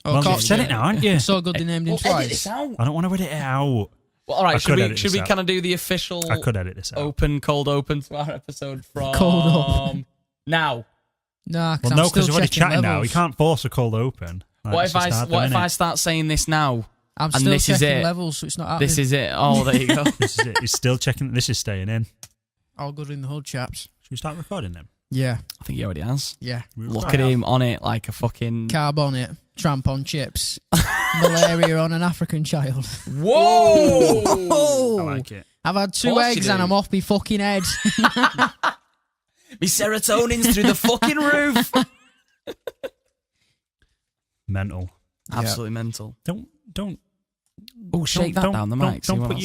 Oh, well, you've said it now, haven't you? So good they named him Edit twice. this out. I don't want to edit it out. Well, all right, should we out. kind of do the official I could edit this out. cold open to our episode from Cold open. now? Nah, Well, no, because we're already chatting now. We can't force a cold open. Like, What if I start saying this now? I'm and still this is checking it. levels, so it's not happening. This is it. Oh, there you go. This is it. He's still checking. This is staying in. All good in the hood, chaps. Should we start recording then? Yeah. I think he already has. Yeah. Look at him on it like a fucking... Carb on it, tramp on chips, malaria on an African child. Whoa! I like it. I've had 2 eggs and I'm off my fucking head. Me serotonin's through the fucking roof. Mental. Absolutely mental. Don't. Oh, shake that down the mic. Don't put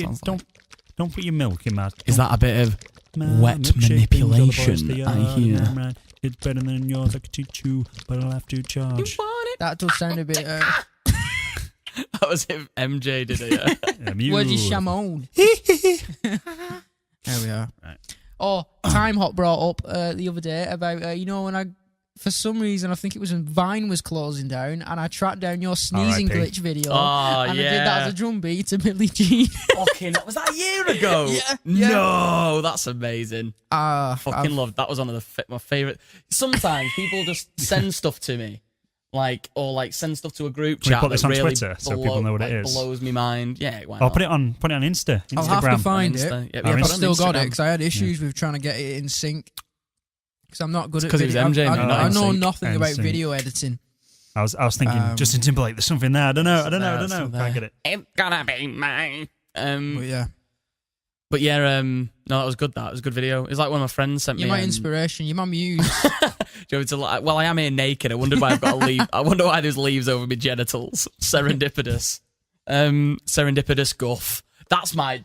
your milk in my... Is that a bit of wet manipulation, I hear? It's better than yours, I could teach you, but I'll have to charge. That does sound a bit... That was if MJ did it, yeah. Where'd you shamon? There we are. Right. Oh, Time Hop brought up the other day about, when I... For some reason, I think it was when Vine was closing down, and I tracked down your sneezing R.I.P. glitch video, and I did that as a drum beat to Billie Jean. Fucking, was that a year ago? Yeah. No, that's amazing. Fucking loved that. Was one of my favourite. Sometimes people just send stuff to me, or send stuff to a group Can chat. we put this that on really Twitter so people know what it is? Blows me mind. Yeah, why I'll not? put it on Insta. Instagram. I'll have to find it. Yeah, I've still got it because I had issues with trying to get it in sync. Because I'm not good at video. Because it was MJ. I know nothing and about sync. Video editing. I was thinking Justin Timberlake. There's something there. I don't know. Can't get it. It's gonna be mine. But yeah. No, that was good. That was a good video. It was like one of my friends sent me. You're my inspiration. You're my muse. Well, I am here naked. I wonder why I've got a leaf. I wonder why there's leaves over my genitals. Serendipitous. Serendipitous Guff. That's my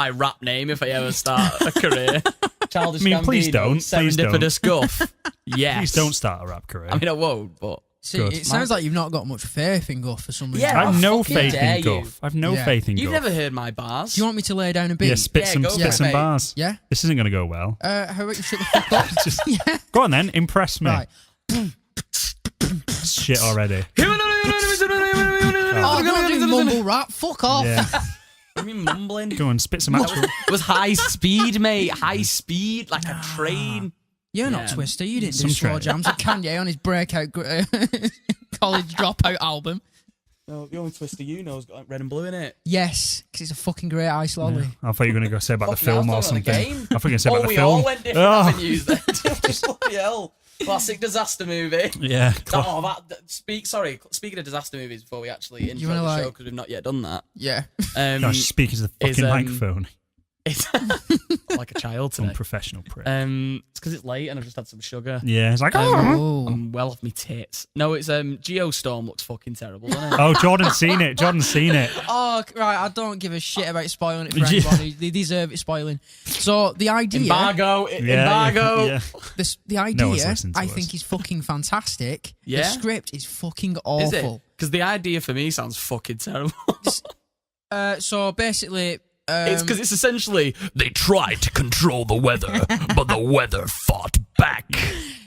rap name if I ever start a career. Childish Gambino, please don't. Serendipitous Guff. Yes. Please don't start a rap career. I mean, I won't, but... See, it sounds like you've not got much faith in Guff for some reason. Yeah, I have no fucking faith dare in you. Guff. I've no faith in Guff. You've never heard my bars. Do you want me to lay down a beat? Yeah, spit some mate. bars. Yeah? This isn't going to go well. How about you shut the fuck up? Yeah. Go on then, impress me. Right. Shit already. Oh, don't do mumble rap. Fuck off. Yeah. What do you mean mumbling? Go on, spit some actual... It was high speed, mate. High speed, like a train. You're not Twister. You didn't do Some slow train. jams with Kanye on his breakout college dropout album. No, the only Twister you know has got red and blue in it. Yes, because it's a fucking great ice lolly. I thought you were going to go say about the film or something. I thought you were going to say about the we film. all went different avenues then. Bloody hell. Classic disaster movie. Yeah. Speaking of disaster movies before we actually intro the show, because we've not yet done that. Yeah. Gosh, speak into the fucking microphone. It's like a child today. Unprofessional prick. It's because it's late and I've just had some sugar. Yeah, it's like, I'm well off me tits. No, it's Geostorm looks fucking terrible, doesn't it? Oh, Jordan's seen it. Oh, right, I don't give a shit about spoiling it for anybody. They deserve it spoiling. So, the idea... Embargo. Yeah. The idea, I us. think, is fucking fantastic. Yeah? The script is fucking awful. Is it? Because the idea for me sounds fucking terrible. So, basically... it's because it's essentially, they tried to control the weather, but the weather fought back.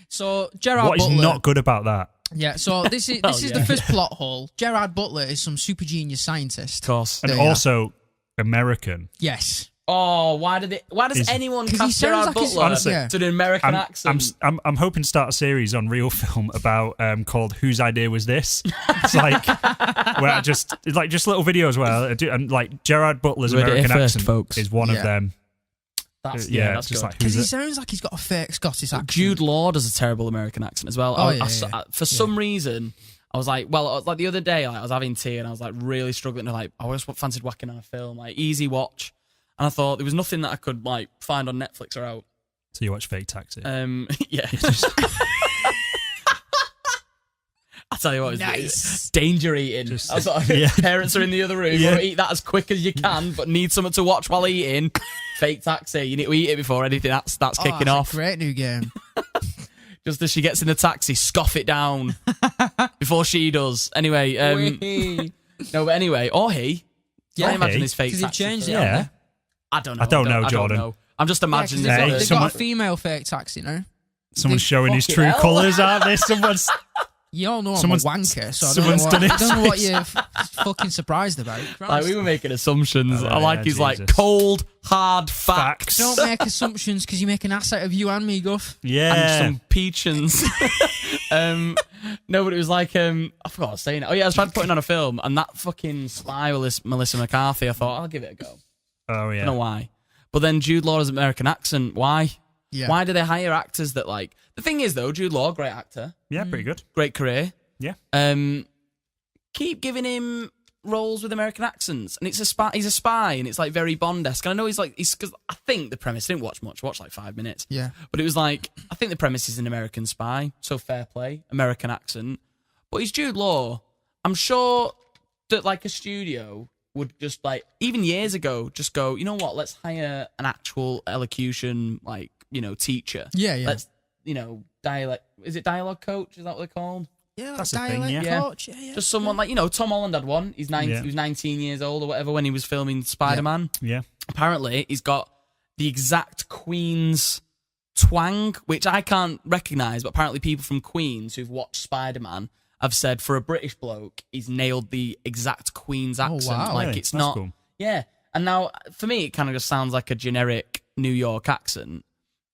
So, Gerard What is Butler... not good about that? Yeah, so this is the first plot hole. Gerard Butler is some super genius scientist. Of course. And also American. Yes. Oh, why does anyone cast Gerard Butler to an American accent? I'm hoping to start a series on Real Film about called "Whose Idea Was This?" It's like where just little videos where I do, and like Gerard Butler's American accent folks. Is one of them. That's just good. like because he sounds like he's got a fake Scottish accent. Jude Law does a terrible American accent as well. For some reason, I was like, like the other day, I was having tea and I was like really struggling to I just fancied whacking on a film, like easy watch. And I thought there was nothing that I could find on Netflix or out. So you watch Fake Taxi? Yeah. I tell you what, nice. Danger eating. Parents are in the other room. You eat that as quick as you can, but need something to watch while eating. Fake Taxi. You need to eat it before anything starts kicking off. A great new game. Just as she gets in the taxi, scoff it down before she does. Anyway, no, but anyway, or he. Yeah, I imagine his Fake Taxi. Because he changed it. Yeah. I don't know. I don't know, Jordan. I'm just imagining they've got a female Fake Taxi now. Someone's showing his true colours, aren't they? You all know I'm a wanker, so I don't know what you're fucking surprised about. Like, we were making assumptions. He's like cold, hard facts. Don't make assumptions because you make an ass out of you and me, Guff. Yeah. And some peachins. No, but it was like, I forgot what I was saying. Oh yeah, I was trying to put it on a film, and that fucking spy Melissa McCarthy, I thought, I'll give it a go. Oh yeah. I don't know why. But then Jude Law's American accent, why? Yeah. Why do they hire actors that like... The thing is, though, Jude Law, great actor. Yeah, pretty good. Great career. Yeah. Keep giving him roles with American accents. And it's a spy. He's a spy, and it's like very Bond-esque. And I know because I think the premise, I didn't watch much, I watched like 5 minutes. Yeah. But it was like, I think the premise is an American spy, so fair play, American accent. But he's Jude Law. I'm sure that like a studio would just like, even years ago, just go, you know what, let's hire an actual elocution, like, teacher. Yeah. Let's, dialect. Is it dialogue coach? Is that what they're called? Yeah, that's dialect a thing, yeah. coach. Yeah. Just someone like, Tom Holland had one. He was 19 years old or whatever when he was filming Spider-Man. Yeah. Apparently, he's got the exact Queen's twang, which I can't recognise, but apparently people from Queens who've watched Spider-Man have said for a British bloke, he's nailed the exact Queen's accent. Wow. Like, Really? it's That's not... cool. Yeah. And now, for me, it kind of just sounds like a generic New York accent.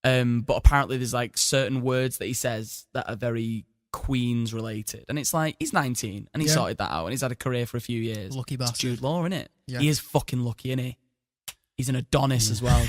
But apparently there's like certain words that he says that are very Queens related. And it's like, he's 19 and he sorted that out and he's had a career for a few years. Lucky bastard. It's Jude Law, innit? Yeah. He is fucking lucky, innit? He's an Adonis as well.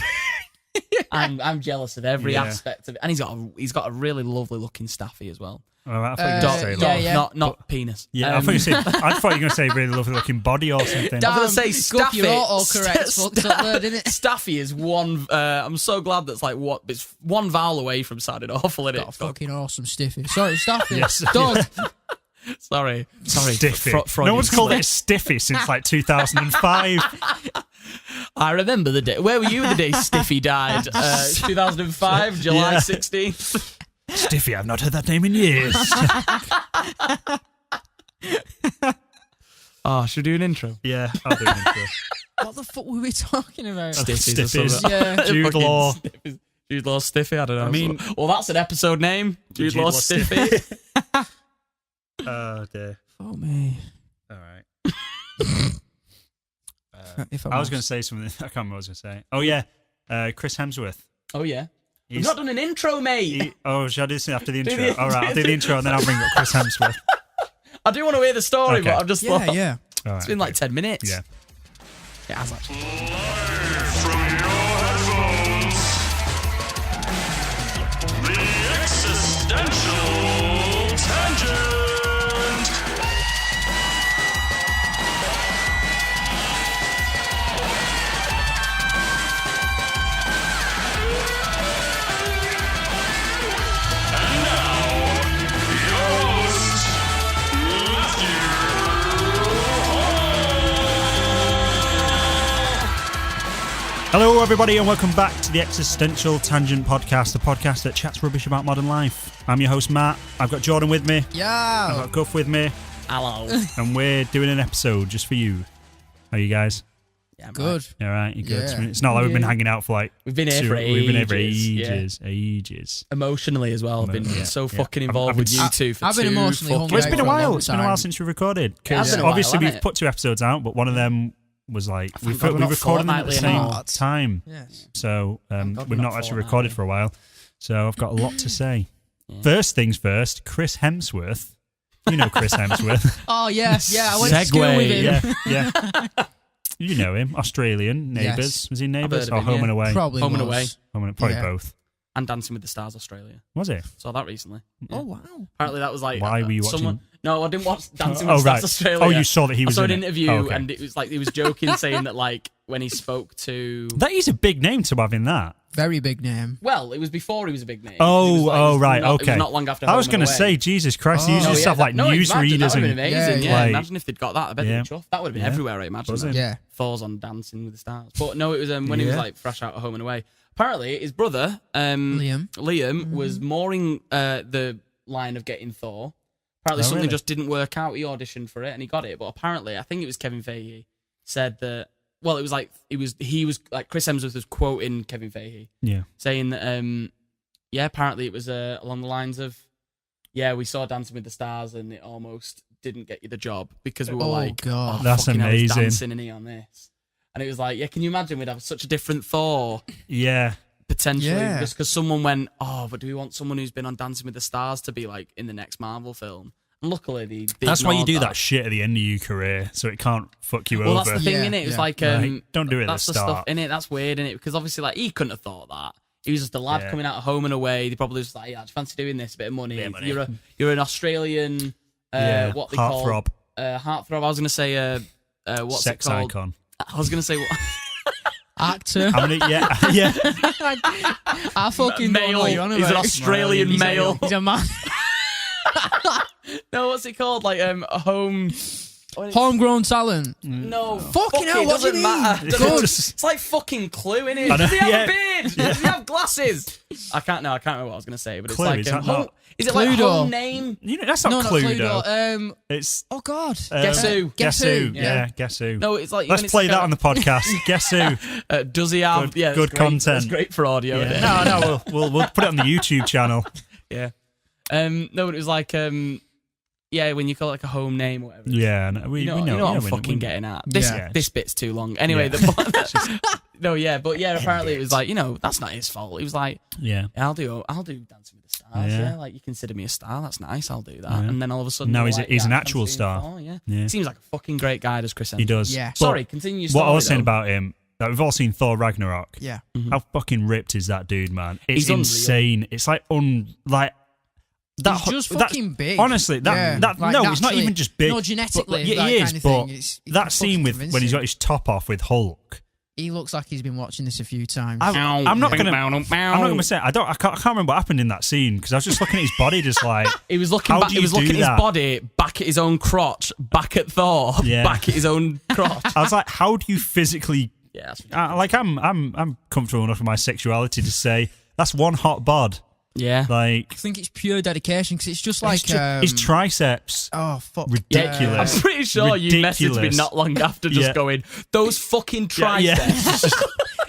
I'm jealous of every aspect of it. And he's got a really lovely looking staffy as well. Oh, I thought you were going to say that. Not penis. Yeah, I thought you were going to say really lovely looking body or something. I'm going to say Staffy. Your autocorrect fucked up there, didn't it? Staffy is one. I'm so glad that's like it's one vowel away from sounding awful, innit? Got a fucking awesome stiffy. Sorry, Staffy. Yes. Dog. Sorry. Stiffy. No one's called it Stiffy since like 2005. I remember the day. Where were you the day Stiffy died? 2005, July 16th. Stiffy, I've not heard that name in years. Oh, should we do an intro? Yeah, I'll do an intro. What the fuck were we talking about? Stiffies. Yeah. Jude Law. Jude Law Stiffy, I don't know. I mean, well, that's an episode name. Jude Law Stiffy. Oh, dear. Oh, me. All right. I was going to say something. I can't remember what I was going to say. Oh, yeah. Chris Hemsworth. Oh, yeah. We've not done an intro, mate. Shall I do this after the intro? All right, I'll do the intro and then I'll bring up Chris Hemsworth. I do want to hear the story, but I've just thought... Yeah. All right, it's been like 10 minutes. Yeah. It has actually. Live from your headphones, the Existential Tangent. And now, your host, Hello, everybody, and welcome back to the Existential Tangent Podcast, the podcast that chats rubbish about modern life. I'm your host, Matt. I've got Jordan with me. I've Yeah. got Guff with me. Hello. And we're doing an episode just for you. How are you guys? Yeah, Good. You all right? You good? Yeah. It's not like we've been hanging out for like... We've been here for ages. We've been here for Yeah. ages. Emotionally as well. I've been so fucking involved with you two for I've been emotionally hungry. Well, it's been a for a while. long It's been a time. while since we recorded. It has Because been a while, obviously hasn't we've it? put 2 episodes out, but one of them was like... We God we're not recorded them at the fortnightly same anymore. time. Yes. So God we're we've not not actually fortnightly. recorded for a while. So I've got a lot to say. First things first, Chris Hemsworth. You know Chris Hemsworth. Oh, yes. Yeah, I went to school with him. Yeah. You know him. Australian. Neighbours. Yes. Was he I've Neighbours? heard Or of him, Home yeah. and Away? Probably Home and was. Away. Probably Yeah. both. And Dancing with the Stars Australia. Was he? Saw that recently. Yeah. Oh, wow. Apparently that was like... Why were you watching? No, I didn't watch Dancing with the Stars Australia. Oh, you saw that he was I saw in an it. interview Oh, okay. and it was like he was joking saying that like when he spoke to... That is a big name to have in that. Very big name. Well, it was before he was a big name. Right, It okay. was not long after I was going to say, Jesus Christ, he Oh. usually have like That newsreaders would have been and... amazing, Yeah, yeah. like- Imagine if they'd got that. I bet they'd chuff. That would have been Yeah. everywhere, I imagine. Was it? Yeah. Thor's on Dancing with the Stars. But no, it was when he was Yeah. like fresh out of Home and Away. Apparently, his brother, Liam was mooring the line of getting Thor. Apparently, something really? just didn't work out. He auditioned for it and he got it. But apparently, I think it was Kevin Feige said that. Well, it was like he was like Chris Hemsworth was quoting Kevin Feige Yeah. saying that. Apparently it was along the lines of yeah, we saw Dancing with the Stars and it almost didn't get you the job because we were God. That's fucking hell, he's amazing. dancing, isn't he, on this? And it was like, yeah, can you imagine we'd have such a different Thor Yeah. potentially Yeah. just because someone went, oh, but do we want someone who's been on Dancing with the Stars to be like in the next Marvel film? And luckily, they That's why you ignored do that shit at the end of your career, so it can't fuck you over. Well, that's the thing, Yeah, innit? It was yeah. like, Don't do it at the that's the start. stuff, innit? That's weird, innit? Because obviously, like, he couldn't have thought that. He was just a lad Yeah. coming out of home and away. They probably was like, yeah, I just fancy doing this, a bit of money. Bit of money. You're an Australian, what they call heartthrob. heartthrob. I was gonna say, what's Sex it called? icon. I was gonna say what? Actor. I mean, yeah. I fucking don't know what you're on He's an about. Australian male. He's a man. No, what's it called? Like a home. Homegrown talent. No, Fucking hell, it what do you doesn't mean? matter. Good. It's like fucking Clue, innit? I know, Does he have yeah. a beard? Does he have glasses? I can't remember what I was gonna say, but it's Clue, like is that home, not- is it like Cluedo? home name? That's not No, not Cluedo. Cluedo. It's Oh God. Guess who? Guess who? Yeah. Yeah, guess who? No, it's like Let's when it's play like that on the podcast. Guess who? Does he have? Good- yeah, good it's great. content. It's great for audio. Isn't it? Yeah. No, we'll put it on the YouTube channel. Yeah. No, but it was like yeah, when you call it like a home name or whatever. Yeah, no, we know. You know what I'm we fucking know. getting at. This Yeah. this bit's too long. Anyway, Yeah. no, yeah, but yeah, apparently it was like, that's not his fault. He was like, Yeah. I'll do Dancing with the Stars. Yeah. Yeah, like you consider me a star. That's nice. I'll do that. Yeah. And then all of a sudden, Now they're he's like, an yeah, actual I'm star. Oh yeah. Yeah. Seems like a fucking great guy, does Chris Hemsworth. He does. Yeah. Sorry, continue. Your What I story, was saying though. about him, that we've all seen Thor Ragnarok. Yeah. How fucking ripped is that dude, man? It's He's unreal. insane. It's like He's just fucking big. Honestly, Yeah. Like, no, he's not naturally. even just big. No, genetically, But, yeah, that he is. kind of But thing. It's that scene with fucking when he's convincing. got his top off with Hulk. He looks like he's been watching this a few times. I'm not gonna say I can't remember what happened in that scene because I was just looking at his body, just like He was looking How back. do He you was looking do at his that? body, back at his own crotch, back at Thor, Yeah. back at his own crotch. I was like, how do you physically? Yeah, that's Like I'm comfortable enough with my sexuality to say that's one hot bod. yeah. Like I think it's pure dedication because it's just like his triceps. oh fuck, Ridiculous. I'm pretty sure you messaged me Ridiculous. not long after just Yeah. going, those fucking Yeah, triceps.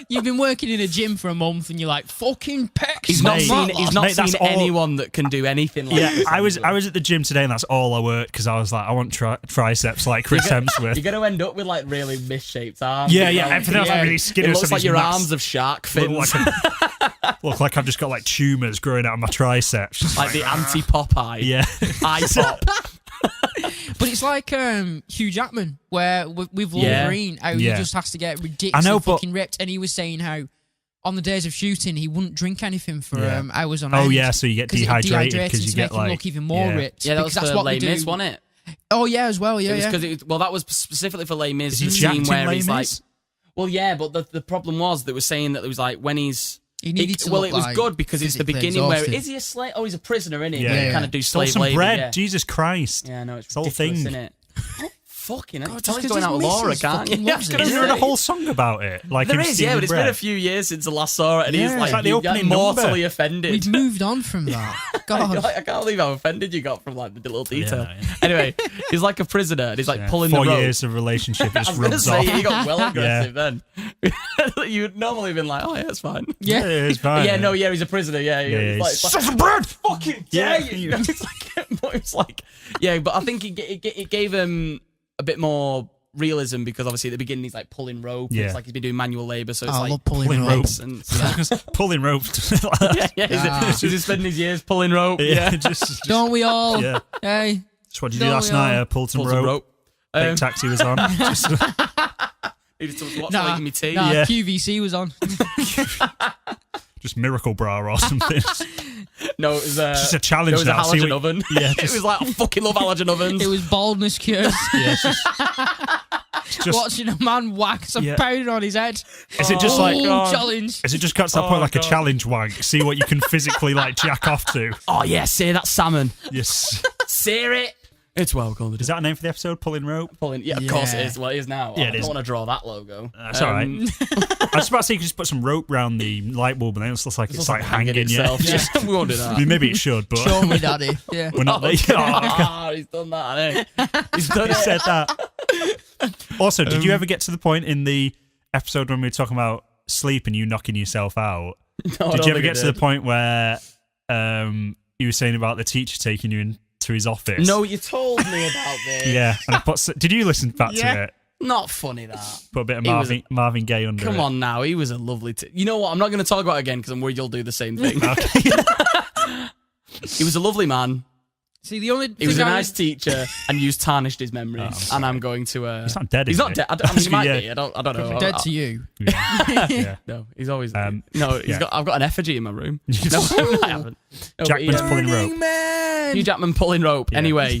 You've been working in a gym for a month and you're like fucking pecs. He's not Mate, seen. He's not mate, that's seen all- anyone that can do anything like Yeah, this. I was at the gym today and that's all I worked because I was like, I want triceps like Chris Hemsworth. You're gonna end up with like really misshaped arms. Yeah, as yeah, well. everything else like really skinny, It some looks of like his your mass- arms have shark fins, Look like I've just got like tumours growing out of my triceps. Just like the anti-Popeye. yeah. Eye pop. But it's like Hugh Jackman, where with Yeah. Wolverine, how Yeah. he just has to get ridiculously I know, but- fucking ripped. And he was saying how on the days of shooting, he wouldn't drink anything for Yeah. hours on Oh end. yeah, so you get 'Cause it dehydrated because to you make get him like look even more ripped. Yeah, that was because for that's what Les they Mis, do. wasn't it? Oh yeah, as well. Yeah, It was yeah. because well, that was specifically for Les Mis. Is he The jacked scene in where Les he's like, Mis? well, yeah, but the problem was that was saying that it was like when he's. He needed to well, look it was like good because it's the physically beginning where exhausted. is he a slave? Oh, he's a prisoner, isn't he? Yeah, They yeah. kind of do Stole slave some labor. bread. Yeah. Jesus Christ. Yeah, no, it's It's the whole ridiculous, thing. isn't it? Fucking hell. God, Tell just he's 'cause going out with his Laura, missus can't you? fucking Yeah, I loves was it. gonna Isn't there a say. whole song about it? Like There him is, yeah, stealing but it's bread? been a few years since I last saw it, and Yeah, he's it's like, like the you opening got number. mortally offended. We've moved on from that. God. I can't believe how offended you got from like the little detail. Yeah, yeah. Anyway, he's like a prisoner, and he's like Yeah, pulling 4 the rope. years of relationship I just was gonna rubs say off. he got well aggressive then. You'd normally been like, oh yeah, it's fine. Yeah. it's fine. Yeah, no, yeah, he's a prisoner. Yeah, Yeah, He's like, he's some bread. fucking Yeah. dare you. It's like, but it's like, yeah, but I think it gave him a bit more realism because obviously at the beginning he's like pulling rope. Yeah. It's like he's been doing manual labor, so it's I like love pulling Pulling rope. rope. and Pulling rope. yeah, he's been spending his years pulling rope. Yeah, Yeah, just Don't we all? yeah. Hey. That's what you do Don't last we all? night. I pulled some pulled some rope. rope. Fake taxi was on. Just, Needed to watch Nah, making me tea. nah, Yeah. QVC was on. just Miracle Bra or something. No, it was Just a challenge It was a now. See halogen what- oven. Yeah, it just- was like I fucking love halogen ovens. It was baldness cures. yeah, just, Watching a man wax a Yeah. powder on his head. is it just like? Oh, challenge. Is it just got to that point like a challenge wank? See what you can physically like jack off to. Oh yeah, say that salmon. Yes. Sear it. It's well called. Is that a name for the episode? Pulling rope. Pulling? Yeah, of course it Yeah. is. Well, it is now. Yeah, I it don't is. want to draw that logo. That's all right. I was about to say you could just put some rope round the light bulb and then it looks like it's like hanging. itself. Yeah. Yeah. We won't do I that. mean, maybe it should, but Show me, daddy. Yeah. we're not there. Oh, he's done that, hasn't he? He's done He it. said that. Also, did you ever get to the point in the episode when we were talking about sleep and you knocking yourself out? No, I Did don't you ever think get it to the did. point where you were saying about the teacher taking you into his office. No, you told me about this. Yeah. And did you listen back to it? Not funny, that. Put a bit of Marvin Gaye under it. Come on now, he was a lovely... You know what, I'm not going to talk about it again because I'm worried you'll do the same thing. Okay. He was a lovely man. See, the only he was a nice teacher, and you tarnished his memories. And I'm going to. He's not dead. He's not dead. I mean, he might be. I don't know. Dead to you. Yeah. No, he's always. No, I've got an effigy in my room. No, I haven't. No, Jackman's pulling rope. Hugh Jackman pulling rope. Yeah. Anyway,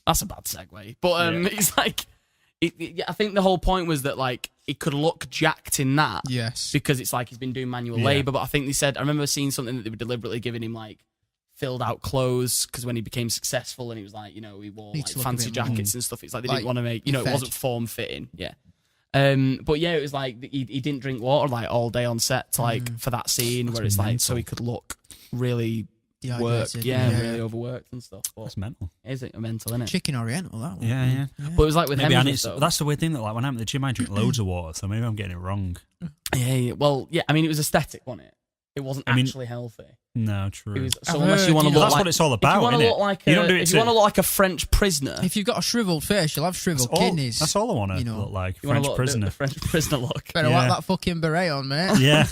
that's a bad segue. But it's like, I think the whole point was that like it could look jacked in that. Yes. Because it's like he's been doing manual labor. But I think they said, I remember seeing something that they were deliberately giving him like filled out clothes because when he became successful and he was like, he wore like fancy jackets and stuff. It's like they didn't want to make, it wasn't form fitting. Yeah. But yeah, it was like he didn't drink water like all day on set to, like for that scene. That's where it's mental. Like so he could look really worked, really overworked and stuff. But that's mental. Is it mental, isn't it? Chicken Oriental, that one. Yeah. But it was like with Hemsworths, that's the weird thing that like when I'm at the gym I drink loads of water, so maybe I'm getting it wrong. Yeah. Well, yeah. I mean, it was aesthetic, wasn't it? It wasn't actually healthy. No, true. So unless you want to look that's like, what it's all about, if you want to look like if you want to look like a French prisoner, if you've got a shriveled face, you'll have shriveled kidneys. That's all I want to look like. You French prisoner. The French prisoner look. Better whack that fucking beret on, mate. Yeah.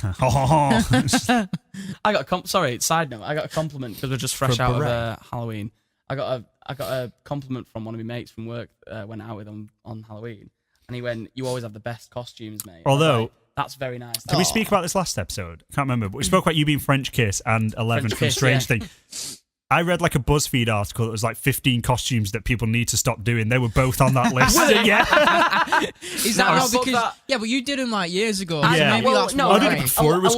I got side note. I got a compliment because we're just fresh out of Halloween. I got a compliment from one of my mates from work. Went out with him on Halloween, and he went, "You always have the best costumes, mate." Although. That's very nice. Did we speak about this last episode? I can't remember, but we spoke about you being French Kiss and 11 from Strange Thing. I read like a BuzzFeed article that was like 15 costumes that people need to stop doing. They were both on that list. Is that not because... Yeah, but you did them like years ago. Yeah. So maybe that's I did it before it was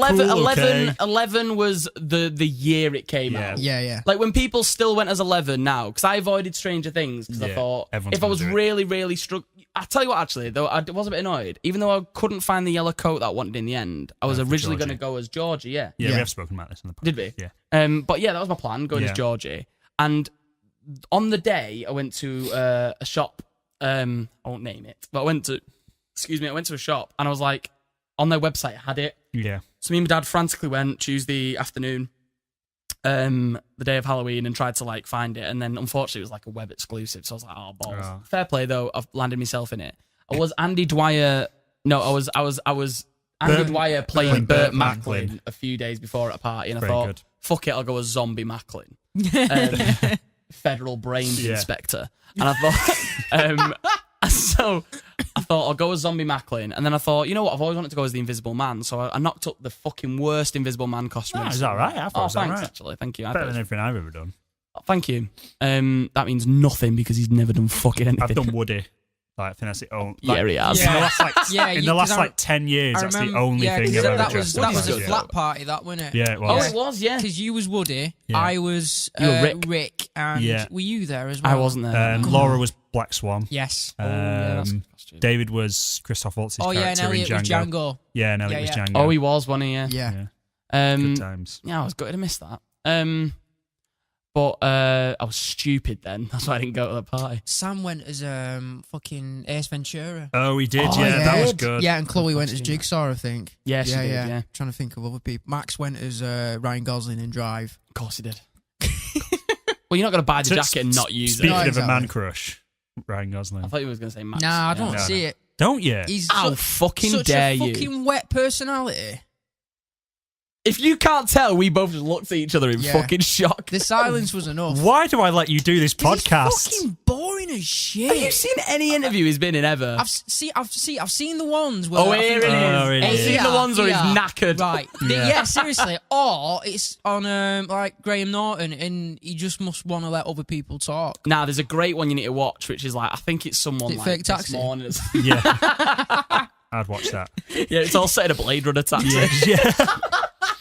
11 was the year it came out. Yeah. Like when people still went as 11 now, because I avoided Stranger Things because I thought if I was really, really struck... I tell you what, actually, though, I was a bit annoyed. Even though I couldn't find the yellow coat that I wanted in the end, I was originally going to go as Georgie, Yeah, we have spoken about this in the podcast. Did we? Yeah. But yeah, that was my plan, going as Georgie. And on the day, I went to a shop. I won't name it, but I went to a shop, and I was like, on their website, had it. Yeah. So me and my dad frantically went Tuesday afternoon, the day of Halloween, and tried to like find it, and then unfortunately it was like a web exclusive. So I was like, oh balls. Oh. Fair play though, I've landed myself in it. I was Andy Dwyer. No, I was Andy Dwyer playing Burt Macklin a few days before at a party, and I thought, fuck it, I'll go as Zombie Macklin. Federal brains inspector. And I thought I'll go as Zombie Macklin, and then I thought, you know what, I've always wanted to go as the Invisible Man, so I knocked up the fucking worst Invisible Man costume. Is that right? I thought it was thanks, right. actually. Thank you. Better than everything I've ever done. Thank you. That means nothing because he's never done fucking anything. I've done Woody. Like, I think that's the only... Yeah, he has. In the last 10 years, that's the only thing I've ever dressed that was a flat party, that, wasn't it? Yeah, it was. Oh, it was, yeah. Because you was Woody, I was Rick, and were you there as well? I wasn't there. Laura was Black Swan. Yes. David was Christoph Waltz's character and Elliot in Django. was Django. Yeah, and Elliot was Django. Oh, he was, wasn't he? Yeah. Good times. Yeah, I was gutted to miss that. But I was stupid then. That's why I didn't go to the party. Sam went as fucking Ace Ventura. Oh, he did. That was good. Yeah, and Chloe went as Jigsaw, I think. Yeah, she did, yeah. Trying to think of other people. Max went as Ryan Gosling in Drive. Of course he did. Well, you're not going to buy the jacket and not use it. Speaking of a man crush, Ryan Gosling. I thought you were going to say Max. Nah, I don't see it. Don't you? He's fucking dare you. Such a fucking wet personality. If you can't tell, we both just looked at each other in fucking shock. The silence was enough. Why do I let you do this podcast? He's fucking boring as shit. Have you seen any interview he's been in ever? I've seen the ones where... Here it is. I've seen the ones where he's knackered. Right. Yeah, seriously. Or it's on like Graham Norton, and he just must want to let other people talk. Nah, there's a great one you need to watch, which is like, I think it's someone like Fake Taxi? This morning. Yeah. I'd watch that. Yeah, it's all set in a Blade Runner taxi. Yeah.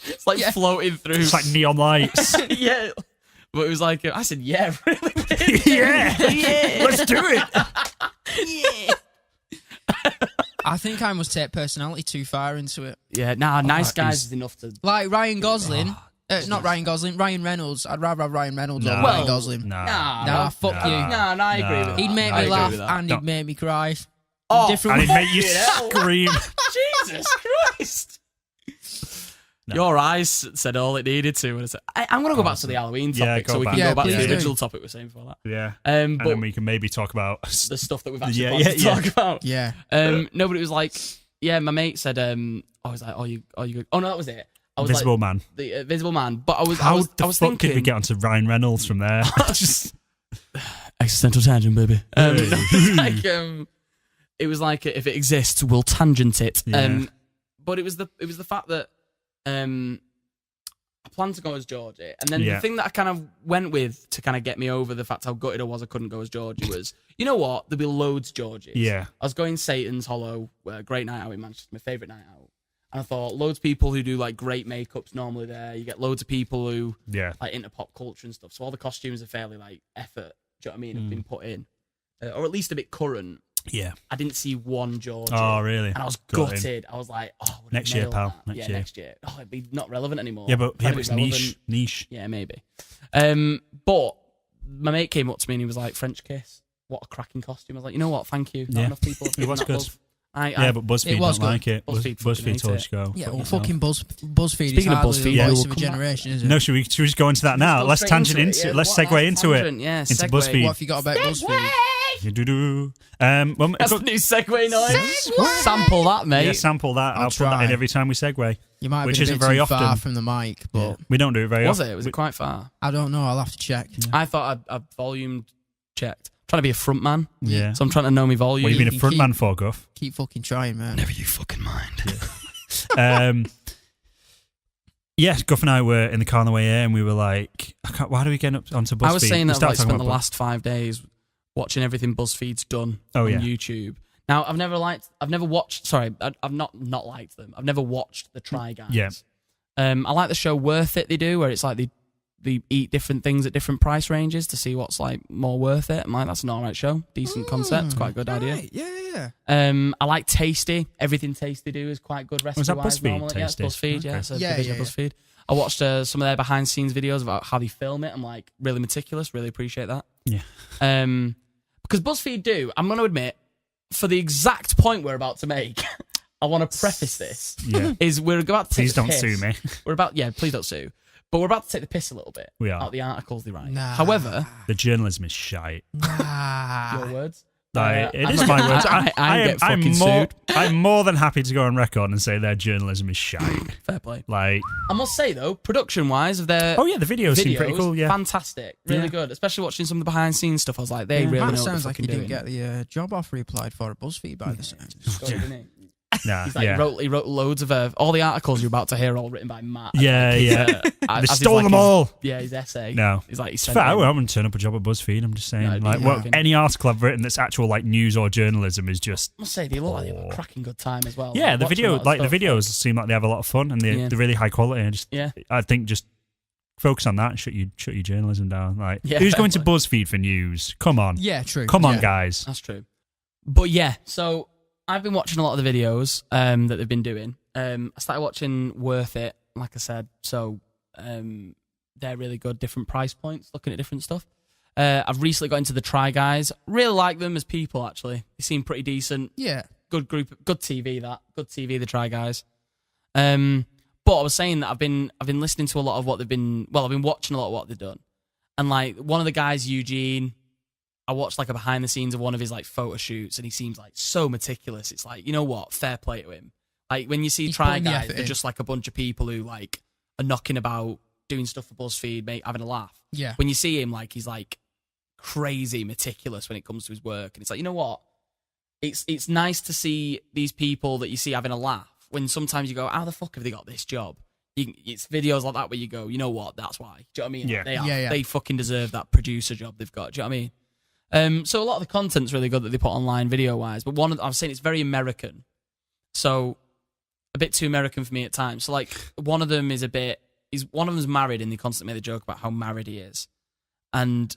It's like floating through. It's like neon lights. Yeah. But it was like, I said, yeah, really? Yeah. Let's do it. Yeah. I think I must take personality too far into it. Yeah, nice guys is enough to... Like Ryan Gosling. Not Ryan Gosling, Ryan Reynolds. I'd rather have Ryan Reynolds or Ryan Gosling. Nah, fuck you. Nah, I agree with that. He'd make me laugh and he'd make me cry. And he'd make you scream. Jesus Christ. Your eyes said all it needed to. And I said, I'm going to go back to the Halloween topic so we can go back to the original topic we were saying before that. Yeah. But and then we can maybe talk about the stuff that we've actually planned to talk about. Yeah. No, but it was like, my mate said, I was like, are you good? Oh, no, that was it. I was Visible like, Man. The Visible Man. But I was fuck thinking, could we get onto Ryan Reynolds from there? Just Existential Tangent, baby. It was like if it exists, we'll tangent it. Yeah. But it was the fact that I planned to go as Georgie, and then the thing that I kind of went with to kind of get me over the fact how gutted I was I couldn't go as Georgie was, you know what? There'll be loads Georgies. Yeah. I was going Satan's Hollow, great night out in Manchester, my favourite night out. And I thought loads of people who do like great makeups normally there. You get loads of people who like into pop culture and stuff. So all the costumes are fairly like effort. Do you know what I mean? Have been put in, or at least a bit current. Yeah. I didn't see one Georgie. Oh, really? And I was gutted. I was like, next year, pal. Next year. Oh, it'd be not relevant anymore. Yeah, but it's niche. Yeah, maybe. But my mate came up to me and he was like, French Kiss. What a cracking costume. I was like, you know what? Thank you. Not enough people. It was good. But BuzzFeed don't like it. BuzzFeed told us to go. Yeah, well, fucking BuzzFeed. Speaking of BuzzFeed, the voice of a generation, isn't it? No, should we just go into that now? Let's tangent into it. Let's segue into it. Yeah, into BuzzFeed. What have you got about BuzzFeed? That's the new segue noise. Sample that, mate. Yeah, sample that. I'll put that in every time we segue. You might have which been isn't a bit very too often. far from the mic, but we don't do it very often. Was it quite far? I don't know. I'll have to check. Yeah. I thought I volume checked. I'm trying to be a front man. Yeah. So I'm trying to know my volume. What have you been a front man for, Guff? Keep fucking trying, man. Never you fucking mind. Guff and I were in the car on the way here, and we were like, why do we get up onto BuzzFeed? I was saying that I've spent the last 5 days watching everything BuzzFeed's done on YouTube. Now, I've never watched them. I've never watched the Try Guys. Yeah. I like the show Worth It they do, where it's like they eat different things at different price ranges to see what's like more worth it. I'm like, that's an alright show. Decent concept. Quite a good idea. Right. Yeah. I like Tasty. Everything Tasty do is quite good recipe-wise. Was that BuzzFeed? Normally. Yeah, it's BuzzFeed. Okay. Yeah, it's a division of BuzzFeed. I watched some of their behind-the-scenes videos about how they film it. I'm like, really meticulous. Really appreciate that. Yeah. Because BuzzFeed do, I'm going to admit, for the exact point we're about to make, I want to preface this. Yeah. Is we're about to Please take the don't piss. sue me. Please don't sue. But we're about to take the piss a little bit. We are. Out the articles they write. Nah. However, The journalism is shite. your words. It is my words. I get fucking sued. I'm more than happy to go on record and say their journalism is shite. Fair play. Like, I must say though, production-wise of their the videos seem pretty cool. Yeah, fantastic, really good. Especially watching some of the behind-the-scenes stuff. I was like, they really know what sounds they're like he fucking didn't doing. get the job offer he applied for at BuzzFeed by the sound. nah, He's like, he wrote loads of all the articles you're about to hear, all written by Matt. Yeah. They stole them all. His essay. No, he's like, it's fair. I wouldn't turn up a job at BuzzFeed. I'm just saying, any article I've written that's actual like news or journalism is just. I must say, they look like they have a cracking good time as well. Yeah, the videos seem like they have a lot of fun and they're really high quality. And I think just focus on that and shut your journalism down. Like, who's going to BuzzFeed for news? Come on. Yeah, true. Come on, guys. That's true. But yeah, so I've been watching a lot of the videos that they've been doing. I started watching Worth It, like I said. So they're really good, different price points, looking at different stuff. I've recently got into the Try Guys. Really like them as people, actually. They seem pretty decent. Yeah. Good group, good TV, Good TV, the Try Guys. But I was saying that I've been listening to a lot of what they've been... Well, I've been watching a lot of what they've done. And like one of the guys, Eugene... I watched like a behind the scenes of one of his like photo shoots and he seems like so meticulous. It's like, you know what? Fair play to him. Like when you see Try Guys, they're just like a bunch of people who like are knocking about, doing stuff for BuzzFeed, having a laugh. Yeah. When you see him, like he's like crazy meticulous when it comes to his work. And it's like, you know what? It's nice to see these people that you see having a laugh when sometimes you go, how the fuck have they got this job? It's videos like that where you go, you know what? That's why. Do you know what I mean? Yeah. They fucking deserve that producer job they've got. Do you know what I mean? So a lot of the content's really good that they put online video-wise, but I've seen it's very American, so a bit too American for me at times. So like one of them is one of them's married, and they constantly make the joke about how married he is, and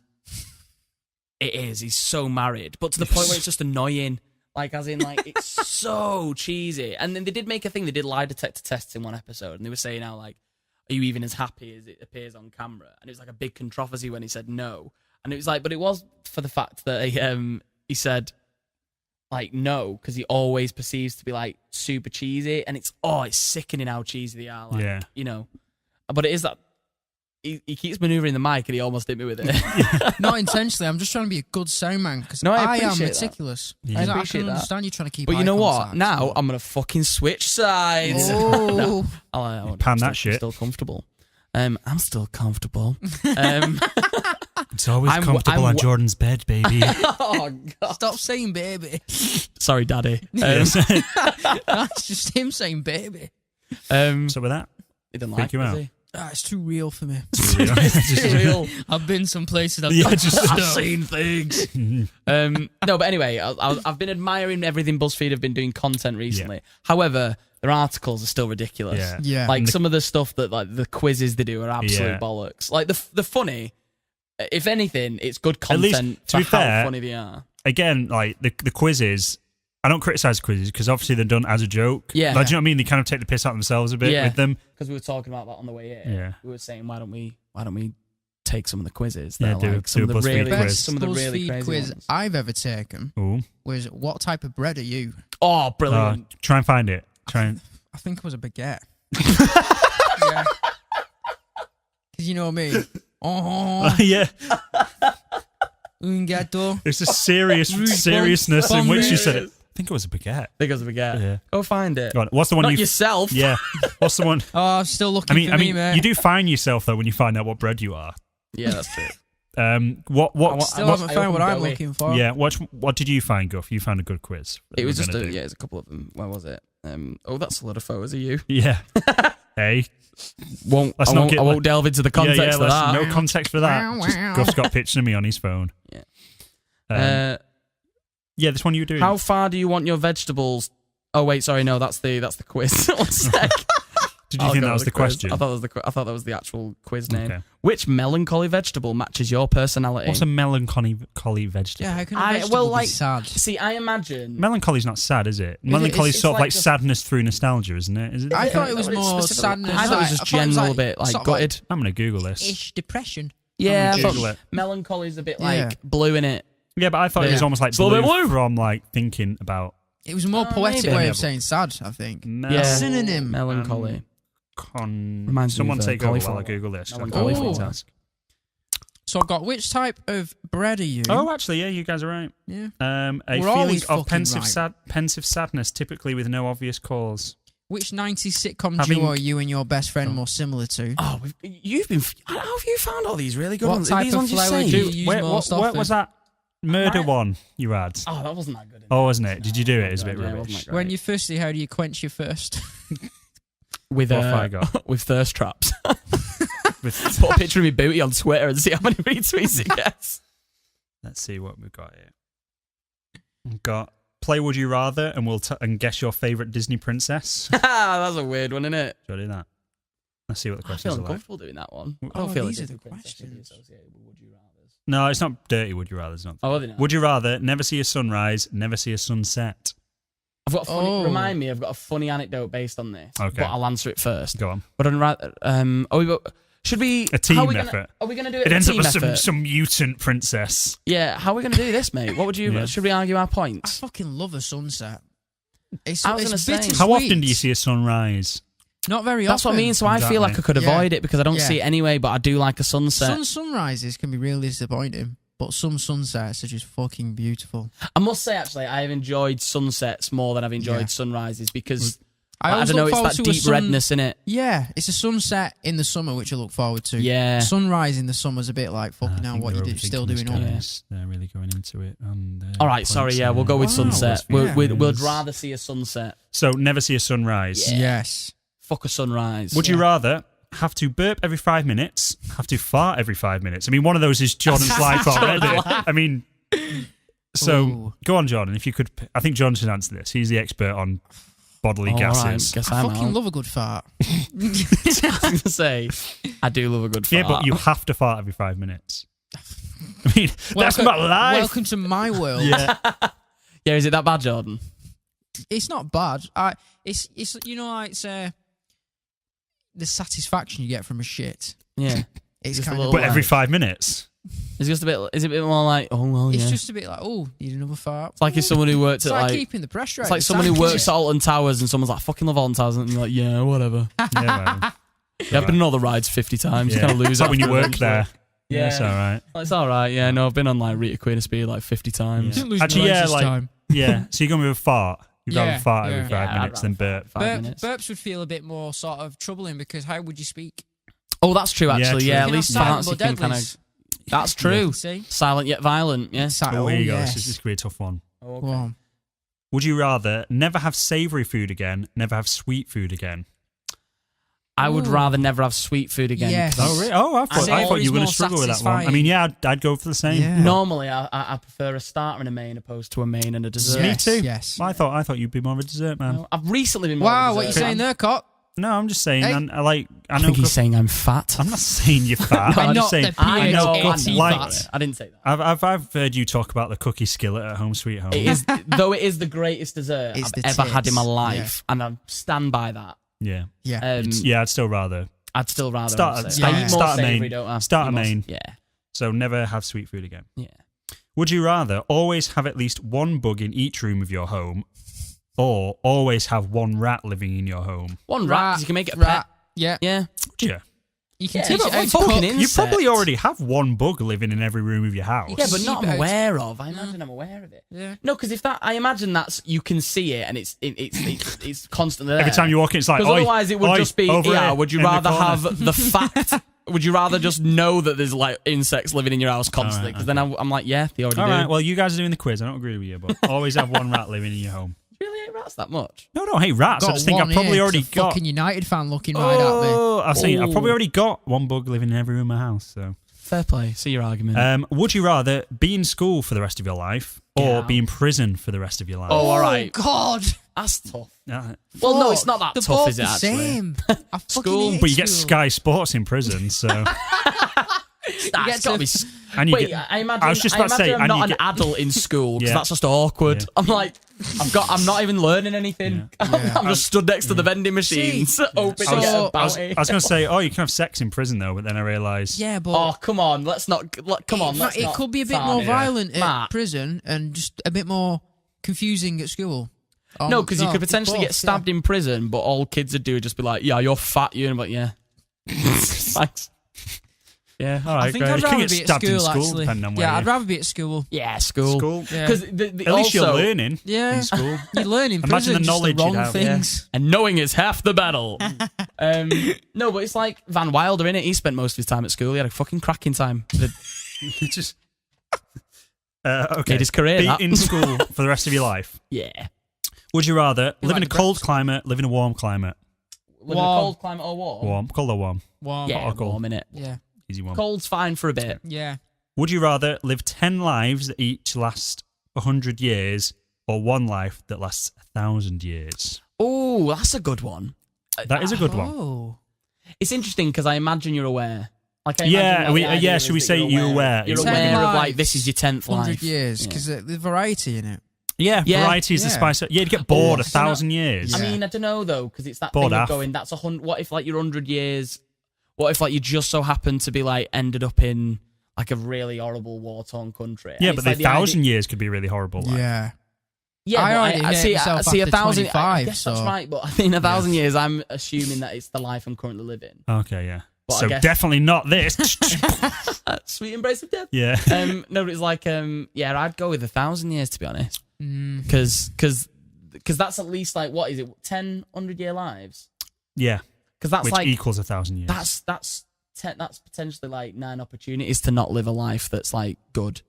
he's so married, but to the point where it's just annoying. Like as in like it's so cheesy. And then they did make a thing. They did lie detector tests in one episode, and they were saying how like, are you even as happy as it appears on camera? And it was like a big controversy when he said no. And it was like, but it was for the fact that he said, like no, because he always perceives to be like super cheesy, and it's sickening how cheesy they are. Like, you know, but it is that he keeps maneuvering the mic, and he almost hit me with it. Not intentionally. I'm just trying to be a good sound man because I am meticulous. I can understand you trying to keep. But you know what? Now I'm gonna fucking switch sides. Oh, pan that shit. Still comfortable. I'm still comfortable. It's always comfortable on Jordan's bed, baby. Oh God! Stop saying baby. Sorry, Daddy. That's just him saying baby. So with that, he didn't freak you out. It's too real for me. It's too real. I've been some places. I've seen things. No, but anyway, I've been admiring everything BuzzFeed have been doing content recently. However, their articles are still ridiculous. Yeah. Like some of the stuff that like the quizzes they do are absolute bollocks. Like the funny, if anything, it's good content for how funny they are. Again, like the quizzes, I don't criticize quizzes because obviously they're done as a joke. Yeah. Like, do you know what I mean? They kind of take the piss out of themselves a bit with them. Because we were talking about that on the way in. Yeah. We were saying, why don't we take some of the quizzes? Yeah, do some a of the BuzzFeed really, quiz. some of the really crazy quiz ones. I've ever taken was what type of bread are you? Oh, brilliant! Try and find it. I think it was a baguette. Yeah. Because you know what I mean? Oh, yeah. Un gâteau. There's a seriousness in which you said it. I think it was a baguette. Yeah. Go find it. Go on. What's the one Not yourself. Yeah. What's the one? Oh, I'm still looking for me, mate. You do find yourself though when you find out what bread you are. Yeah, that's true. Still haven't found what I'm looking for. Yeah. What did you find, Guff? You found a good quiz. It was just it's a couple of them. Where was it? That's a lot of photos of you. Yeah. Hey. I won't delve into the context of that. No context for that. Just Guff's got pictures of me on his phone. Yeah. Yeah, this one you were doing. How far do you want your vegetables? Oh wait, sorry, no, that's the quiz. One sec. Did you think that was the question? I thought that was the actual quiz name. Okay. Which melancholy vegetable matches your personality? What's a melancholy vegetable? Yeah, how can a vegetable be sad? See, I imagine melancholy's not sad, is it? Melancholy's sort of like sadness through nostalgia, isn't it? Is it? I thought it was more sadness. I thought it was just general, a bit like gutted. I'm gonna Google this. Ish depression. Yeah, I thought melancholy's a bit like blue in it. Yeah, but I thought it was almost like blue from like thinking about. It was a more poetic way of saying sad, I think. Synonym. Melancholy. Someone take over while I Google this. So I've got, which type of bread are you? Oh, actually, yeah, you guys are right. Yeah. A feeling of pensive sadness, typically with no obvious cause. Which 90s sitcom duo are you and your best friend more similar to? Oh, how have you found all these really good ones? What type of flour do you use most often? What was that murder one you had? Oh, that wasn't that good. Oh, wasn't it? Did you do it? It was a bit rubbish. When you're thirsty, how do you quench your thirst? With thirst traps. Put a picture of me booty on Twitter and see how many retweets it gets. Let's see what we've got here. We've got play Would You Rather and guess your favourite Disney princess. That's a weird one, isn't it? Should I do that? Let's see what the questions are like. I feel uncomfortable doing that one. I don't feel these like are the questions. associated with Would You Rather. No, it's not dirty Would You Rather. It's not. Oh, are they not? Would you rather never see a sunrise, never see a sunset? I've got a funny, remind me, I've got a funny anecdote based on this. Okay. But I'll answer it first. Go on. But should we... A team effort. Are we going to do it It ends up with with some mutant princess. Yeah, how are we going to do this, mate? What would you... Should we argue our points? I fucking love a sunset. I was going to say... How often do you see a sunrise? Not very often. That's what I mean, so I feel like I could avoid it because I don't see it anyway, but I do like a sunset. Some sunrises can be really disappointing, but some sunsets are just fucking beautiful. I must say, actually, I have enjoyed sunsets more than I've enjoyed sunrises because... I don't know, it's that deep redness in it. Yeah, it's a sunset in the summer, which I look forward to. Yeah. Sunrise in the summer's a bit like, fucking hell, what you still doing all this. They're really going into it. All right, sorry, we'll go with sunset. We'd rather see a sunset. So, never see a sunrise? Yeah. Yes. Fuck a sunrise. Would you rather have to burp every 5 minutes, have to fart every 5 minutes? I mean, one of those is Jordan's life already. I mean, so go on, Jordan, if you could. I think Jordan should answer this. He's the expert on bodily gases. I fucking love a good fart. I was going to say, I do love a good fart. Yeah, but you have to fart every 5 minutes. I mean, that's my life. Welcome to my world. Yeah. Yeah, is it that bad, Jordan? It's not bad. It's you know, like the satisfaction you get from a shit. Yeah. It's Just kind of but every 5 minutes. Is it a bit more like, oh well, It's just a bit like, oh, need another fart. It's like if someone who worked It's at like like keeping the pressure out. it's like someone who works at Alton Towers and someone's like, fucking love Alton Towers, and you're like, yeah, whatever. Yeah, well, Yeah, I've been on all the rides 50 times. You kind of lose it's like it when you after work eventually. there. Yeah, it's all right. It's all right. Yeah, no, I've been on like Rita Queen of Speed like 50 times. Didn't lose Actually, my legs yeah, this like time. yeah. So you're going with a fart. You'd rather Yeah, fart yeah. every 5 Yeah, minutes I'd than burp. 5 minutes. Burps would feel a bit more sort of troubling because how would you speak? Oh, that's true. Actually, true. yeah. You At can least have silent farts you but can kind deadlies. of. That's true. See? Silent yet violent. Yeah. Oh, here you go. yes. This is going to be a tough one. Oh, Go on. Would you rather never have savoury food again, never have sweet food again? I would Ooh. rather never have sweet food again. Yes. 'cause Oh, really? Oh, I thought Always you were going more to struggle with that one. I satisfying. mean, yeah, I'd go for the same. Yeah. Normally, I prefer a starter and a main opposed to a main and a dessert. Me Yes, too. yes. I thought you'd be more of a dessert man. No, I've recently been more Wow, of a what you dessert saying man. there, Cop? No, I'm just saying. Hey. I I know. think he's saying I'm fat. I'm not saying you're fat. I'm Not just saying. the I know. PH80 like- fat. I didn't say that. I've heard you talk about the cookie skillet at Home Sweet Home. It is, though it is the greatest dessert It's I've the ever had in my tits, life, and I stand by that. Yeah. Yeah. Yeah, I'd still rather I'd still rather start have at it. yeah. I eat more start a savoury, main. don't I? Start a Eat more- main. Yeah, So never have sweet food again. yeah. Would you rather always have at least one bug in each room of your home, or always have one rat living in your home? One rat, 'cause you can make it a rat. pet. Yeah. Yeah. Yeah. You can Yeah, teach but it how what to fucking cook. insect? You probably already have one bug living in every room of your house. Yeah, but Keep not it I'm out. aware of. I imagine I'm aware of it. Yeah. No, because if that, I imagine that's you can see it and it's constantly there. Every time you walk in, it's like, because "Oi, otherwise it would oi, just be. over Yeah. here Would you in the rather corner." have the fact? Would you rather just know that there's like insects living in your house constantly? Because then I'm like, yeah, they already All do. right, well, you guys are doing the quiz. I don't agree with you, but always have one rat living in your home. You really hate rats that much? No, I hate rats. I Got just think I've one probably here, already 'cause a got. fucking United fan looking right at me. Oh, I've probably Oh. already got one bug living in every room of my house. So, Fair play. See your argument. would you rather be in school for the rest of your life or Yeah. be in prison for the rest of your life? Oh, all right. God. That's tough. Uh, Well, no, it's not that They're tough, both is it? the Actually, same. I fucking School, hate but you get school. Sky Sports in prison, so That's get gotta to- be. and you Wait, get. I imagine. I was just about to say, I'm and not you an get- adult in school because Yeah. that's just awkward. Yeah. I'm like, I'm not even learning anything. I'm just stood next to the vending machines, hoping to get a I was bounty. going to say, oh, you can have sex in prison though, but then I realised. Yeah, but Oh, come on, let's not. Come on, let's it not could be a bit start more it. violent at Matt. prison and just a bit more confusing at school. No, because you could it's potentially both, get stabbed in prison, but all kids would do would just be like, "Yeah, you're fat, you," and I'm like, "Yeah, thanks." Yeah, all I right, think great. I'd You can rather get be at stabbed in school, school, actually. depending on where Yeah, I'd you- rather be at school. Yeah, school. School. Yeah. Because At least you're learning Yeah. in school. You learn in Imagine prison the just knowledge the you'd wrong have. things. And knowing is half the battle. No, but it's like Van Wilder, innit? He spent most of his time at school. He had a fucking cracking time. You just. Okay. Made his career, Be that. in school for the rest of your life. Yeah. Would you rather live like in a the cold breakfast. climate, live in a warm climate? Live in a Warm. cold climate or warm? Warm, cold or warm? Warm. Yeah, Hot or cold? warm, innit? Yeah. Easy one. Cold's fine for a bit. Yeah. Would you rather live 10 lives that each last 100 years, or one life that lasts 1,000 years? Oh, that's a good one. That is a good one. Oh. It's interesting because I imagine you're aware. Like, I Yeah, imagine, we- the idea yeah, is should we that say you're aware? You're It's aware of, like, lives, this is your 10th 100 life. years, Yeah. because there's variety in it. Yeah, Yeah. variety is the Yeah. spice. Yeah, you'd get bored Oh, 1,000 years. Yeah. I mean, I don't know though, because it's that Bored thing of off. going. That's 100. What if like you're 100 years? What if like you just so happen to be like ended up in like a really horrible war-torn country? Yeah, And but it's the like 1,000 idea- years could be really horrible. Like. Yeah. Yeah, I but already hate see. myself I see after 1,000. I 25, guess that's so- right. But I think 1,000 years, I'm assuming that it's the life I'm currently living. Okay, yeah. But I So guess- definitely not this. Sweet embrace of death. Yeah. No, but it's like yeah, I'd go with 1,000 years to be honest, Mm. because that's at least like what is it 10 100-year lives? Yeah. Because that's Which like equals 1,000 years. that's potentially like 9 opportunities to not live a life that's like good.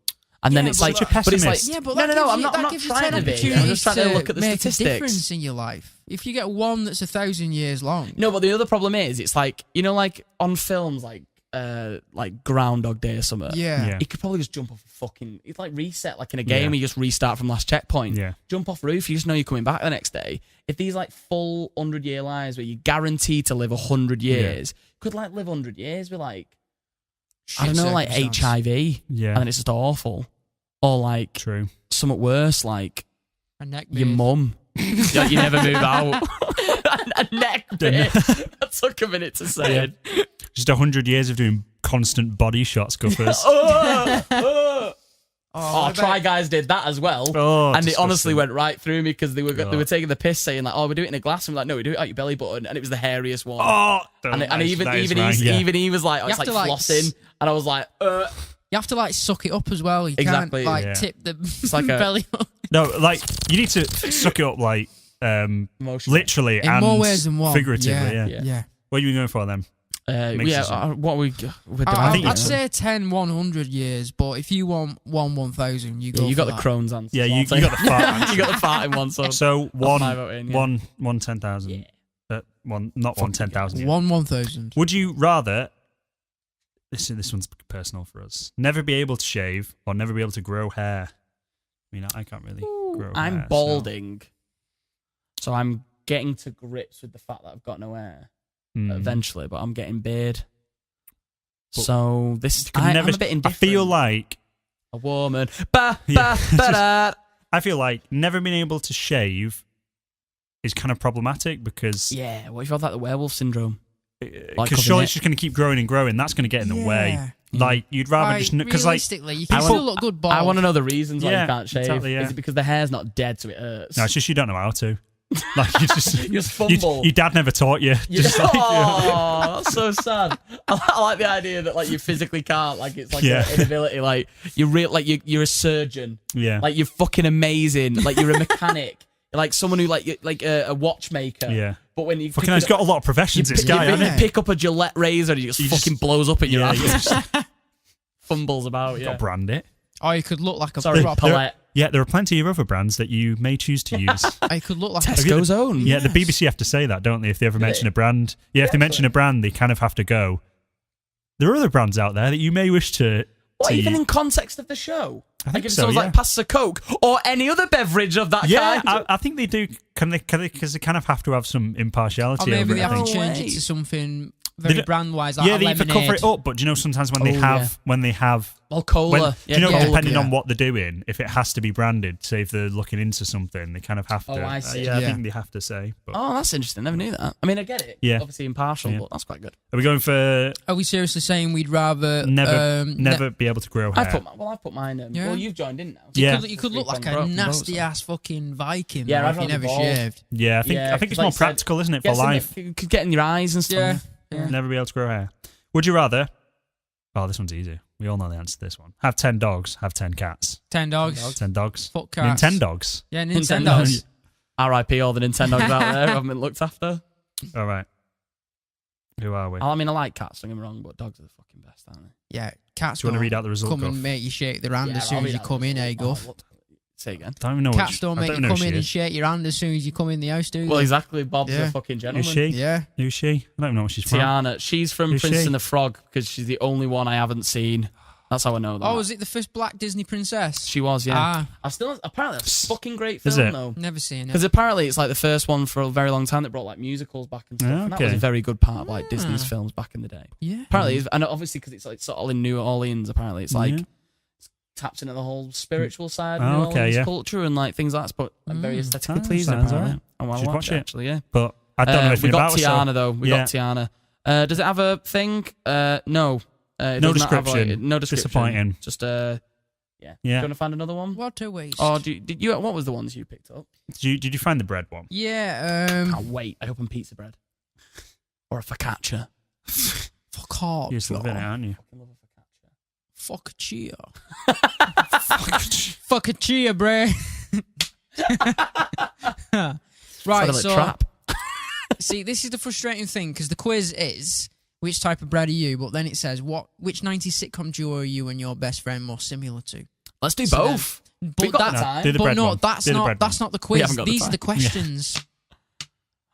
And then Yeah, it's but like, such a but it's like, pessimist. Yeah, but no, that no, gives I'm you- not, that I'm not gives you trying 10 to be. I'm opportunities just trying to look at the make statistics. a difference in your life. If you get one that's 1,000 years long. No, but the other problem is, it's like, you know, like on films like Groundhog Day or something. Yeah. Yeah. He could probably just jump off a fucking. It's like reset, like in a game, Yeah. you just restart from last checkpoint. Yeah. Jump off roof, you just know you're coming back the next day. If these like full 100-year lives where you're guaranteed to live 100 years, could like live 100 years with like, I don't Shit know, like circumstance. HIV, Yeah. and then it's just awful, or like True. something worse, like A neck your beard. mum. Like you never move out. A neck bit. That took a minute to say it. Just 100 years of doing constant body shots, Guffers. Try Guys did that as well, and disgusting. it honestly went right through me because they were taking the piss, saying like, "Oh, we do it in a glass." I'm like, "No, we do it at your belly button," and it was the hairiest one. And even he was like, "It's like flossing," and I was like, You have to like suck it up as well. You Exactly. can't like tip the like belly up. No, like you need to suck it up like literally In and more ways than one. figuratively. Yeah. What are you going for then? what are we? I'd say 10 100 years, but if you want 1,000, you go. You for got the Crohn's answer. Yeah, you got the fart answer. You got the fart in one. So one 10,000. Yeah. Not 10,000. 1,000. Would you rather? This one's personal for us. Never be able to shave or never be able to grow hair. I mean, I can't really grow hair. I'm balding, so I'm getting to grips with the fact that I've got no hair eventually, but I'm getting beard. So this I'm a bit indifferent. I feel like a woman. I feel like never being able to shave is kind of problematic because what if you have like the werewolf syndrome? Because surely it's just going to keep growing and growing. That's going to get in the way. Like you'd rather just because realistically, you can still look good bald. I want to know the reasons why you can't shave. Exactly, Is it because the hair's not dead, so it hurts? No, it's just you don't know how to. Like you just fumble. Your dad never taught you. That's so sad. I like the idea that like you physically can't. Like it's like an inability. Like you're a surgeon. Yeah. Like you're fucking amazing. Like you're a mechanic. Like someone who like a watchmaker. Yeah. But when you fucking he's got a lot of professions. This guy, you pick up a Gillette razor and he just fucking blows up in your hand. Fumbles about. Got to brand it. Oh, you could look like a Palette. Yeah, there are plenty of other brands that you may choose to use. I could look like Tesco's own. Yeah, the BBC have to say that, don't they? If they ever mention a brand. Yeah, if they mention a brand, they kind of have to go. There are other brands out there that you may wish to. Even in context of the show? I think if so, someone's like passes a Coke or any other beverage of that kind. Yeah, I think they do. Because they kind of have to have some impartiality. Or maybe over they it, have to change it to something very brand wise. Like they either cover it up, but do you know sometimes when they have cola. Do you know depending on what they're doing, if it has to be branded, say if they're looking into something, they kind of have to. Oh, I see. I think they have to say. But. Oh, that's interesting. Never knew that. I mean, I get it. Yeah. Obviously impartial, but that's quite good. Are we going for? Are we seriously saying we'd rather never be able to grow hair? I've put mine. Well, you've joined in now. So you could look like a nasty ass fucking Viking. Yeah, if you never shaved. Yeah, I think it's more practical, isn't it, for life? You could get in your eyes and stuff. Yeah. Never be able to grow hair. Would you rather? Oh, this one's easy. We all know the answer to this one. Have 10 dogs. Have 10 cats. 10 dogs. 10 dogs. Fuck cats. Nintendogs. Yeah, Nintendogs. R.I.P. all the Nintendogs out there who haven't been looked after. All right. Who are we? I mean, I like cats, don't get me wrong, but dogs are the fucking best, aren't they? Yeah, cats. Do you want to read out the result? Come and make you shake their hand as soon as you come in, Guff. Say again. I don't even know. Cats don't make you come in and shake your hand as soon as you come in the house, do they? Well, exactly. Bob's a fucking gentleman. Who's she? Yeah. Who's she? I don't even know what she's from. Tiana. She's from Princess and the Frog because she's the only one I haven't seen. That's how I know that. Oh, was it the first black Disney princess? She was, yeah. Apparently, it's a fucking great film, though. Never seen it. Because apparently it's like the first one for a very long time that brought like musicals back and stuff. And that was a very good part of like Disney's films back in the day. Yeah. Apparently, and obviously because it's like sort of in New Orleans, apparently it's like taps into the whole spiritual side of New Orleans culture and like things like that. But like, very aesthetically pleasing, apparently. I want to watch it, actually, yeah. But I don't know if we got Tiana, though. We got Tiana. Does it have a thing? No. No description. No description. Disappointing. Just Do you want to find another one? What a waste. Or did you? What was the ones you picked up? Did you find the bread one? Yeah. Can't wait. I open pizza bread or a focaccia. Fuck off. You're just loving it, aren't you? Focaccia. Focaccia, bruh. Right, so trap. See, this is the frustrating thing because the quiz is which type of bread are you, but then it says which 90s sitcom duo are you and your best friend more similar to? Let's do both. But that's not the quiz. These are the questions.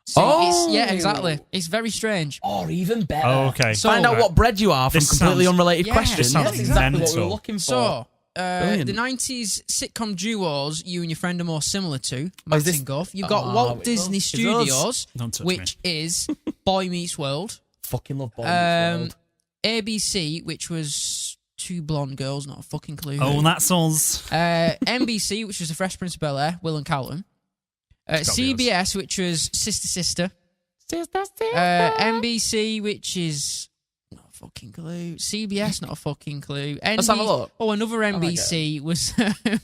See, exactly. It's very strange. Or even better. Oh, okay. So, find out what bread you are from completely unrelated questions. That's exactly what we were looking for. So, the 90s sitcom duos you and your friend are more similar to, Matt and Guff. You've got Walt Disney Studios, which is Boy Meets World. Fucking love Boy Meets World. ABC, which was two blonde girls, not a fucking clue. Oh, that's us. NBC, which was The Fresh Prince of Bel-Air, Will and Calvin. CBS, which was Sister. NBC, which is fucking clue. CBS, not a fucking clue. Let's have a look. Oh, another NBC was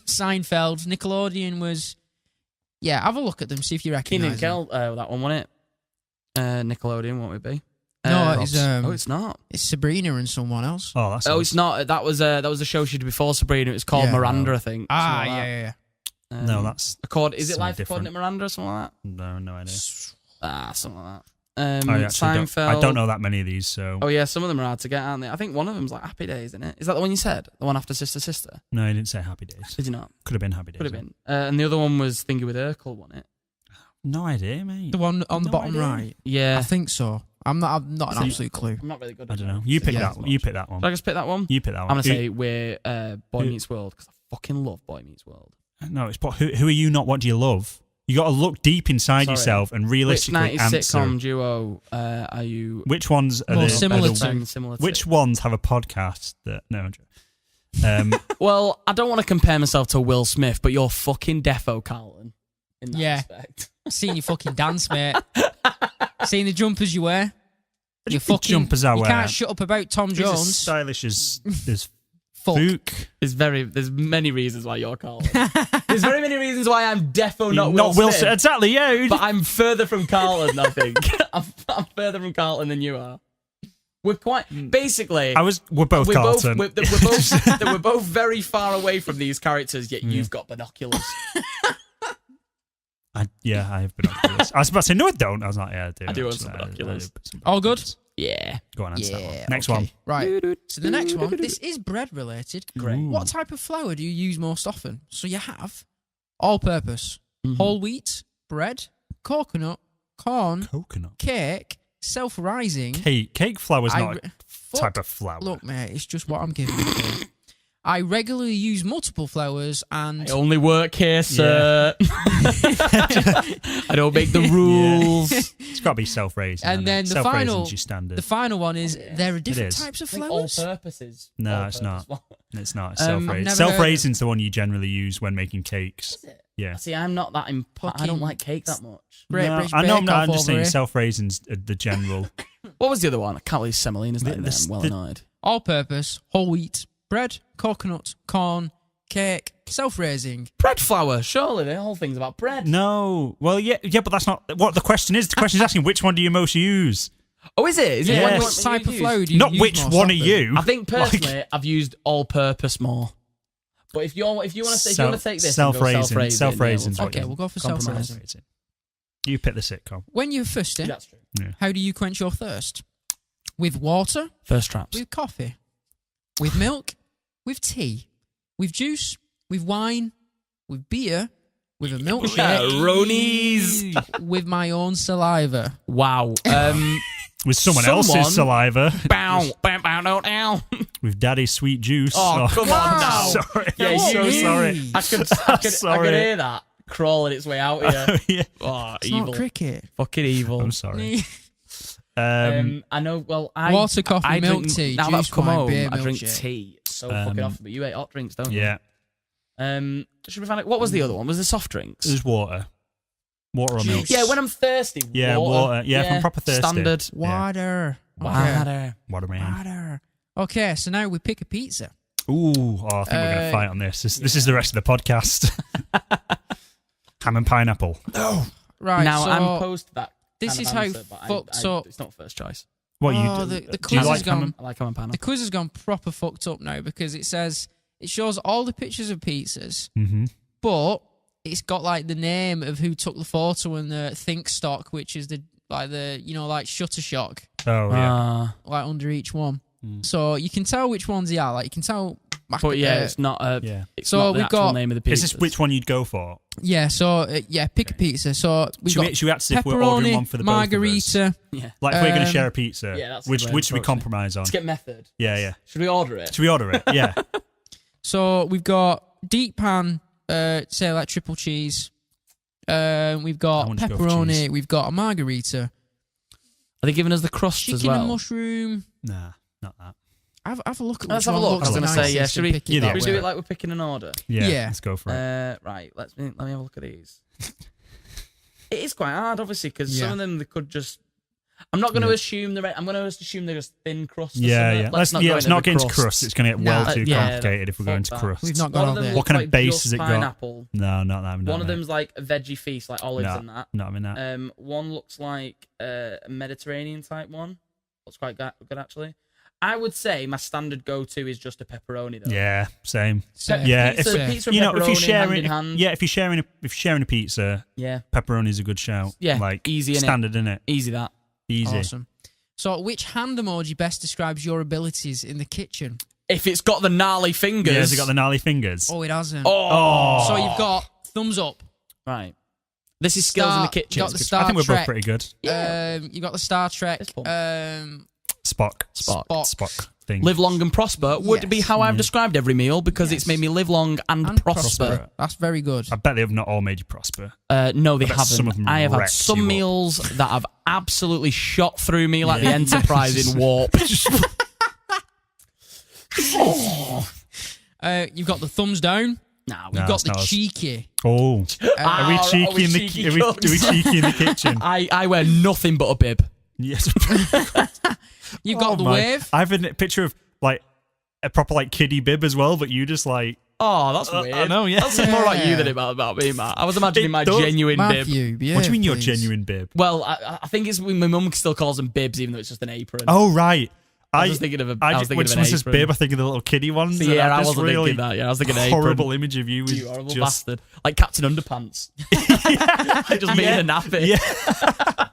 Seinfeld. Nickelodeon was... Yeah, have a look at them, see if you recognise Kenan Kel, that one, wasn't it? Nickelodeon, what would it be? No, it's not. It's Sabrina and someone else. Oh, that's it's not. That was the show she did before Sabrina. It was called Miranda, I think. Yeah. No, that's... Is it Life According to Miranda or something like that? No idea. Something like that. Seinfeld. I don't know that many of these, so... Oh, yeah, some of them are hard to get, aren't they? I think one of them's like Happy Days, isn't it? Is that the one you said? The one after Sister Sister? No, I didn't say Happy Days. Did you not? Could have been Happy Days. Could have been. And the other one was Thingy with Urkel, wasn't it? No idea, mate. The one on the bottom right? Yeah. I think so. I'm not an absolute clue. I'm not really good I at don't know. You pick that one. You pick that one. Should I just pick that one? You pick that one. I'm going to say we're Boy Meets World, because I fucking love Boy Meets World. No, it's who are you, not what do you love? You got to look deep inside yourself and realistically answer. Which 90s sitcom duo are you... Which ones are more similar to? Which ones have a podcast that... No, well, I don't want to compare myself to Will Smith, but you're fucking defo, Carlton. In that respect. Seen your fucking dance, mate. Seen the jumpers you wear. Your fucking jumpers I wear. You can't shut up about Tom Jones. He's as stylish as Fook. There's many reasons why you're Carlton. There's very many reasons why I'm defo not Will Smith. Exactly, yeah. But I'm further from Carlton, I think. I'm further from Carlton than you are. We're quite... Basically... We're both Carlton. We're both very far away from these characters, yet you've got binoculars. I have binoculars. I was about to say, no, I don't. I was like, yeah, I do. I do have some binoculars. All good? Yeah. Go on, answer that one. Next one. Right. So the next one, this is bread related. Great. What type of flour do you use most often? So you have all-purpose, whole wheat, bread, coconut, corn, cake, self-rising. Cake flour is not a type of flour. Look, mate, it's just what I'm giving you. I regularly use multiple flours and... I only work here, sir. Yeah. I don't make the rules. Yeah. It's got to be self-raising. And then the final one is there are different types of flours. All purposes. No, it's not. It's not. Self-raising. Self-raising is the one you generally use when making cakes. Is it? Yeah. See, I'm not that I don't like cake that much. I know. I'm just saying self-raising's the general. What was the other one? I can't believe semolina's not in there. I'm well annoyed. All-purpose, whole wheat, bread, coconut, corn, cake, self-raising. Bread flour, surely the whole thing's about bread. No. Well, yeah, but that's not what the question is. The question is asking which one do you most use? Oh, is it? Is it which type of flour do you not use which one are you? I think personally I've used all-purpose more. But if you want to take this, self-raising. Okay, we'll go for self-raising. You pick the sitcom. When you're thirsty, that's true. Yeah. How do you quench your thirst? With water, thirst traps. With coffee, with milk, with tea, with juice, with wine, with beer, with a milkshake, Ronies, with my own saliva. Wow. With someone else's saliva. Bow, bow, bow, bow, bow. With daddy's sweet juice. Oh, come on now. Sorry. Yeah, I'm so sorry. I could hear that crawling its way out here. Yeah. Oh, it's evil. Not cricket. Fucking evil. I'm sorry. I know. Well, water, coffee, milk, tea. Now that I've come home, beer, I drink tea so fucking often. But you ate hot drinks, don't you? Yeah. Should we find out what was the other one? Was the soft drinks? It was water. Water or milk. Yeah, when I'm thirsty. Yeah, water. Yeah, if I'm proper thirsty. Standard. Water. Water. Water. Okay, so now we pick a pizza. Ooh, I think we're going to fight on this. This is the rest of the podcast. Ham and pineapple. Oh, right. Now so I'm opposed to that. This is how fucked up. It's not first choice. What you do? The quiz has gone. I like ham and pineapple. The quiz has gone proper fucked up now because it shows all the pictures of pizzas, but it's got like the name of who took the photo and the think stock, which is like Shutterstock. Oh yeah. Like under each one. So you can tell which ones they are. Like you can tell. But yeah, it's not a. Yeah. It's so not the actual name of the pizza. Is this which one you'd go for? Yeah. So pick a pizza. So we got should we act as if we're ordering one for the margarita. Both of us? Yeah. Like if we're going to share a pizza. Yeah, that's which should we compromise on? Let's get method. Yeah. Should we order it? Yeah. So we've got deep pan, say like triple cheese. We've got pepperoni. We've got a margarita. Are they giving us the crust chicken as well? Chicken and mushroom. Nah, not that. Have a look at Let's have a look. I was going to say, should we do it like we're picking an order? Yeah. Let's go for it. Right, let me have a look at these. It is quite hard, obviously, because some of them they could just... I'm not going to assume I'm going to assume they're just thin crust. Yeah. Let's not get into crust. It's going to get well too yeah, complicated if we go into crust. We've not got What kind of base has it got? Pineapple. No, not that. One of them's like a veggie feast, like olives and that. No, I'm in that. One looks like a Mediterranean type one. Looks quite good actually. I would say my standard go-to is just a pepperoni though. Yeah, same. Yeah, pizza you know, if you're sharing, if you're sharing a pizza, pepperoni is a good shout. Yeah, like easy, standard, innit? Easy that. Easy. Awesome. So, which hand emoji best describes your abilities in the kitchen? If it's got the gnarly fingers. Yeah, has it got the gnarly fingers? Oh, it hasn't. Oh. So you've got thumbs up. Right. This is skills in the kitchen. Got the Star I think we're Trek. both pretty good. You got the Star Trek. Spock thing. Live long and prosper would be how I've described every meal because it's made me live long and prosper. That's very good. I bet they have not all made you prosper. No, they haven't. Some of them I have had wrecked some you up. meals that have absolutely shot through me like the Enterprise in warp. You've got the thumbs down. You've got the cheeky. Oh, are we cheeky in the kitchen? I wear nothing but a bib. Yes. You've got the wave. I have a picture of like a proper like kiddie bib as well, but you just like. Oh, that's weird. I know, yeah. That's more like you than about me, Matt. I was imagining my genuine bib. Yeah, what do you mean your genuine bib? Well, I think it's my mum still calls them bibs, even though it's just an apron. Oh, right. I was thinking of an apron. When someone says bib, I think of the little kiddie ones. Yeah, I wasn't thinking that. Yeah, I was thinking an apron. Horrible image of you. You horrible bastard. Like Captain Underpants. Just me in a nappy. Yeah.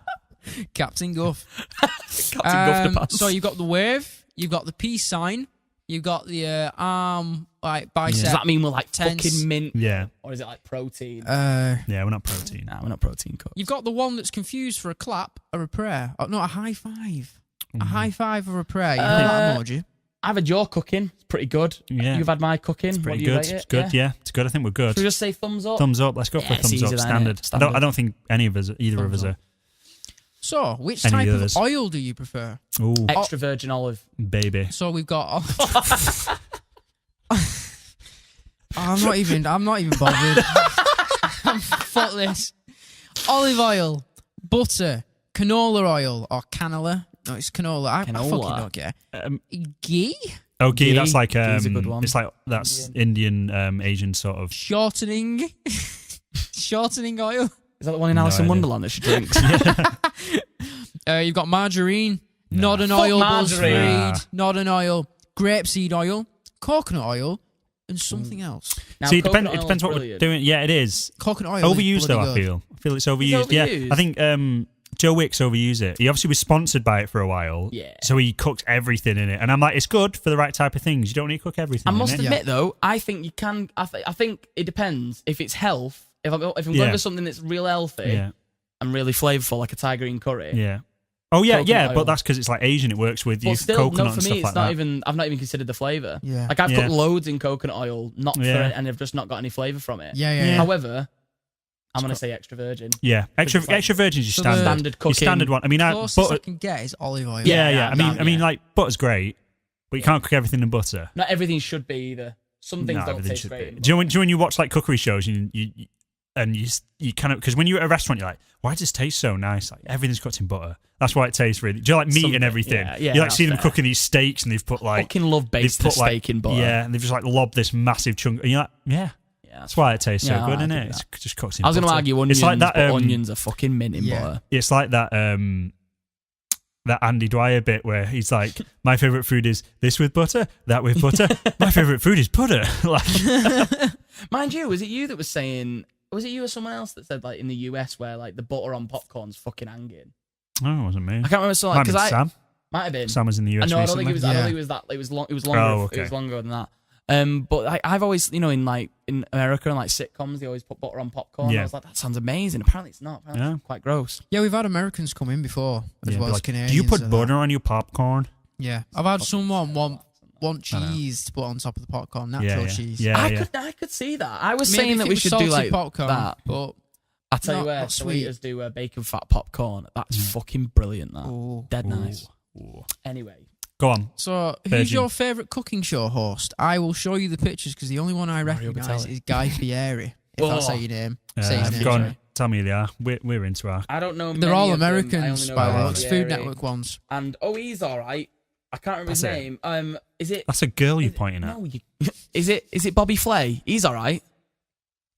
Captain Guff. Captain Guff to pants. So you've got the wave. You've got the peace sign. You've got the arm, like bicep. Does that mean we're like tense. fucking mint? Yeah. Or is it like protein? Yeah, we're not protein. Nah, we're not protein cooked. You've got the one that's confused for a clap or a prayer. Oh, no, a high five. A high five or a prayer. You know that emoji? I've had your cooking. It's pretty good. Yeah. You've had my cooking. It's pretty what do you good. rate it? It's good. Yeah, it's good. I think we're good. Should we just say thumbs up? Thumbs up. Let's go for Yeah, it's thumbs up. easy, Standard. Standard. I don't think either of us are. So, which Any type of of others? oil do you prefer? Ooh, Extra virgin olive. baby. So we've got. I'm not even bothered. Fuck this. Olive oil, butter, canola oil, or canola. No, it's canola. I fucking don't care. Ghee? Oh, ghee. That's like Ghee's a good one. It's like that's Indian, Asian sort of. Shortening oil. Is that the one in Alice in Wonderland that she drinks? You've got margarine, not an oil, Buzzfeed, not an oil, grapeseed oil, coconut oil, and something else. Now, See, it depends what we're doing. Yeah, it is. Coconut oil Overused is though, bloody I feel it's overused. Yeah, I think Joe Wicks overused it. He obviously was sponsored by it for a while. Yeah. So he cooks everything in it. And I'm like, it's good for the right type of things. You don't need to cook everything I in must it. admit, though, I think you can. I think it depends. If it's health, if I'm going for something that's real healthy and really flavourful, like a Thai green curry. Yeah. Oh yeah, Coconut oil. but that's because it's like Asian. It works with you coconut and stuff like that. I've not even considered the flavour. Yeah. Like I've cooked loads in coconut oil, and I've just not got any flavour from it. Yeah. However, I'm going to say extra virgin. Yeah, extra virgin is your standard cooking. Your standard one. I mean, closest I can get is olive oil. Yeah. I mean, like butter's great, but you can't cook everything in butter. Not everything should be either. Some things don't taste great. Do you know when you watch like cookery shows and you kind of, because when you're at a restaurant you're like, why does this taste so nice? Like everything's cooked in butter. That's why it tastes really. Do you like meat and everything? Yeah, you like see them cooking these steaks and they've put like. I fucking love basting a steak in butter. Yeah, and they've just like lobbed this massive chunk. And you're like, yeah. That's why it tastes so good, isn't it? It's just cooked in butter. I was going to argue onions, it's like that, but onions are fucking mint in butter. It's like that that Andy Dwyer bit where he's like, my favourite food is this with butter, that with butter. My favourite food is butter. Like, mind you, was it you that was saying? Was it you or someone else that said like in the US where like the butter on popcorn's fucking hanging? Oh, it wasn't me. I can't remember. So like, because Sam. Might have been. Sam was in the US. I don't think it was. I don't think it was that. It was long. It was longer. Oh, okay. It was longer than that. But I've always, in America and like sitcoms, they always put butter on popcorn. Yeah. I was like, that sounds amazing. Apparently, it's not. Apparently it's quite gross. Yeah, we've had Americans come in before as well as Canadians. Do you put butter on your popcorn? Yeah, I've had someone want cheese to put on top of the popcorn, natural cheese. Yeah, I could see that. I was saying that we should do like popcorn, that, but I tell you where, Sweeters do bacon fat popcorn. That's fucking brilliant. That dead nice. Anyway. Go on. So, who's your favourite cooking show host? I will show you the pictures because the only one I recognise is Guy Fieri. If that's how you name. Say his name. Tell me they are. We're into our... I don't know. They're many all of them. Americans, by the way. It's Food Network ones. And he's all right. I can't remember his name. Is it? That's a girl you're pointing at. No, is it Bobby Flay? He's all right.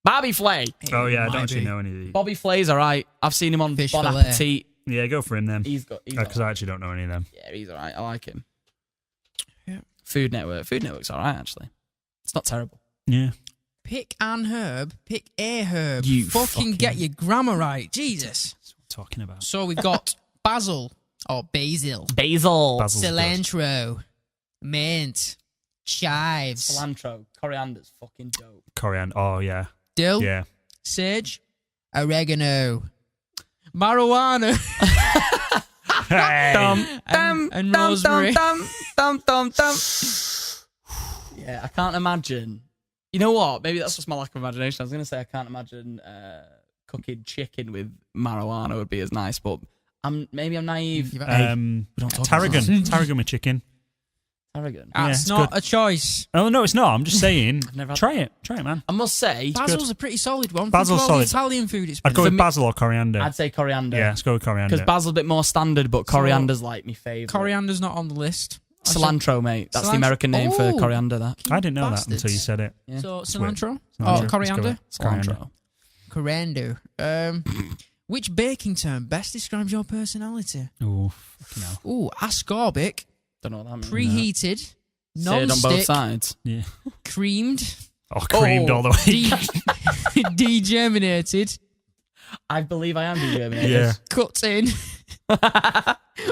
Bobby Flay. Oh yeah, I don't actually know any of these. Bobby Flay's all right. I've seen him on Fish Bon fillet. Appetit. Yeah, go for him then. He's Because I actually don't know any of them. Yeah, he's all right. I like him. Yeah. Food Network. Food Network's all right, actually. It's not terrible. Yeah. Pick an herb. Pick a herb. You fucking get your grammar right. Jesus. That's what we're talking about. So we've got basil or basil, Basil. Basil's good. cilantro, mint, chives, Cilantro. Coriander's fucking dope. Coriander. Oh, yeah. dill, Yeah. sage, oregano, marijuana, Hey! and rosemary. Yeah, I can't imagine. You know what? Maybe that's just my lack of imagination. I was going to say I can't imagine cooking chicken with marijuana would be as nice, but maybe I'm naive. You've- We don't talk Tarragon. about Tarragon with chicken. Tarragon. That's it's not good. a choice. Oh, no, it's not. I'm just saying. never had Try it. Try it, man. I must say, Basil's a pretty solid one. Basil's Think of all the solid. Italian food it's I'd go For with me- basil or coriander. I'd say coriander. Yeah, let's go with coriander. Because basil's a bit more standard, but coriander's like my favourite. Coriander's not on the list. Cilantro, mate. That's the Cilantro. American name for Oh. coriander, that. I didn't know that Bastards. until you said it. Yeah. So weird. cilantro? Cilantro. Oh, Let's coriander? go with Cilantro. Corando. Which baking term best describes your personality? Oh, fucking hell. Ooh, ascorbic, Don't know what that means. preheated, Say it on both non-stick, sides. Yeah. creamed, Oh, creamed all the way. degerminated, I believe I am degerminated. Yeah. cut in,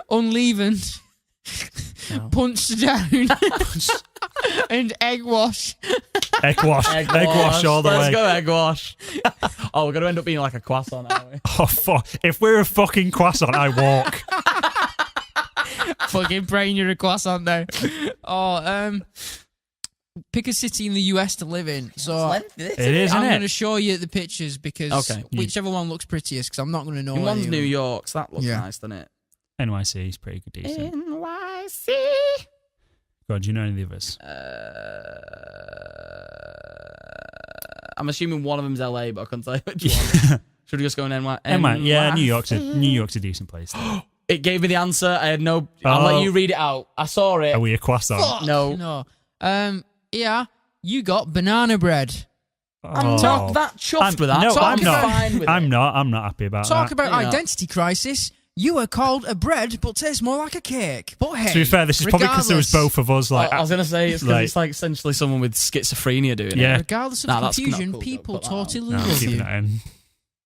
unleavened, No. punched down, and egg wash. Egg wash. Egg wash all the Let's way. go egg wash. Oh, we're going to end up being like a croissant, aren't we? Oh, fuck. If we're a fucking croissant, I walk. Fucking praying you're a croissant now. Oh, pick a city in the US to live in. So It is, I'm isn't going to it? show you the pictures because Okay. whichever one looks prettiest, because I'm not going to know. And one's any of New them. York, so that looks Yeah. nice, doesn't it? NYC is pretty good, decent. NYC. God, do you know any of the others? I'm assuming one of them's LA, but I couldn't tell you which one. Should we just go in NY? Yeah, New York's a decent place. It gave me the answer. I had no. I'll let you read it out. I saw it. Are we a croissant? No. No. Yeah, you got banana bread. I'm Oh. not that chuffed with that. No, so I'm I'm not. fine with I'm it. not. I'm not happy about Talk that. about You're not. identity crisis. You are called a bread, but tastes more like a cake. But hey, To be fair, this is probably because there was regardless- both of us. Like, I was gonna say it's because like- it's like essentially someone with schizophrenia doing Yeah. it. Regardless of Nah, that's confusion, not cool, people don't put that out. totally no, I'm love keeping you. that in.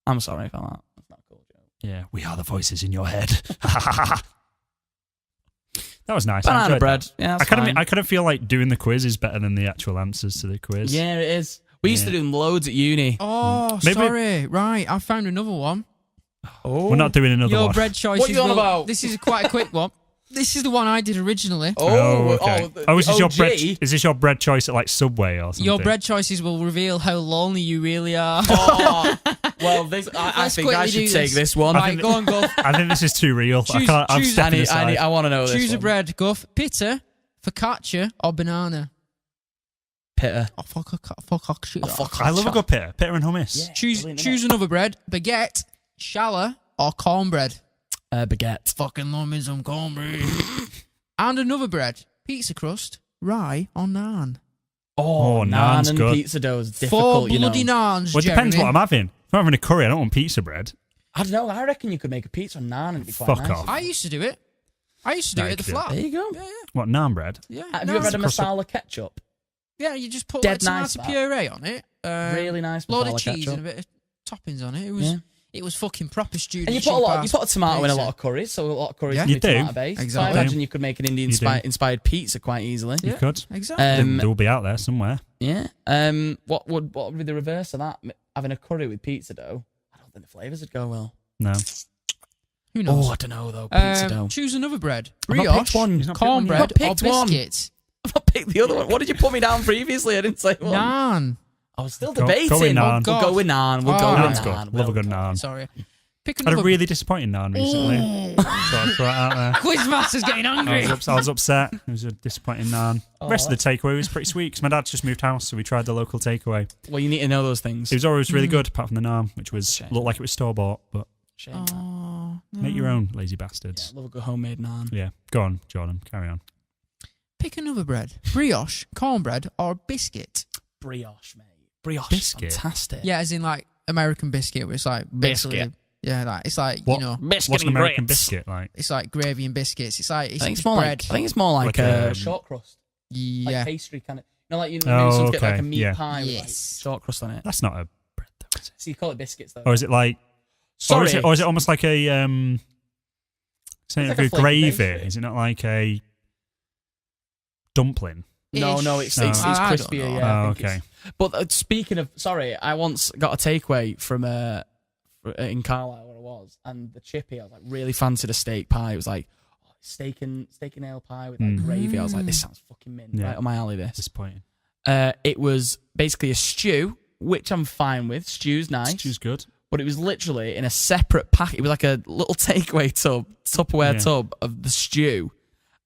I'm sorry for that. That's not cool, Joe. Yeah, we are the voices in your head. That was nice. I Banana enjoyed bread. that. Yeah, that's I fine. kind of feel like doing the quiz is better than the actual answers to the quiz. Yeah, it is. We used to Yeah. do them loads at uni. Oh, Maybe- sorry. Right, I found another one. Oh. We're not doing another Your one. bread choices. What you on will- about? This is quite a quick one. This is the one I did originally. Okay. the Is this your OG? bread? Is this your bread choice at like Subway or something? Your bread choices will reveal how lonely you really are. Oh, well, this, I Let's think I quickly should do take this one. Right, go on, Guff. I think this is too real. Choose- I'm choose- stepping aside. I want to know this Choose a one. bread, Guff. Pita, focaccia, or banana. Pitta. Oh, focaccia. I love a good pita and hummus. Yeah. Choose Brilliant, choose another bread. Baguette, challah, or cornbread. Baguette. Fucking love me some cornbread. And another bread. Pizza crust, rye, or naan. Oh, naan's naan and good. pizza dough is 4 difficult, you know. bloody naans, Well, it depends Jeremy. what I'm having. If I'm having a curry, I don't want pizza bread. I don't know. I reckon you could make a pizza on naan and it'd be quite Fuck nice. off. I used to do it. I used to do No, it you at the could do flat. There you go. Yeah, What, naan bread? yeah. Have No, you ever had a Crust- masala ketchup? Yeah, you just put Dead like nice, tomato that. puree on it. Really nice Load masala of cheese ketchup. and a bit of toppings on it. Yeah. It was fucking proper stewed. And you put a tomato in a lot of curries, so a lot of curries Yeah. can be You do. tomato based. Exactly. So I imagine you could make an Indian You do. inspired pizza quite easily. You could. Exactly. They will be out there somewhere. Yeah. What would be the reverse of that? Having a curry with pizza dough. I don't think the flavours would go well. No. Who knows? Oh, I don't know though. Pizza dough. Choose another bread. I've not Brioche, picked one. You've not picked one cornbread, yet. I've not or picked one. biscuits. I've not picked the other one. What did you put me down previously? I didn't say one. Naan. I was still Go- debating. go with naan. We'll go with naan. We'll Oh, go with Naan's good. naan. Love a good naan. Sorry. Pick I had another. a really disappointing naan recently. So I'd throw it out there. Quizmaster's getting hungry. I was upset. It was a disappointing naan. The rest of the takeaway was pretty sweet because my dad's just moved house, so we tried the local takeaway. Well, you need to know those things. It was always really good, apart from the naan, which looked like it was store bought. But Shame. Oh, no. make your own, lazy bastards. Yeah, love a good homemade naan. Yeah, go on, Jordan. Carry on. Pick another bread. Brioche, cornbread, or biscuit. Brioche, mate. Brioche, Biscuit? fantastic. Yeah, as in like American biscuit, where it's like basically, Biscuit. yeah, like it's like What? you know, Biscuit What's an and American grits. biscuit like? it's like gravy and biscuits. It's like I think it's it's more bread. like. I think it's more like, Like a- short crust, like yeah, pastry kind of. You know, like you Oh, sometimes get like okay, a meat yeah. pie with like Yes. short crust on it. That's not a bread, though, is it? So you call it biscuits though. Or is it like? Sorry, Or is it almost like a like saying like a a flake gravy? pastry. Is it not like a dumpling? no, it's No. it's I don't crispier. know. Yeah. I Oh, think it's- okay. But speaking of, sorry, I once got a takeaway from in Carlisle where I was, and the chippy, I was like really fancied a steak pie. It was like steak and ale pie with like gravy. I was like, this sounds fucking mint, Yeah. right on my alley. This. Disappointing. It was basically a stew, which I'm fine with. Stew's nice. Stew's good. But it was literally in a separate pack. It was like a little takeaway Tupperware tub of the stew,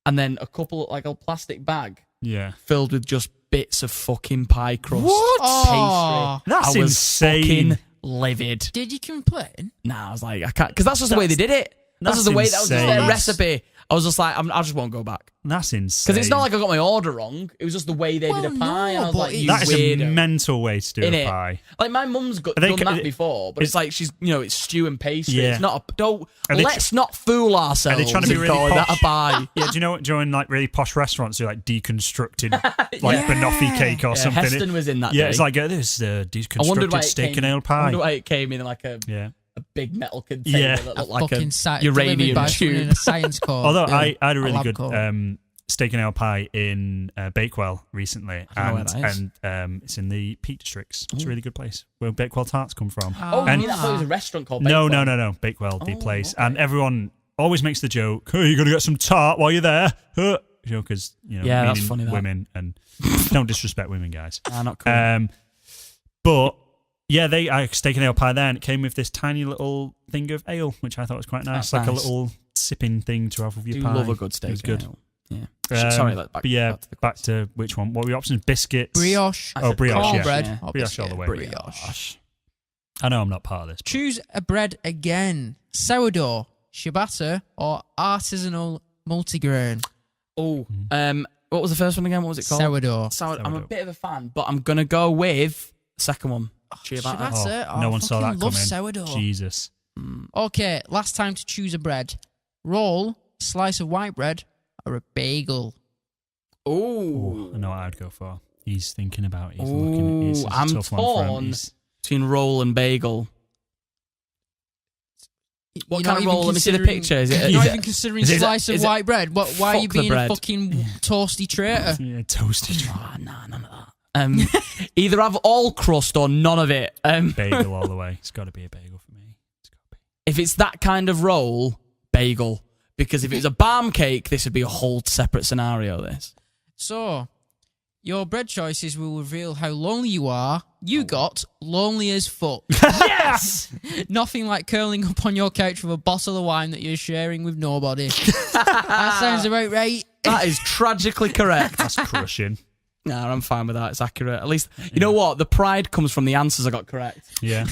and then a plastic bag Yeah. filled with just bits of fucking pie crust. What? Pastry. Oh. That's I was insane. fucking livid. Did you complain? Nah, I was like, I can't, because that's just the way they did it. That's just the way that was just their insane. recipe. I was just like, I just won't go back. That's insane. Because it's not like I got my order wrong. It was just the way they did a Well, pie. no, and I was but like, you that is a weirdo. mental way to do a Innit? pie. Like my mum's done they- that before, but it's like she's, it's stew and pastry. Yeah. It's not a, Are they let's not fool ourselves. Are they trying to be really calling that posh? a pie. Yeah, do you know during like really posh restaurants do like deconstructed like Yeah. banoffee cake or Yeah, something? Heston was in that Yeah, day. it's like this I wondered why deconstructed it steak came, and ale I pie. wonder why it came in like a Yeah. big metal container Yeah. that A looked like fucking a delivered uranium by someone in tube. a science course. Although Yeah, I had a really lab good coat. steak and ale pie in Bakewell recently, I don't know where that is. and it's in the Peak Districts. It's a really good place where Bakewell tarts come from. Oh, And- you mean I thought it was a restaurant called No, Bakewell. Bakewell, the Oh, place, okay. and everyone always makes the joke, "Hey, you're gonna get some tart while you're there," because Yeah, that's meaning funny, that. women and don't disrespect women, guys. Not cool. But yeah, I steak and ale pie there, and it came with this tiny little thing of ale, which I thought was quite nice, That's like a nice. little sipping thing to have with your Do pie. love a good steak. It was good. ale. Yeah. Sorry, back, but yeah, back to the back to which one? What were your options? Biscuits. Brioche, I Oh, said brioche, yeah. cornbread, yeah. or Brioche all biscuit. the way. Brioche. I know I'm not part of this. But Choose a bread again. Sourdough, ciabatta, or artisanal multigrain. Oh, what was the first one again? What was it called? Sourdough. I'm a Sourdough. bit of a fan, but I'm gonna go with the second one. Ciabatta. ciabatta. That's it. no I one saw that fucking love coming. sourdough. Jesus. Okay, last time to choose a bread. Roll, slice of white bread, or a bagel. Ooh. I know what I'd go for. He's thinking about it. He's looking at it. It's a I'm tough one for him. torn between roll and bagel. What You're kind not of even roll? Let me see the considering- picture. Is it? You're not is even it- considering is it- slice of is it- white bread. Why are you fuck the being a bread. fucking toasty traitor? Yeah, toasted Oh, nah, none of that. Either have all crust or none of it. bagel all the way. It's got to be a bagel for me. It's got to be. If it's that kind of roll, bagel. Because if it was a barm cake, this would be a whole separate scenario. This. So, your bread choices will reveal how lonely you are. You got lonely as fuck. Yes. Nothing like curling up on your couch with a bottle of wine that you're sharing with nobody. That sounds about right. That is tragically correct. That's crushing. Nah, I'm fine with that. It's accurate. At least, you know what? The pride comes from the answers I got correct. Yeah.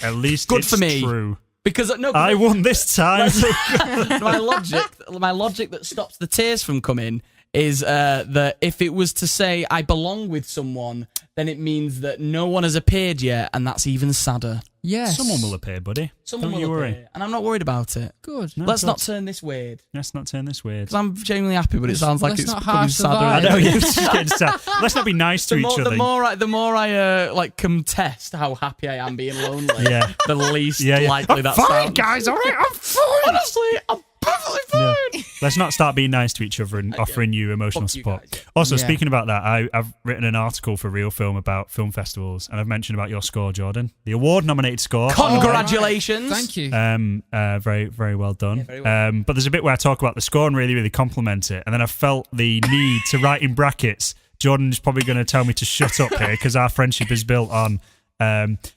At least Good it's for me. true. Because I won this time. my logic that stops the tears from coming is that if it was to say I belong with someone, then it means that no one has appeared yet, and that's even sadder. Yes. Someone will appear, buddy. Someone Don't will you worry. appear, and I'm not worried about it. Good. No, Let's good. not turn this weird, Let's not turn this weird. because I'm genuinely happy, but it sounds like let's it's not becoming harsh the sadder. vibe. I know, yeah, it's just getting sad. Let's not be nice to The each other. the more I like contest how happy I am being lonely, Yeah. the least Yeah, yeah. likely I'm that fine, sounds. guys. All right, I'm fine. Honestly, I'm perfectly fine. No. Let's not start being nice to each other and offering you emotional Fuck you support. guys. Also, Yeah. speaking about that, I've written an article for Real Film about film festivals, and I've mentioned about your score, Jordan, the award-nominated score. Congratulations! Thank you. Very, very well done. Yeah, very well. But there's a bit where I talk about the score and really, really compliment it, and then I felt the need to write in brackets. Jordan's probably going to tell me to shut up here because our friendship is built on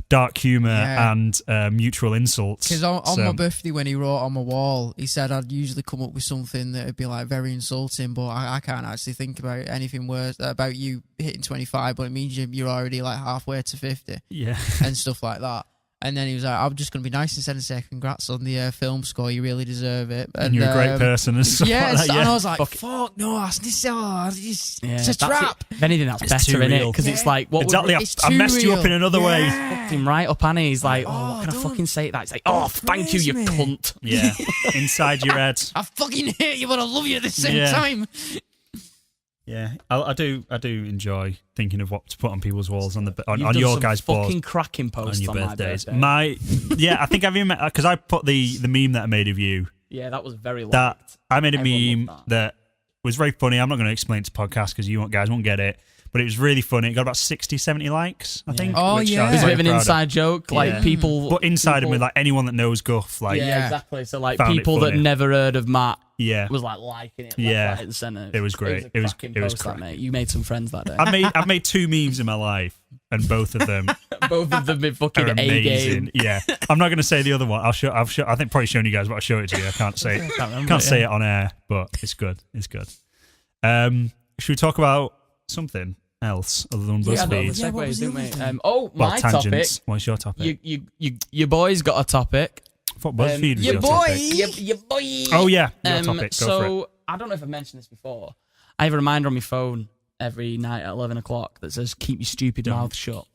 dark humour and mutual insults. Because on my birthday, when he wrote on my wall, he said I'd usually come up with something that would be like very insulting, but I can't actually think about anything worse about you hitting 25, but it means you're already like halfway to 50. Yeah. And stuff like that. And then he was like, I'm just going to be nice instead and say, congrats on the film score, you really deserve it. And you're a great person and stuff like that. And I was like, fuck no, it's a trap. If anything, that's better, innit? Because it's like, what exactly, I messed you up in another way. Fucked him right up, and he's like, what can I fucking say to that? It's like, thank you, you cunt. Yeah, inside your head. I fucking hate you, but I love you at the same time. Yeah, I do enjoy thinking of what to put on people's walls on your guys' fucking walls cracking posts on your birthdays. My birthday. I think I've even because I put the meme that I made of you. Yeah, that was very liked. That I made a meme that was very funny. I'm not going to explain it to podcast because you guys won't get it. But it was really funny. It got about 60, 70 likes, I think. Oh, yeah. It's a bit of an inside joke. Like, people... But inside of me, like, anyone that knows Guff, like... Yeah, exactly. So, like, people that never heard of Matt was, like, liking it left, right, and centre. It was great. It was great. Mate. You made some friends that day. I've made 2 memes in my life, and both of them... both of them in fucking A-game. Yeah. I'm not going to say the other one. I think I've probably shown you guys, but I'll show it to you. I can't say it. Can't say it on air, but it's good. It's good. Should we talk about something else other than Buzzfeed? My topic. What's your topic? Your boy's got a topic. I thought Buzzfeed was your topic. Your boy. Oh yeah, your topic. Go for it. I don't know if I've mentioned this before. I have a reminder on my phone every night at 11 o'clock that says, keep your stupid mouth shut.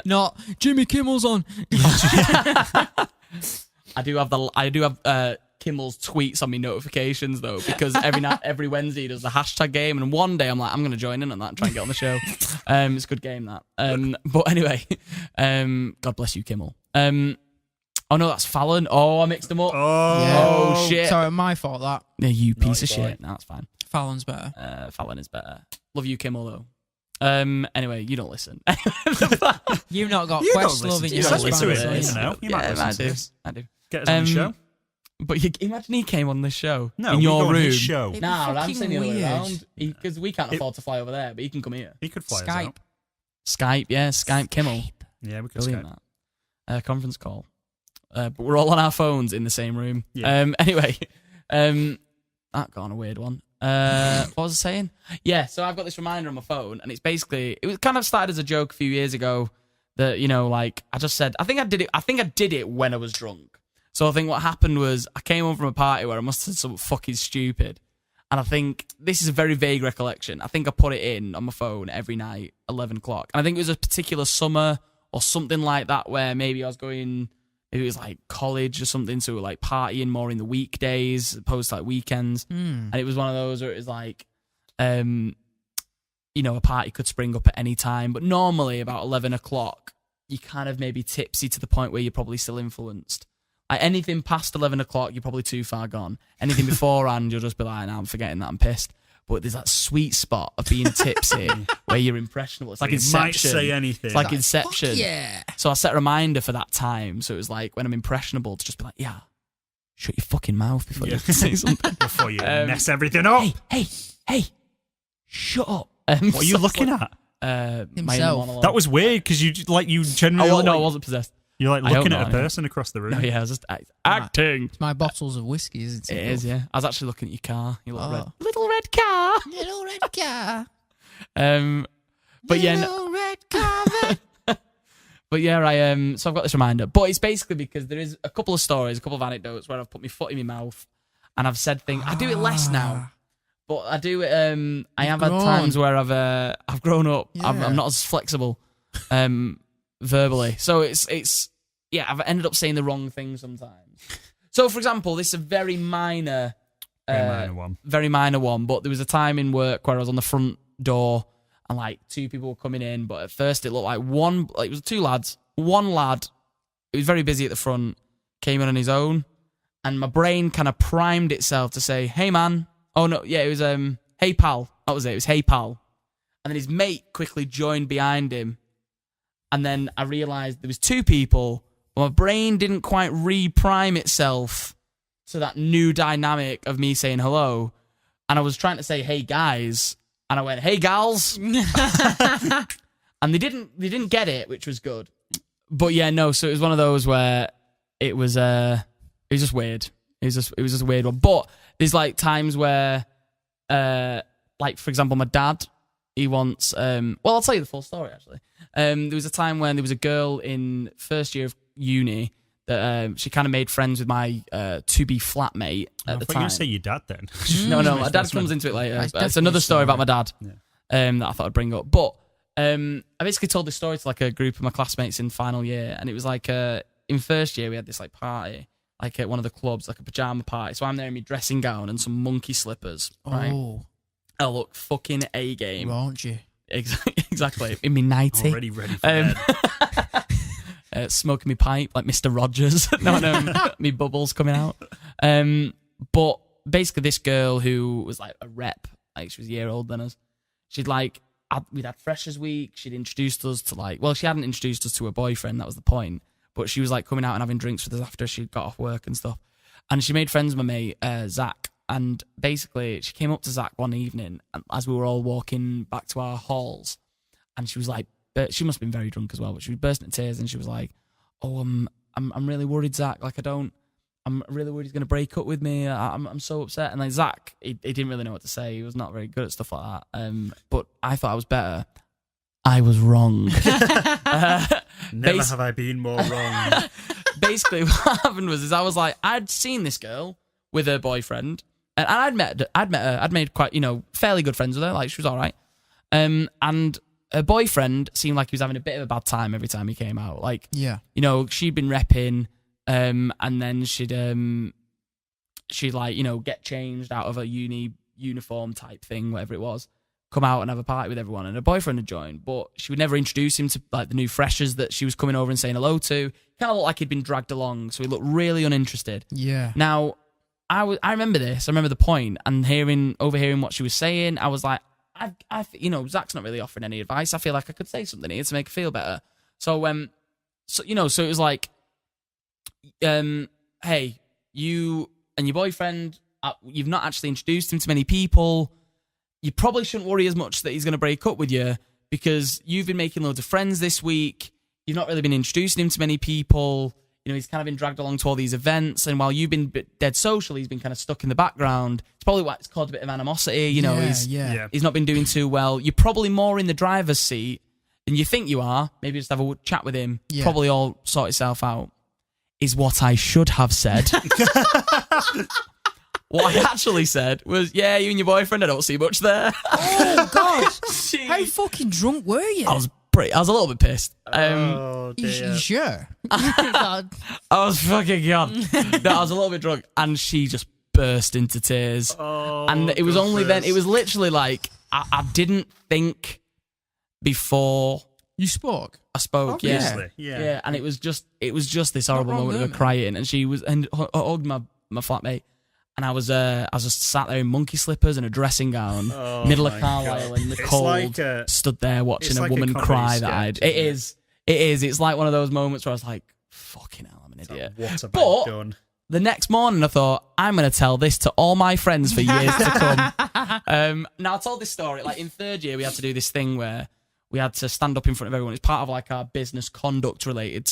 Not Jimmy Kimmel's on. I do have Kimmel's tweets on me notifications though, because every Wednesday he does the hashtag game, and one day I'm like, I'm going to join in on that and try and get on the show. It's a good game, that. But anyway, God bless you, Kimmel. Oh no, that's Fallon. Oh, I mixed them up. Oh shit. Sorry, my fault, that. Yeah, you piece of shit. No, that's fine. Fallon's better. Fallon is better. Love you, Kimmel, though. Anyway, you don't listen. You've not got Questlove in your house. You might listen to this. I do. Get us on the show. But imagine he came on this show in your room. Show. No, I'm saying the other way around. Because we can't afford to fly over there, but he can come here. He could fly us out. Skype, yeah, Skype Kimmel. Yeah, we could Skype. That. Conference call. But we're all on our phones in the same room. Yeah. Anyway, that got on a weird one. What was I saying? Yeah, so I've got this reminder on my phone, and it's basically, it was kind of started as a joke a few years ago that, like, I just said, I think I did it when I was drunk. So I think what happened was I came home from a party where I must have said something fucking stupid. And I think, this is a very vague recollection, I think I put it in on my phone every night, 11 o'clock. And I think it was a particular summer or something like that where maybe I was going, it was like college or something, so like partying more in the weekdays as opposed to like weekends. And it was one of those where it was like, a party could spring up at any time. But normally about 11 o'clock, you kind of maybe tipsy to the point where you're probably still influenced. Like anything past 11 o'clock, you're probably too far gone. Anything beforehand, you'll just be like, I'm forgetting that, I'm pissed. But there's that sweet spot of being tipsy where you're impressionable. It's like Inception. You might say anything. It's like Inception. Yeah. So I set a reminder for that time. So it was like when I'm impressionable to just be like, yeah, shut your fucking mouth before you say something. Before you mess everything up. Hey, shut up. What are you looking at? Himself. That was weird because you generally. Oh, no, I wasn't possessed. You're like looking at a person across the room. No, yeah, I was just acting. It's my bottles of whiskey, isn't it? It is, yeah. I was actually looking at your car. Your little red car. Little red car. But yeah, little red car. But yeah, so I've got this reminder. But it's basically because there is a couple of stories, a couple of anecdotes where I've put my foot in my mouth and I've said things. I do it less now, but I do it. I have had times where I've grown up. Yeah. I'm not as flexible. Verbally, so it's I've ended up saying the wrong thing sometimes. So for example, this is a very minor one, but there was a time in work where I was on the front door and like 2 people were coming in, but at first it looked like it was 2 lads. One lad, it was very busy at the front, came in on his own, and my brain kind of primed itself to say, hey man, oh no, yeah, it was hey pal, that was it was hey pal, and then his mate quickly joined behind him. And then I realised there was 2 people, but my brain didn't quite reprime itself to that new dynamic of me saying hello. And I was trying to say, hey, guys. And I went, hey, gals. And And they didn't get it, which was good. But yeah, no. So it was one of those where it was just weird. It was just a weird one. But there's like times where, like for example, my dad, he wants. Well, I'll tell you the full story actually. There was a time when there was a girl in first year of uni that she kind of made friends with my to-be flatmate at the time. I thought you were going to say your dad then. No, my dad comes into it later. It's another story about my dad that I thought I'd bring up. But I basically told this story to like a group of my classmates in final year, and it was like in first year we had this like party, like at one of the clubs, like a pajama party. So I'm there in my dressing gown and some monkey slippers. Right? Oh, I look fucking A game, won't you? Exactly. In my 90. Already ready for bed. Smoking me pipe like Mr. Rogers. No, me bubbles coming out. But basically, this girl who was like a rep, like she was a year older than us. She'd like we'd had Freshers Week. She'd introduced us to like, well, she hadn't introduced us to her boyfriend. That was the point. But she was like coming out and having drinks with us after she got off work and stuff. And she made friends with my mate Zach. And basically, she came up to Zach one evening as we were all walking back to our halls, and she was like, she must have been very drunk as well, but she was bursting into tears, and she was like, "Oh, I'm really worried, Zach. Like, I'm really worried he's going to break up with me. I'm so upset." And like Zach, he didn't really know what to say. He was not very good at stuff like that. But I thought I was better. I was wrong. Never have I been more wrong. Basically, what happened was I was like, I'd seen this girl with her boyfriend. And I'd met her. I'd made quite, fairly good friends with her. Like, she was all right. And her boyfriend seemed like he was having a bit of a bad time every time he came out. Like, yeah, she'd been repping, and then she'd like, get changed out of a uni uniform type thing, whatever it was, come out and have a party with everyone. And her boyfriend had joined, but she would never introduce him to like the new freshers that she was coming over and saying hello to. Kind of looked like he'd been dragged along, so he looked really uninterested. Yeah. Now, I remember this. I remember the point, and overhearing what she was saying. I was like, Zach's not really offering any advice. I feel like I could say something here to make her feel better. So so it was like, hey, you and your boyfriend, you've not actually introduced him to many people. You probably shouldn't worry as much that he's going to break up with you because you've been making loads of friends this week. You've not really been introducing him to many people. He's kind of been dragged along to all these events, and while you've been dead social, he's been kind of stuck in the background. It's probably why it's called a bit of animosity. He's not been doing too well. You're probably more in the driver's seat than you think you are. Maybe just have a chat with him. Yeah. Probably all sort itself out. Is what I should have said. What I actually said was, yeah, you and your boyfriend, I don't see much there. Oh, God. How fucking drunk were you? I was a little bit pissed. You sure? I was fucking gone. No, I was a little bit drunk, and she just burst into tears. Oh, and it was only then, it was literally like, I didn't think before you spoke. I spoke, Obviously. Yeah. And it was just this horrible moment of her crying, and she was and hugged my flatmate. And I was just sat there in monkey slippers and a dressing gown, middle of Carlisle in the cold, stood there watching a woman cry that I'd... It is. It's like one of those moments where I was like, fucking hell, I'm an idiot. What have I done? The next morning I thought, I'm going to tell this to all my friends for years to come. Now, I told this story, like in third year, we had to do this thing where we had to stand up in front of everyone. It's part of like our business conduct related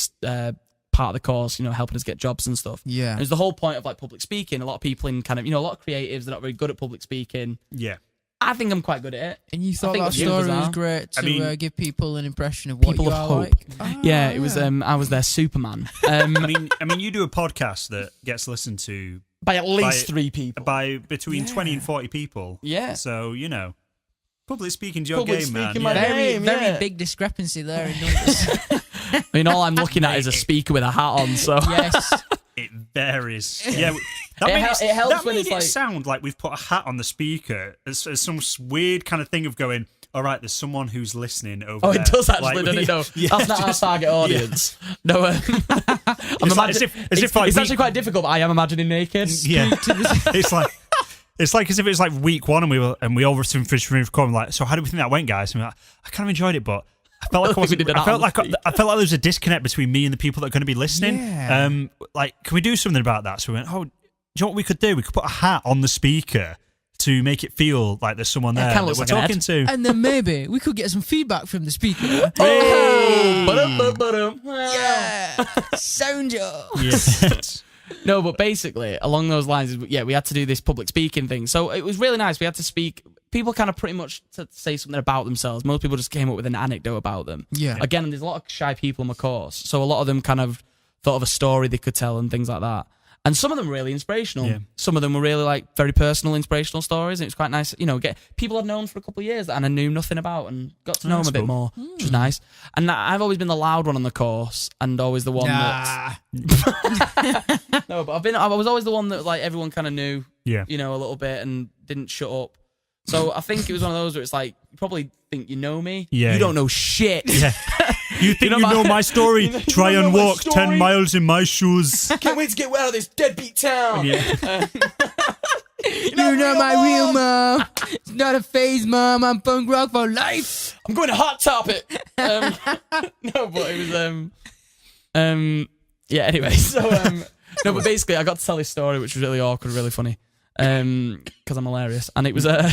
part of the course, helping us get jobs and stuff. Yeah. And it's the whole point of like public speaking. A lot of people in kind of, a lot of creatives, they're not very good at public speaking. Yeah. I think I'm quite good at it. And you thought that story was great to give people an impression of what people you of are hope. like. Yeah, it was. I was their Superman. I mean, you do a podcast that gets listened to by at least 3 people, by between 20 and 40 people. Yeah. So public speaking's your game, man. Very big discrepancy there in numbers. I mean, all I'm looking at is a speaker with a hat on. So yes. It varies. Yeah, it helps that when made it's like sound like we've put a hat on the speaker as some weird kind of thing of going, all right, there's someone who's listening over there. Oh, it does actually, doesn't it? No, that's not our target audience. Yeah. No, it's actually quite difficult, but I am imagining naked. Yeah, it's like as if it was like week one and we all were from recording like, so how do we think that went, guys? And we're like, I kind of enjoyed it, but I felt like I felt like there was a disconnect between me and the people that are going to be listening. Yeah. Like, can we do something about that? So we went, do you know what we could do? We could put a hat on the speaker to make it feel like there's someone there that we're talking to. And then maybe we could get some feedback from the speaker. Yeah, sound job. Yes. No, but basically, along those lines, yeah, we had to do this public speaking thing. So it was really nice. We had to speak. People kind of pretty much to say something about themselves. Most people just came up with an anecdote about them. Yeah. Again, there's a lot of shy people in my course. So a lot of them kind of thought of a story they could tell and things like that. And some of them were really inspirational. Yeah. Some of them were really like very personal, inspirational stories. And it was quite nice, get people I'd known for a couple of years that I knew nothing about and got to know them a bit more, which was nice. And I've always been the loud one on the course and always the one that... No, but I was always the one that like everyone kind of knew, a little bit and didn't shut up. So I think it was one of those where it's like, you probably think you know me. Yeah, you don't know shit. Yeah. You think you know my story? Try and walk 10 miles in my shoes. Can't wait to get out of this deadbeat town. Yeah. You're not my real mom. It's not a phase, mom. I'm punk rock for life. I'm going to Hot Topic. No, but it was yeah. Anyway, so no, but basically, I got to tell this story, which was really awkward, really funny, because I'm hilarious, and it was I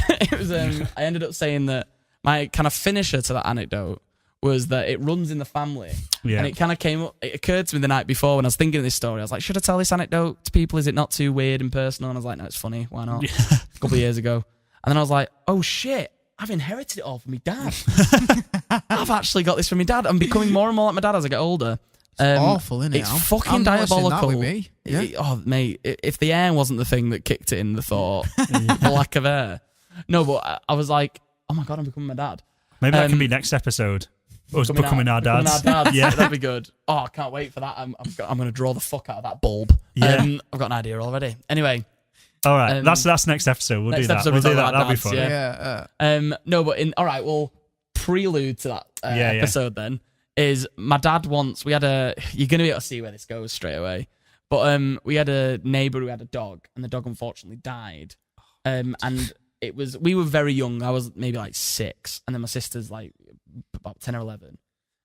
ended up saying that my kind of finisher to that anecdote was that it runs in the family. Yeah. And it kind of it occurred to me the night before when I was thinking of this story. I was like, should I tell this anecdote to people? Is it not too weird and personal? And I was like, no, it's funny. Why not? Yeah. A couple of years ago. And then I was like, oh shit, I've inherited it all from my dad. I've actually got this from my dad. I'm becoming more and more like my dad as I get older. It's awful, isn't it? It's fucking diabolical. That with me. Yeah. Oh, mate, if the air wasn't the thing that kicked it in the thought, the lack of air. No, but I was like, oh my God, I'm becoming my dad. Maybe that can be next episode. Us becoming our dads. Yeah, that'd be good. Oh, I can't wait for that. I'm going to draw the fuck out of that bulb. Yeah. I've got an idea already. Anyway. All right, that's next episode. We'll do that. We'll do that. That'll be fun. Yeah. No, but all right, well, prelude to that episode then is my dad once, you're going to be able to see where this goes straight away. But we had a neighbour who had a dog, and the dog unfortunately died. And we were very young. I was maybe like 6, and then my sister's like about 10 or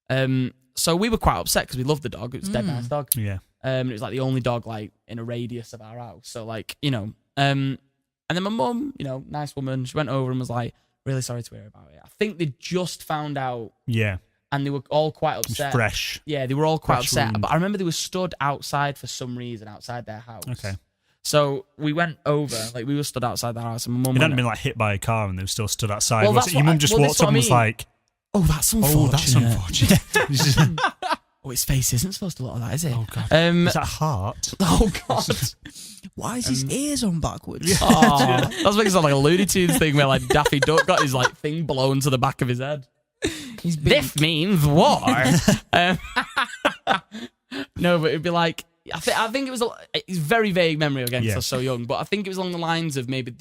11. So we were quite upset because we loved the dog. It was a dead nice dog. Yeah. It was like the only dog like in a radius of our house. So like, and then my mum, nice woman, she went over and was like, really sorry to hear about it. I think they just found out. Yeah. And they were all quite upset. Fresh. Yeah, they were all quite upset. Wound. But I remember they were stood outside for some reason outside their house. Okay. So we went over, like we were stood outside their house, and my mum. It hadn't been like hit by a car, and they were still stood outside. Was it? Your mum just walked up and was like, "Oh, that's unfortunate." Oh, that's unfortunate. Oh, his face isn't supposed to look like that, is it? Oh God. Is that heart? Oh God. Why is his ears on backwards? Oh, that's making it sound like a Looney Tunes thing where like Daffy Duck got his like thing blown to the back of his head. This means war. No, but it'd be like. I think it was it's very vague memory again because I was so young, but I think it was along the lines of maybe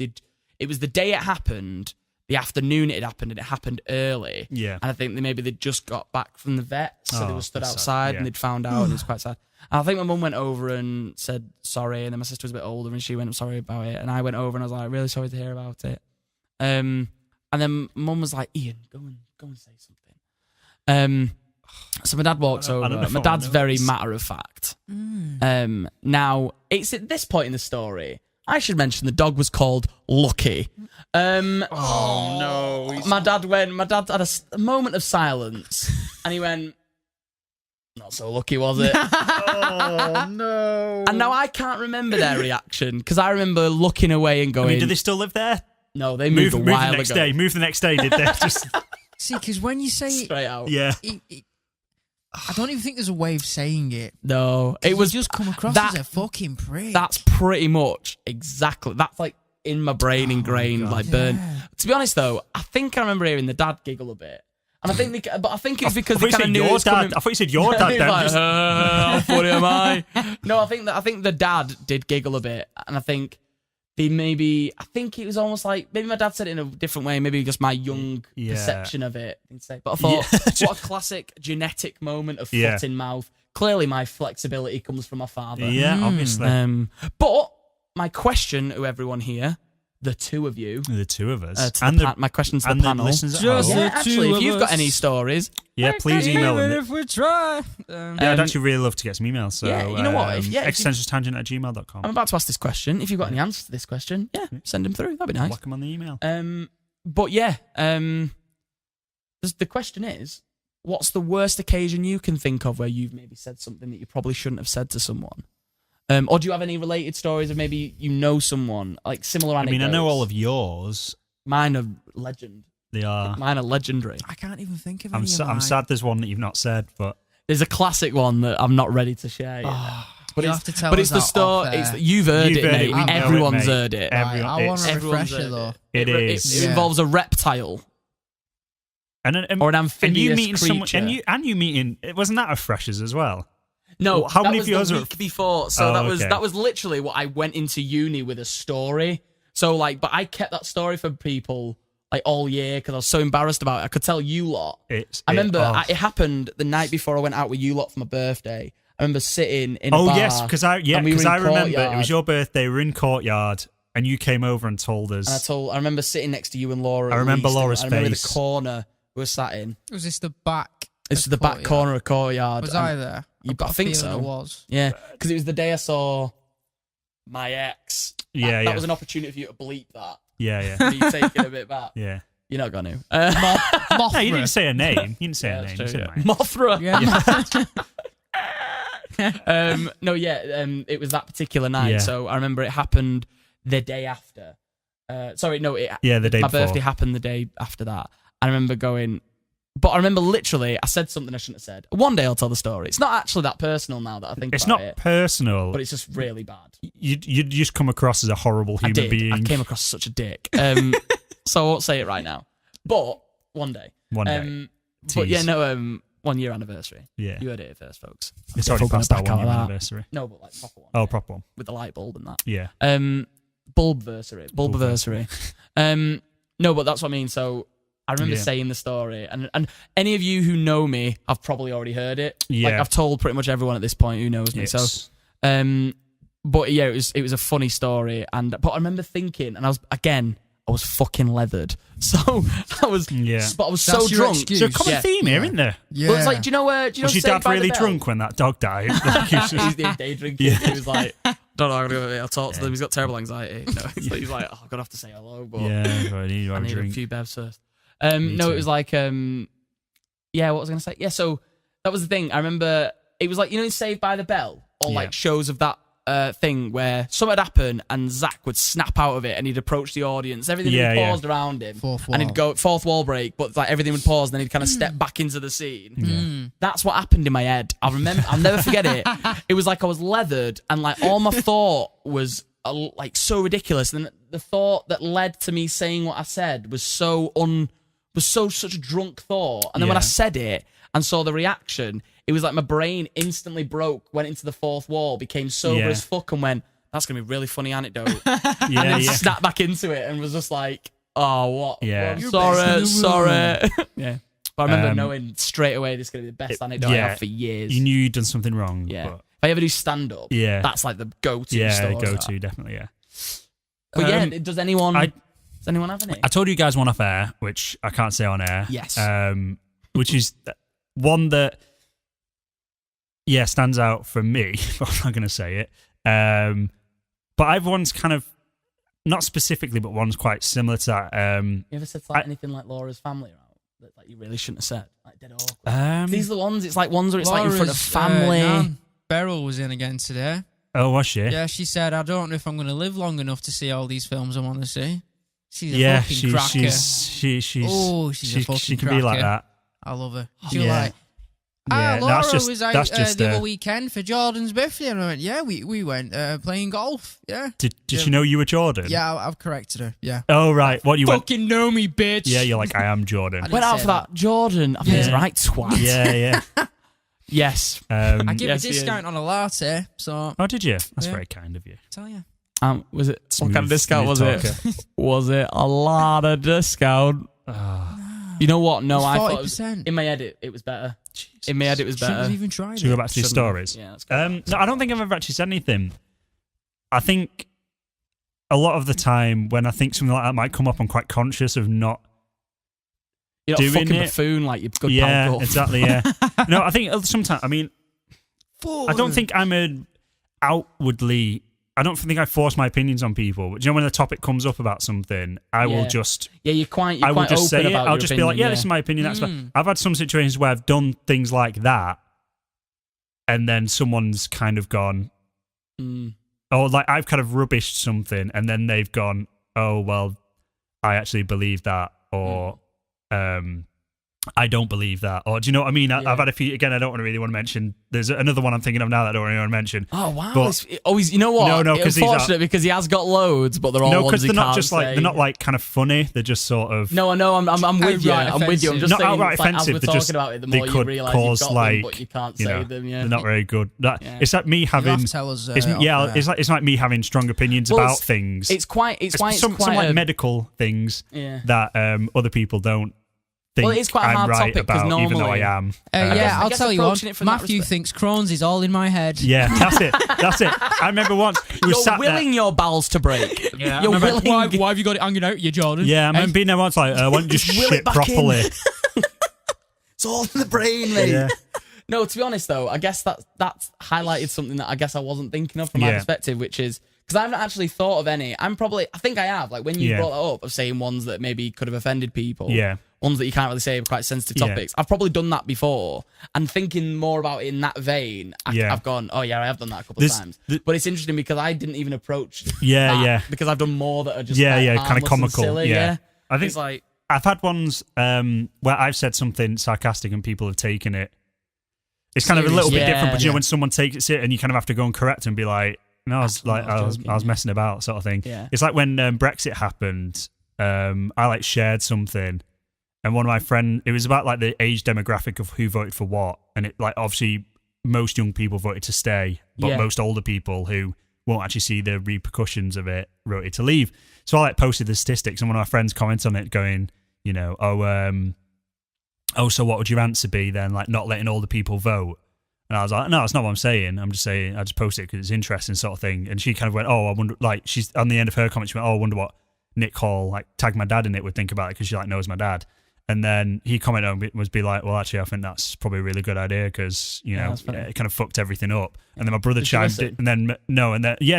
it was the day it happened, the afternoon it happened, and it happened early. Yeah. And I think they'd just got back from the vet, so they were stood outside and they'd found out, and it was quite sad. And I think my mum went over and said sorry, and then my sister was a bit older and she went, I'm sorry about it. And I went over and I was like, really sorry to hear about it. And then mum was like, Ian, go and say something. So my dad walks over. My dad's very matter of fact. Now, it's at this point in the story, I should mention the dog was called Lucky. Oh no. My dad had a moment of silence and he went, not so lucky, was it? Oh no. And now I can't remember their reaction because I remember looking away and going, do they still live there? No, they moved a while ago. Move the next day, did they? Just see, because when you say straight out, I don't even think there's a way of saying it. No, it was just come across as a fucking prick. That's pretty much exactly. That's like in my brain ingrained, like burn. To be honest, though, I think I remember hearing the dad giggle a bit, and I think, but I think it's because they kind of knew your dad. I thought you said your dad. Like, how funny am I? No, I think the dad did giggle a bit, and I think. I think it was almost like, maybe my dad said it in a different way, maybe just my young perception of it. But I thought, what a classic genetic moment of foot in mouth. Clearly my flexibility comes from my father. Yeah, obviously. But my question to everyone here, the two of you. The two of us. My question to the and panel. Listeners Actually, if you've got any stories, please email them. If we try. I'd actually really love to get some emails. So, you know what? existentialtangent@gmail.com. I'm about to ask this question. If you've got any answers to this question, send them through. That'd be nice. Whack them on the email. But the question is, what's the worst occasion you can think of where you've maybe said something that you probably shouldn't have said to someone? Or do you have any related stories of maybe someone, like similar anecdotes? I know all of yours. Mine are legend. They are. Mine are legendary. I can't even think of any I'm sad there's one that you've not said, but... There's a classic one that I'm not ready to share yet. But have to tell it's the story. You've heard it, mate. Everyone's heard it. I want to refresh it, though. It is. It involves a reptile. Or an amphibious creature. And you meeting... Wasn't that a Freshers as well? No, how many of yours were before? So that was literally what I went into uni with a story. So but I kept that story for people all year because I was so embarrassed about it. I could tell you lot. It happened the night before I went out with you lot for my birthday. I remember sitting in a bar. Oh yes, because I remember it was your birthday. We were in Courtyard, and you came over and told us. And I remember sitting next to you and Laura. I remember Laura's face. I remember the corner we were sat in. Was this the back? It's the back corner of Courtyard. Was I there? I think so. It was. Yeah, because it was the day I saw my ex. That was an opportunity for you to bleep that. Yeah. Me taking a bit back. Yeah. You're not going to. Mothra. No, you didn't say a name. You didn't say a name. True, Mothra. It was that particular night. Yeah. So I remember it happened the day after. The day my birthday happened the day after that. I remember going... But I remember literally, I said something I shouldn't have said. One day I'll tell the story. It's not actually that personal now that I think about it. It's not personal. But it's just really bad. You just come across as a horrible human being. I came across as such a dick. So I won't say it right now. But one day. One day. But 1 year anniversary. Yeah. You heard it first, folks. It's already past our 1 year anniversary. No, but proper one. Oh, proper one. With the light bulb and that. Yeah. Bulbversary. No, but that's what I mean. So... I remember saying the story, and any of you who know me have probably already heard it. Yeah. I've told pretty much everyone at this point who knows me. Yes. So, but it was a funny story, but I remember thinking, and I was fucking leathered, so I was, but I was so drunk. There's a common theme here, isn't there? Yeah. But it's like, do you know was your dad really drunk when that dog died? He's day drinking. Yeah. He was like, don't know, I'll talk to them. He's got terrible anxiety. No, he's like, I'm gonna have to say hello, but I need a few bevs first. No, it was like, what was I going to say? Yeah, so that was the thing. I remember it was like, in Saved by the Bell, or like shows of that thing where something had happened and Zach would snap out of it and he'd approach the audience. Everything would paused around him. And he'd go, fourth wall break, but like everything would pause and then he'd kind of step back into the scene. Yeah. That's what happened in my head. I'll never forget it. It was like I was leathered and like all my thought was like so ridiculous. And the thought that led to me saying what I said was such a drunk thought. And then when I said it and saw the reaction, it was like my brain instantly broke, went into the fourth wall, became sober as fuck and went, that's going to be a really funny anecdote. And then snapped back into it and was just like, oh, what? Yeah. Well, sorry. Yeah. But I remember knowing straight away this is going to be the best anecdote I have for years. You knew you'd done something wrong. Yeah. But... If I ever do stand-up, that's like the go-to story. Yeah, go-to, definitely, yeah. But does anyone have any? I told you guys one off air, which I can't say on air. Yes. Which is one that, stands out for me, but I'm not going to say it. But I've one's kind of, not specifically, but one's quite similar to that. You ever said anything like Laura's family around that like you really shouldn't have said? Like dead awkward. These are the ones, it's like ones where it's like in front of family. Beryl was in again today. Oh, was she? Yeah, she said, I don't know if I'm going to live long enough to see all these films I want to see. She's a fucking cracker. She's a fucking she can cracker. be like that. I love her. She was like, Laura was like the other weekend for Jordan's birthday, and I went, we went playing golf. Yeah. Did she know you were Jordan? Yeah, I've corrected her. Yeah. Oh right, what you fucking know me, bitch. Yeah, you're like I am Jordan. Went out for that Jordan. I think it's right, twat. Yeah. Yes. I give a discount on a latte. So. Oh, did you? That's very kind of you. Tell you. Was it what kind of discount was it? Was it a lot of discount? You know what? No, I thought it was, in my head it was better. Jesus. In my head it was better. Shouldn't have even tried. Should we go back to these stories? Yeah. Let's go no, I don't think I've ever actually said anything. I think a lot of the time when I think something like that might come up, I'm quite conscious of not. You're not fucking buffoon like your good pal Guff. Exactly. Yeah. No, I think sometimes. I mean, I don't think I'm outwardly. I don't think I force my opinions on people. But when the topic comes up about something, I will just. Yeah, you're quite I will just open say it. about I'll your just opinion, be like, this is my opinion. That's fine. I've had some situations where I've done things like that, and then someone's kind of gone, or like I've kind of rubbished something, and then they've gone, oh well, I actually believe that, or I don't believe that, or do you know what I mean? I've had a few. Again, I don't really want to mention. There's another one I'm thinking of now that I don't really want to mention. Oh wow! But, you know what? No, because unfortunate because he has got loads, but they're all ones he they're not can't just like say. they're not like kind of funny. They're just sort of. No, I know. I'm with you. I'm with you. I'm just not saying, outright offensive. As we're talking about it, the they more you could realise cause you've got like them, but you can't say them. Yeah, they're not very good. It's like me having. You'll have to tell us, it's like me having strong opinions about things. It's quite. It's quite some like medical things that other people don't. Well, it is quite a hard topic because normally, even though I am. I'll tell you what. Matthew thinks Crohn's is all in my head. Yeah, that's it. I remember once you're willing your bowels to break. Yeah, you're willing. Why have you got it hanging out, you Jordan? Yeah, I remember being there once like, why don't you just shit properly? It's all in the brain, mate. Yeah. No, to be honest though, I guess that's highlighted something that I guess I wasn't thinking of from my perspective, which is. Because I've not actually thought of any. I think I have. Like when you brought that up of saying ones that maybe could have offended people. Yeah. Ones that you can't really say are quite sensitive topics. I've probably done that before. And thinking more about it in that vein, I've gone, I have done that a couple of times. But it's interesting because I didn't even approach that because I've done more that are just kind of comical. Silly, I think it's like I've had ones where I've said something sarcastic and people have taken it. It's kind of a little bit different, but when someone takes it and you kind of have to go and correct and be like, no, I was messing about, sort of thing. Yeah. It's like when Brexit happened, I like shared something, and one of my friends, it was about like the age demographic of who voted for what, and it like obviously most young people voted to stay, but most older people who won't actually see the repercussions of it voted to leave. So I like posted the statistics, and one of my friends commented on it, going, so what would your answer be then? Like not letting older people vote. And I was like, no, that's not what I'm saying. I'm just saying, I just posted it because it's interesting, sort of thing. And she kind of went, I wonder, like, she's on the end of her comment, she went, I wonder what Nick Hall, like, tagged my dad in it, would think about it because she, like, knows my dad. And then he commented on it, be like, well, actually, I think that's probably a really good idea because, it kind of fucked everything up. And then my brother chimed in, and then,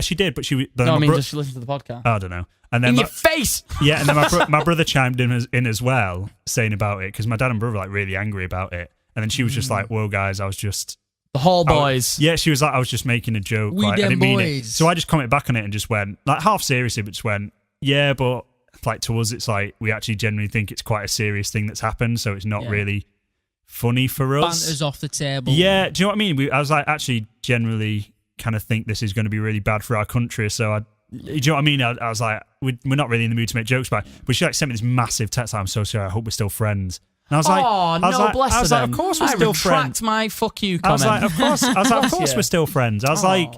she did, but she. does she listen to the podcast? I don't know. And then in your face! Yeah, and then my brother chimed in as well, saying about it because my dad and brother were, like, really angry about it. And then she was just like, well, guys, I was just. The Hall boys. She was like, I was just making a joke. We like, I didn't mean it. boys. So I just commented back on it and just went, like, half seriously, but just went, yeah, but like to us, it's like, we actually genuinely think it's quite a serious thing that's happened. So it's not really funny for us. Banter's off the table. Yeah. Do you know what I mean? I was like, actually, generally kind of think this is going to be really bad for our country. So do you know what I mean? I was like, we're not really in the mood to make jokes about it. But she like sent me this massive text, like, I'm so sorry, I hope we're still friends. And I was bless them. Like, of course we're still friends. My fuck you comment. I was like, of course we're still friends. I was like,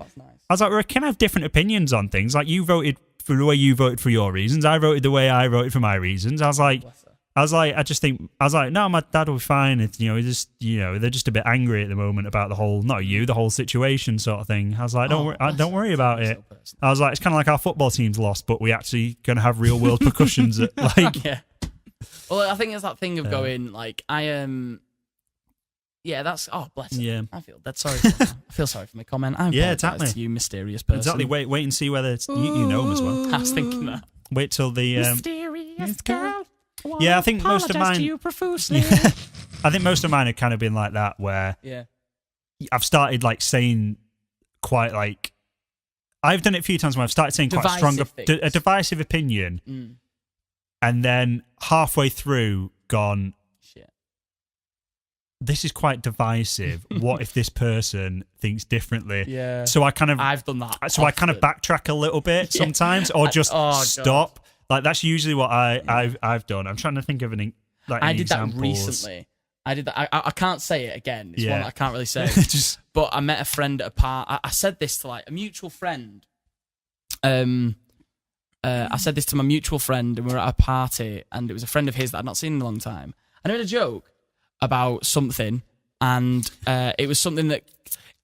we can have different opinions on things. Like you voted for the way you voted for your reasons. I voted the way I voted for my reasons. I was like, no, my dad will be fine. It's, they're just a bit angry at the moment about the whole situation sort of thing. I was like, don't worry about it. I was like, it's kind of like our football team's lost, but we actually going to have real world percussions. Well, I think it's that thing of going like I am. That's bless him. Yeah, I feel that's sorry. I feel sorry for my comment. I apologize to you, mysterious person. Exactly. Wait and see whether you know him as well. I was thinking that. Wait till the mysterious girl. I think most of mine. To you profusely. I think most of mine have kind of been like that, where I've started like saying quite like I've done it a few times where I've started saying quite a divisive opinion. And then halfway through, gone, shit, this is quite divisive. What if this person thinks differently? Yeah. So I've done that. So often. I kind of backtrack a little bit sometimes, or just stop. God. Like that's usually what I've done. I'm trying to think of I did that recently. I did that. I can't say it again. It's one that I can't really say. But I met a friend at a party. I said this to like a mutual friend. I said this to my mutual friend, and we were at a party, and it was a friend of his that I'd not seen in a long time. And I made a joke about something, and it was something that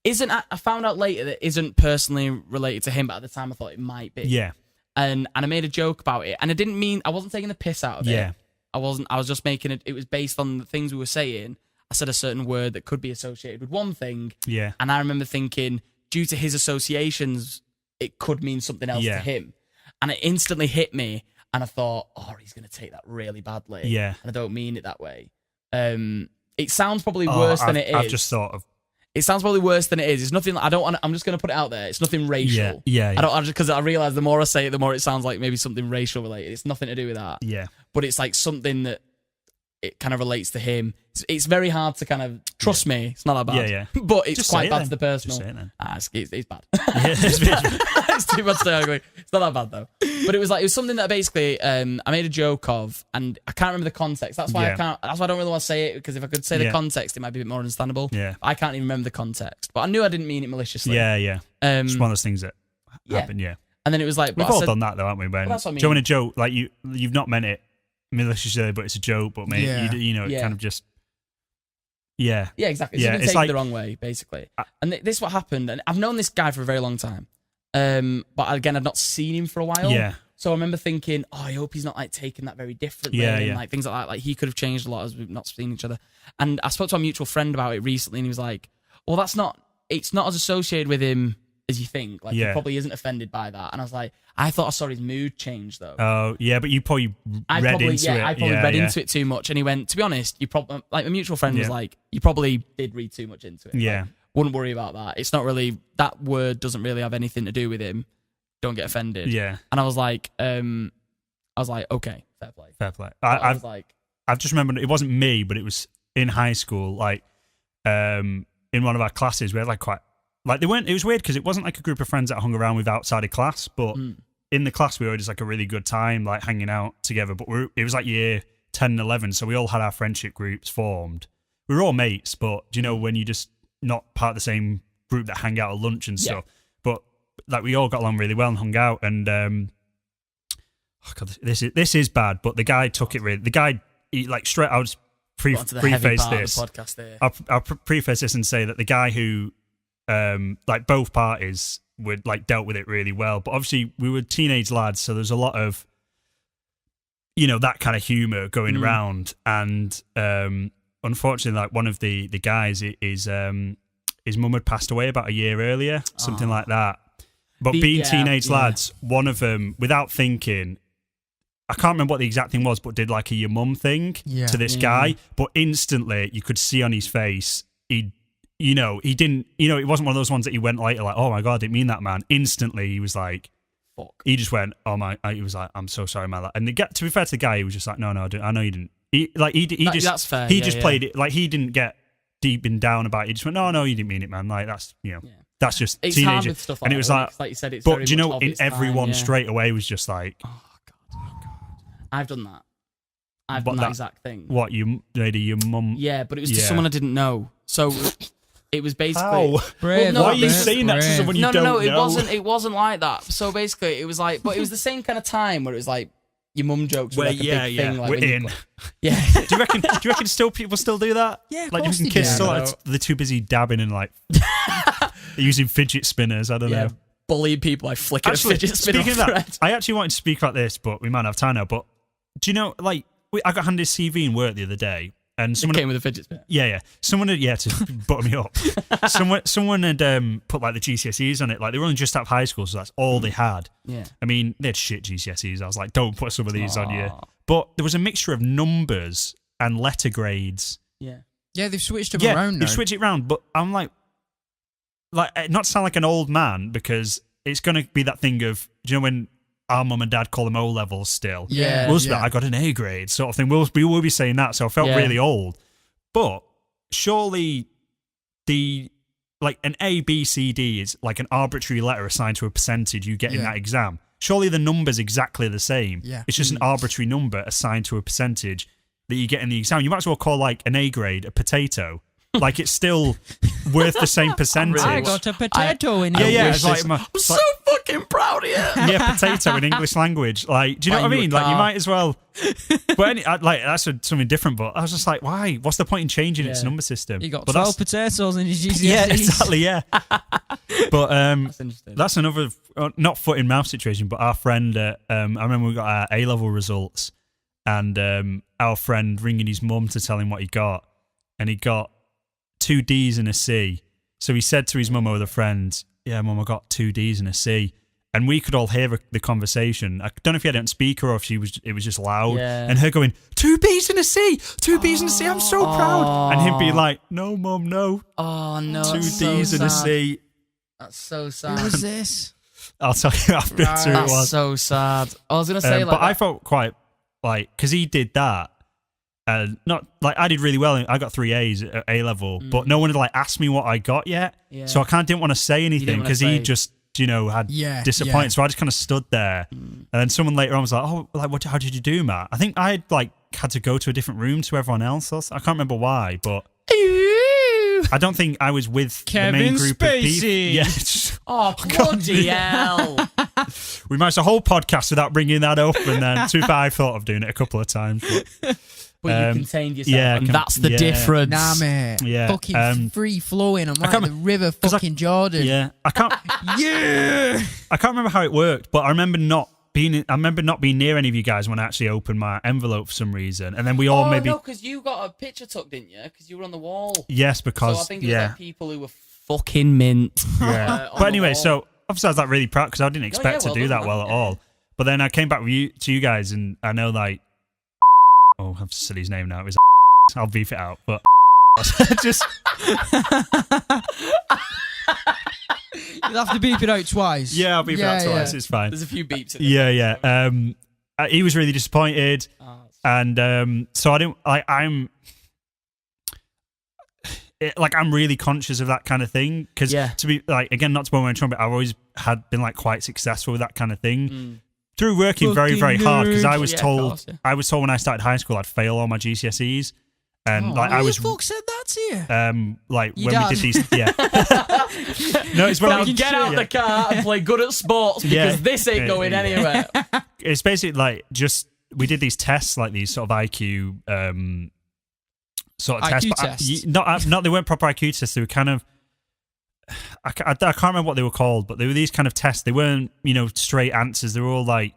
I found out later that isn't personally related to him, but at the time I thought it might be. Yeah. and I made a joke about it, and I wasn't taking the piss out of it. I was just making it. It was based on the things we were saying. I said a certain word that could be associated with one thing. Yeah. And I remember thinking, due to his associations, it could mean something else to him. And it instantly hit me. And I thought, oh, he's going to take that really badly. Yeah. And I don't mean it that way. It sounds probably worse than it is. I've just thought of. It sounds probably worse than it is. It's nothing. I don't want. I'm just going to put it out there. It's nothing racial. Yeah. I don't because I realize the more I say it, the more it sounds like maybe something racial related. It's nothing to do with that. Yeah. But it's like something that it kind of relates to him. It's very hard to kind of trust me. It's not that bad. Yeah. But it's just quite bad to the personal. Just say it then. It's bad. It's too much to argue. It's not that bad though. But it was something that basically I made a joke of, and I can't remember the context. That's why That's why I don't really want to say it, because if I could say the context, it might be a bit more understandable. Yeah. I can't even remember the context, but I knew I didn't mean it maliciously. Yeah. It's one of those things that happen. Yeah. And then it was like, we've all done that though, haven't we? When that's what I mean. Joe, in a joke, like you've not meant it maliciously, but it's a joke. But mate, it kind of just. Yeah. Yeah, exactly. So it's like the wrong way, basically. And this is what happened. And I've known this guy for a very long time. But again, I've not seen him for a while. Yeah. So I remember thinking, oh, I hope he's not like taking that very differently. And like things like that. Like he could have changed a lot as we've not seen each other. And I spoke to a mutual friend about it recently, and he was like, well, it's not as associated with him as you think. Like he probably isn't offended by that. And I was like, I thought I saw his mood change though. Oh yeah, but you probably read into it. I probably read into it too much. And he went, to be honest, you probably, like, a mutual friend was like, you probably did read too much into it. Yeah. Like, wouldn't worry about that. It's not really, that word doesn't really have anything to do with him. Don't get offended. Yeah. And I was like, okay, fair play. Fair play. I've just remembered, it wasn't me, but it was in high school, like, in one of our classes, we had it was weird because it wasn't like a group of friends that I hung around with outside of class, but in the class we were just like a really good time, like hanging out together. But it was like year 10 and 11, so we all had our friendship groups formed. We were all mates, but do you know when you just not part of the same group that hang out at lunch and stuff? But like we all got along really well and hung out. And this is bad, but the guy took it really. The guy, I'll just preface this. I'll preface this and say that the guy who, like both parties would like dealt with it really well. But obviously we were teenage lads, so there's a lot of, that kind of humor going around. And unfortunately, like one of the guys is his mum had passed away about a year earlier, something like that. But being teenage lads, one of them, without thinking, I can't remember what the exact thing was, but did like a your mum thing to this guy. But instantly, you could see on his face, he didn't, it wasn't one of those ones that he went later like, oh my God, I didn't mean that, man. Instantly, he was like, fuck. He just went, oh my, he was like, I'm so sorry, man. And to be fair to the guy, he was just like, no, I know you didn't. That's fair. He just played it, like he didn't get deep and down about it. He just went, no, you didn't mean it, man. Like that's, that's just it's teenager. Hard with stuff like and it was like you said, it's but do you know, everyone straight away was just like, oh God. I've done that. I've done that exact thing. What, your mum? Yeah, but it was to someone I didn't know. So it was basically. How? Why are you saying that to someone you don't know? No, it wasn't like that. So basically, it was like, but it was the same kind of time where it was like your mum jokes were like a big thing. Like we're in. Yeah. Do you reckon people still do that? Yeah, like you can kids still. They're too busy dabbing and like using fidget spinners. I don't know. Bullying people by flicking a fidget spinner. Speaking of that, I actually wanted to speak about this, but we might have time now. But do you know, like, I got handed a CV in work the other day, and someone came with a fidget spinner. Yeah. Someone had to butter me up. Someone had put like the GCSEs on it. Like they were only just out of high school, so that's all they had. Yeah. I mean, they had shit GCSEs. I was like, don't put some of these on you. But there was a mixture of numbers and letter grades. Yeah, they've switched them around now. They've switched it around, but I'm like, not to sound like an old man, because it's going to be that thing of, do you know when our mum and dad call them O-levels still? Yeah. I got an A grade sort of thing. We will be saying that, so I felt really old. But surely an A, B, C, D is like an arbitrary letter assigned to a percentage you get in that exam. Surely the number's exactly the same. Yeah. It's just an arbitrary number assigned to a percentage that you get in the exam. You might as well call like an A grade a potato. like it's still worth the same percentage. I got a potato in yeah, it. yeah. It's like I'm so fucking proud of you. yeah, potato in English language. Like, do you know what I mean? Like, you might as well. But that's something different. But I was just like, why? What's the point in changing its number system? You got but 12 potatoes in your GCSEs. Yeah, exactly. Yeah. But That's interesting. that's another not foot in mouth situation. But our friend, I remember we got our A-level results, and our friend ringing his mum to tell him what he got, and he got 2 D's and a C. So he said to his mum or the friend, "Yeah, mum, I got 2 D's and a C." And we could all hear the conversation. I don't know if he had it on speaker or if it was just loud. Yeah. And her going, 2 B's and a C, 2 B's and a C, I'm so proud. And him being like, "No, mum, no. Oh, no. 2 D's and a C." That's so sad. Who was this? I'll tell you after who it That's was. so sad. I was going to say, But I felt quite, like, because he did that. Not like I did really well. I got 3 A's at A level, but no one had like asked me what I got yet. Yeah. So I kind of didn't want to say anything because he just, had disappointed. Yeah. So I just kind of stood there, and then someone later on was like, "Oh, like how did you do, Matt?" I think I had to go to a different room to everyone else. I can't remember why, but I don't think I was with the main group of people. Yeah. Oh, bloody hell. We managed a whole podcast without bringing that up, and then I thought of doing it a couple of times. But you contained yourself, and that's the yeah. difference. Nah, mate. Yeah. Fucking free flowing. I'm like the river fucking Jordan. Yeah. I can't remember how it worked, but I remember not being near any of you guys when I actually opened my envelope for some reason. And then we all maybe... no, because you got a picture took, didn't you? Because you were on the wall. Yes, because... So I think it was like people who were fucking mint. Yeah. But anyway, so obviously I was like really proud because I didn't expect to do that well at all. But then I came back to you guys, and I know like... Oh, I've said his name now. It was I'll beef it out, but just... You'll have to beep it out twice. Yeah, I'll beep it out twice. It's fine. There's a few beeps. Yeah. He was really disappointed, and so I didn't. I'm really conscious of that kind of thing because to be like again, not to blow my own trumpet, I've always been like quite successful with that kind of thing through working very, very hard. Because I was told when I started high school I'd fail all my GCSEs. And I was. Who the fuck said that to you? Like Your when dad? we did these, No, it's when Now get out the car and play good at sports because this ain't going anywhere. It's basically like we did these tests, like these sort of IQ sort of IQ tests. tests. Not they weren't proper IQ tests. They were kind of. I can't remember what they were called, but they were these kind of tests. They weren't straight answers. They were all like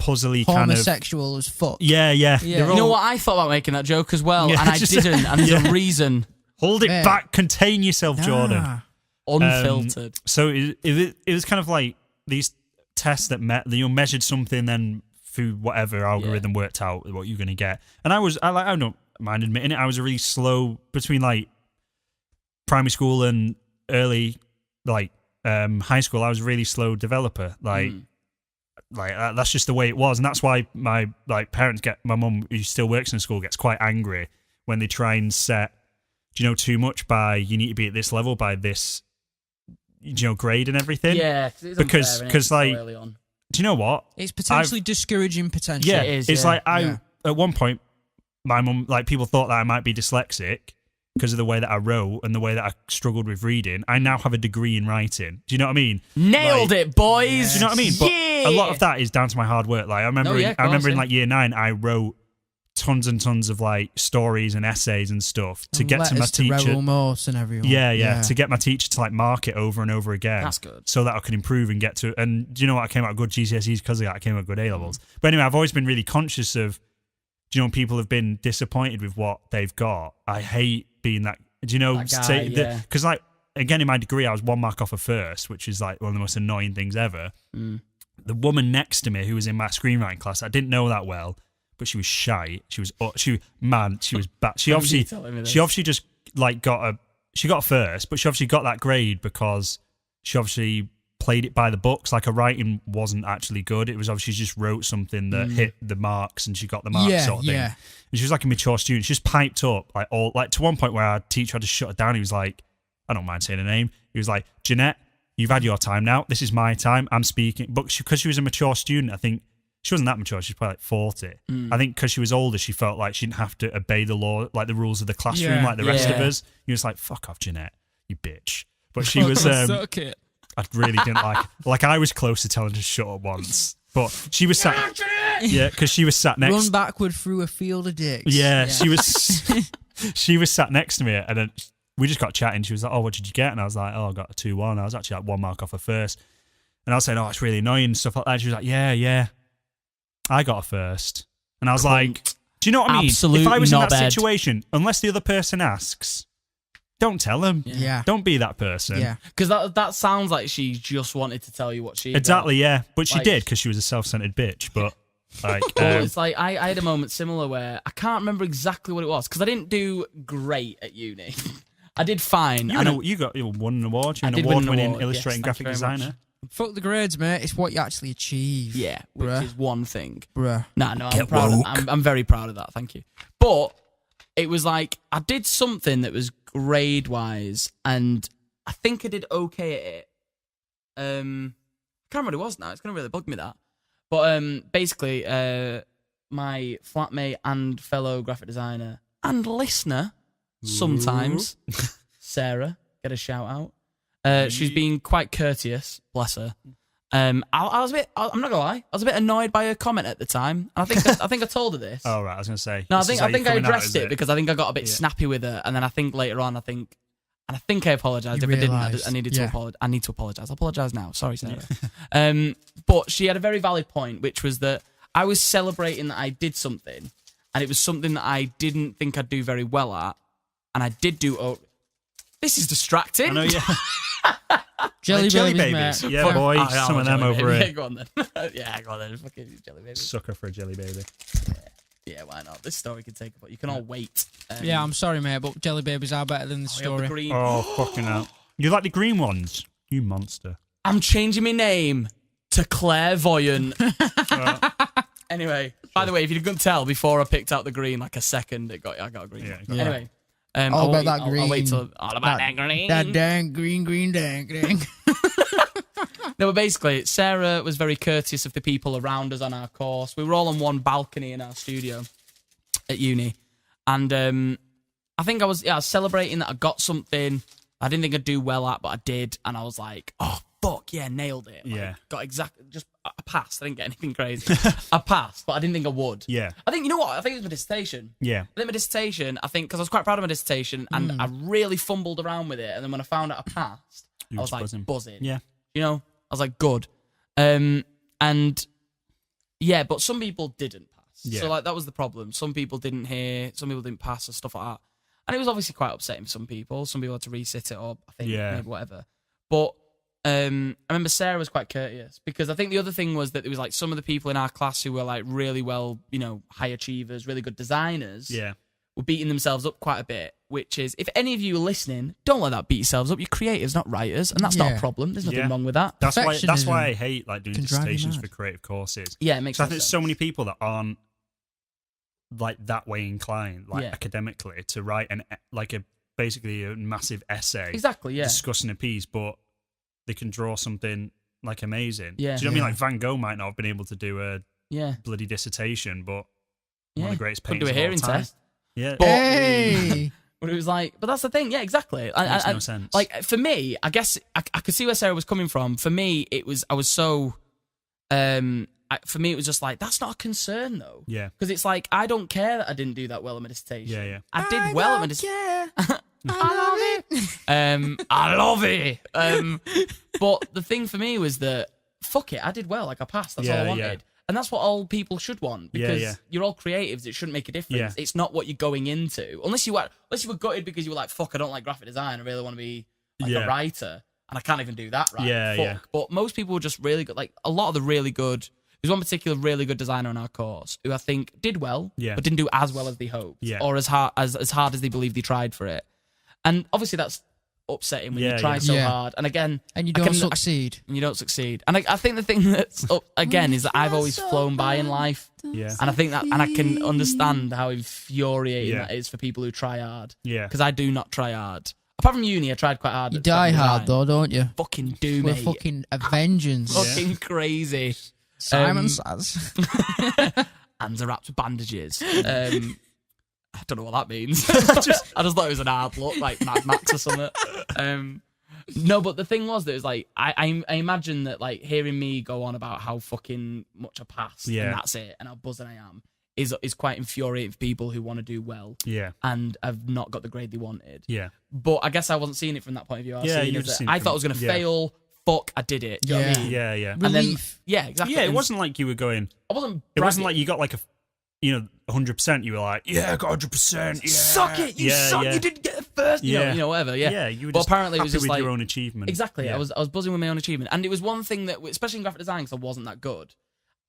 puzzly kind of homosexual as fuck. Yeah. You know what? I thought about making that joke as well, and I didn't. And there's a reason. Hold it back. Contain yourself, Jordan. Unfiltered. So it was kind of like these tests that measured something, then through whatever algorithm worked out what you're going to get. And I don't mind admitting it. I was really slow between like primary school and early like high school. I was a really slow developer. Like that's just the way it was, and that's why my parents my mum who still works in school gets quite angry when they try and set too much by you need to be at this level by this grade and everything. Yeah, because like early on. Do you know what? It's potentially discouraging potential. Yeah, it is. It's like at one point my mum people thought that I might be dyslexic because of the way that I wrote and the way that I struggled with reading. I now have a degree in writing. Do you know what I mean? Nailed it, boys. Do you know what I mean? But a lot of that is down to my hard work. Like I remember in like year 9, I wrote tons and tons of like stories and essays and stuff to get to my teacher. And everyone. Yeah, to get my teacher to like mark it over and over again. That's good. So that I could improve and get to. And do you know what? I came out good GCSEs because of that. I came out good A levels. But anyway, I've always been really conscious of. People have been disappointed with what they've got. I hate being that. Because like again in my degree, I was 1 mark off a first, which is like one of the most annoying things ever. The woman next to me who was in my screenwriting class, I didn't know that well, but she was shy. She was bad. She obviously just like she got a first, but she obviously got that grade because she obviously played it by the books. Like her writing wasn't actually good. It was obviously she just wrote something that hit the marks and she got the marks sort of thing. And she was like a mature student. She just piped up like to one point where our teacher had to shut her down. He was like, I don't mind saying her name. He was like, Jeanette, you've had your time now. This is my time. I'm speaking. But because she was a mature student, I think she wasn't that mature. She's probably like 40. I think because she was older, she felt like she didn't have to obey the law, like the rules of the classroom, like the rest of us. You're just like, fuck off, Jeanette, you bitch. But she was, Suck it. I really didn't like it. Like, I was close to telling her to shut up once. But she was sat, because she was sat next. Run backward through a field of dicks. Yeah, she was sat next to me, and then we just got chatting. She was like, "Oh, what did you get?" And I was like, "Oh, I got a 2-1." I was actually like 1 mark off her first, and I was saying, "Oh, it's really annoying," and stuff like that. She was like, "Yeah, I got a first," and I was like, "Do you know what I mean? Absolute if I was in that knobhead. situation, unless the other person asks, don't tell them. Yeah. Don't be that person." Yeah. Because that sounds like she just wanted to tell you what she Exactly. got. Yeah, but she Like- did because she was a self-centered bitch. But like, Well, it's like I had a moment similar where I can't remember exactly what it was because I didn't do great at uni. I did fine. you won an award. You're I an did win an award-winning award, illustrating yes, graphic thank you very designer. Fuck the grades, mate. It's what you actually achieve. Yeah, which Bruh. is one thing. Bruh. No, I'm proud. I'm very proud of that. Thank you. But it was like I did something that was grade wise, and I think I did okay at it. I can't remember what it was now. It's gonna really bug me that. But basically, my flatmate and fellow graphic designer and listener, sometimes Sarah, get a shout out. She's been quite courteous, bless her. I was a bit. I'm not gonna lie. I was a bit annoyed by her comment at the time. And I think I told her this. Oh right, I was gonna say. No, I this is think how I you're coming out, addressed is it because I think I got a bit snappy with her, and then I think later on I apologised. You If I didn't, realised, I needed to yeah. apologise. I need to apologise. I'll apologise now. Sorry, Sarah. But she had a very valid point, which was that I was celebrating that I did something, and it was something that I didn't think I'd do very well at, and I did do. Oh, this is distracting. I know, yeah. Jelly, Like jelly babies, babies. mate. Yeah, boy, I some want of them jelly over baby. it. Yeah, go on then. Yeah, go on then. Fucking jelly baby. Sucker for a jelly baby. Yeah, why not? This story can take a but you can all wait. Yeah, I'm sorry, mate, but jelly babies are better than the we have the story. green. Oh, fucking hell. You like the green ones? You monster. I'm changing my name to Clairvoyant. Anyway, by the way, if you couldn't tell, before I picked out the green, like a second, I got a green. Yeah, Yeah. Anyway, All about that I'll green. wait till all about that green. That dang green dang. No, but basically, Sarah was very courteous of the people around us on our course. We were all on one balcony in our studio at uni, and I think I was celebrating that I got something I didn't think I'd do well at, but I did, and I was like, oh fuck yeah, nailed it. Like, Yeah. got exactly I passed. I didn't get anything crazy. I passed, but I didn't think I would. Yeah. I think, you know what? I think it was my dissertation. Yeah. I think my dissertation, because I was quite proud of my dissertation, and I really fumbled around with it, and then when I found out I passed, You I was was like buzzing. buzzing. Yeah. You know, I was like, good. And yeah, but some people didn't pass. Yeah. So like that was the problem. Some people didn't hear, some people didn't pass and stuff like that. And it was obviously quite upsetting for some people. Some people had to resit it up, I think, Yeah. maybe whatever. But I remember Sarah was quite courteous because I think the other thing was that there was like some of the people in our class who were like really well, you know, high achievers, really good designers. Yeah. Were beating themselves up quite a bit, which is, if any of you are listening, don't let that beat yourselves up. You're creatives, not writers, and that's not a Yeah. problem. There's nothing Yeah. wrong with that. That's why Perfectionism I hate like doing can drive you dissertations mad. for creative courses. Yeah, it makes So I no think there's sense. so many people that aren't like that way inclined, like Yeah. academically, to write basically a massive essay Exactly, yeah. discussing a piece, but they can draw something like amazing. Yeah. Do you know what I mean? Yeah. Like Van Gogh might not have been able to do a Yeah. bloody dissertation, but Yeah. one of the greatest Couldn't painters do a of all hearing time. test. Yeah. But- Hey! But it was like, but that's the thing. Yeah, exactly. Makes no sense. Like, for me, I guess I could see where Sarah was coming from. For me, I was so, for me, it was just like, that's not a concern though. Yeah. Because it's like, I don't care that I didn't do that well at my dissertation. Yeah, yeah. I did well at my dissertation. I love it. I love it. But the thing for me was that, fuck it, I did well. Like, I passed. That's all I Yeah, wanted. yeah. And that's what all people should want, because yeah. you're all creatives. It shouldn't make a difference. Yeah. It's not what you're going into, unless you were gutted because you were like, "Fuck, I don't like graphic design. I really want to be like Yeah. a writer, and I can't even do that right." Yeah, Fuck. yeah. But most people were just really good. Like a lot of the really good. There's one particular really good designer on our course who I think did well, Yeah. but didn't do as well as they hoped, Yeah. or as hard as they believed they tried for it. And obviously that's upsetting when Yeah, you try yeah. so Yeah. hard. And again, And you I don't can- succeed. and you don't succeed. And I think the thing that's up again is that I've always flown by in life, Yeah. and I think that, and I can understand how infuriating Yeah. that is for people who try hard. Yeah. Because I do not try hard. Apart from uni, I tried quite hard. You at die graphic hard design. though, don't you? Fucking do, We're mate. fucking Avengers. Fucking crazy. Simon says. Hands are wrapped with bandages. I don't know what that means. I just thought it was an hard look, like Mad Max or something. No, but the thing was that it was like I imagine that like hearing me go on about how fucking much I passed and that's it, and how buzzing I am is quite infuriating for people who want to do well. Yeah. And have not got the grade they wanted. Yeah. But I guess I wasn't seeing it from that point of view. I was seeing you it just that I thought I was going to fail. Fuck, I did it. Do you know what I mean? Yeah. And then, Relief. exactly. Yeah, it wasn't like you were going. I wasn't. It wasn't like you got like 100%. You were like, yeah, I got 100%. Yeah. Suck it, you suck. You didn't get the first. You know, whatever. Yeah. Yeah, you were but just apparently happy it was just with like your own achievement. Exactly. Yeah. I was buzzing with my own achievement, and it was one thing that, especially in graphic design, because I wasn't that good.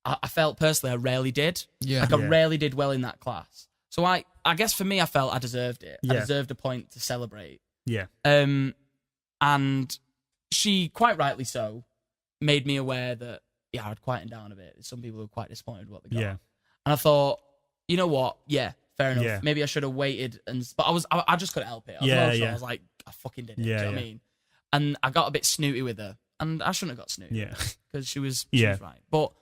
I felt personally I rarely did. Yeah. Like I rarely did well in that class. So I guess for me, I felt I deserved it. Yeah. I deserved a point to celebrate. Yeah. And she, quite rightly so, made me aware that, I'd quietened down a bit. Some people were quite disappointed with what they got. Yeah. And I thought, you know what? Yeah, fair enough. Yeah. Maybe I should have waited. But I just couldn't help it. I was emotional. I was like, I fucking did it. Do you know what I mean? And I got a bit snooty with her. And I shouldn't have got snooty. Yeah. Because she was right. But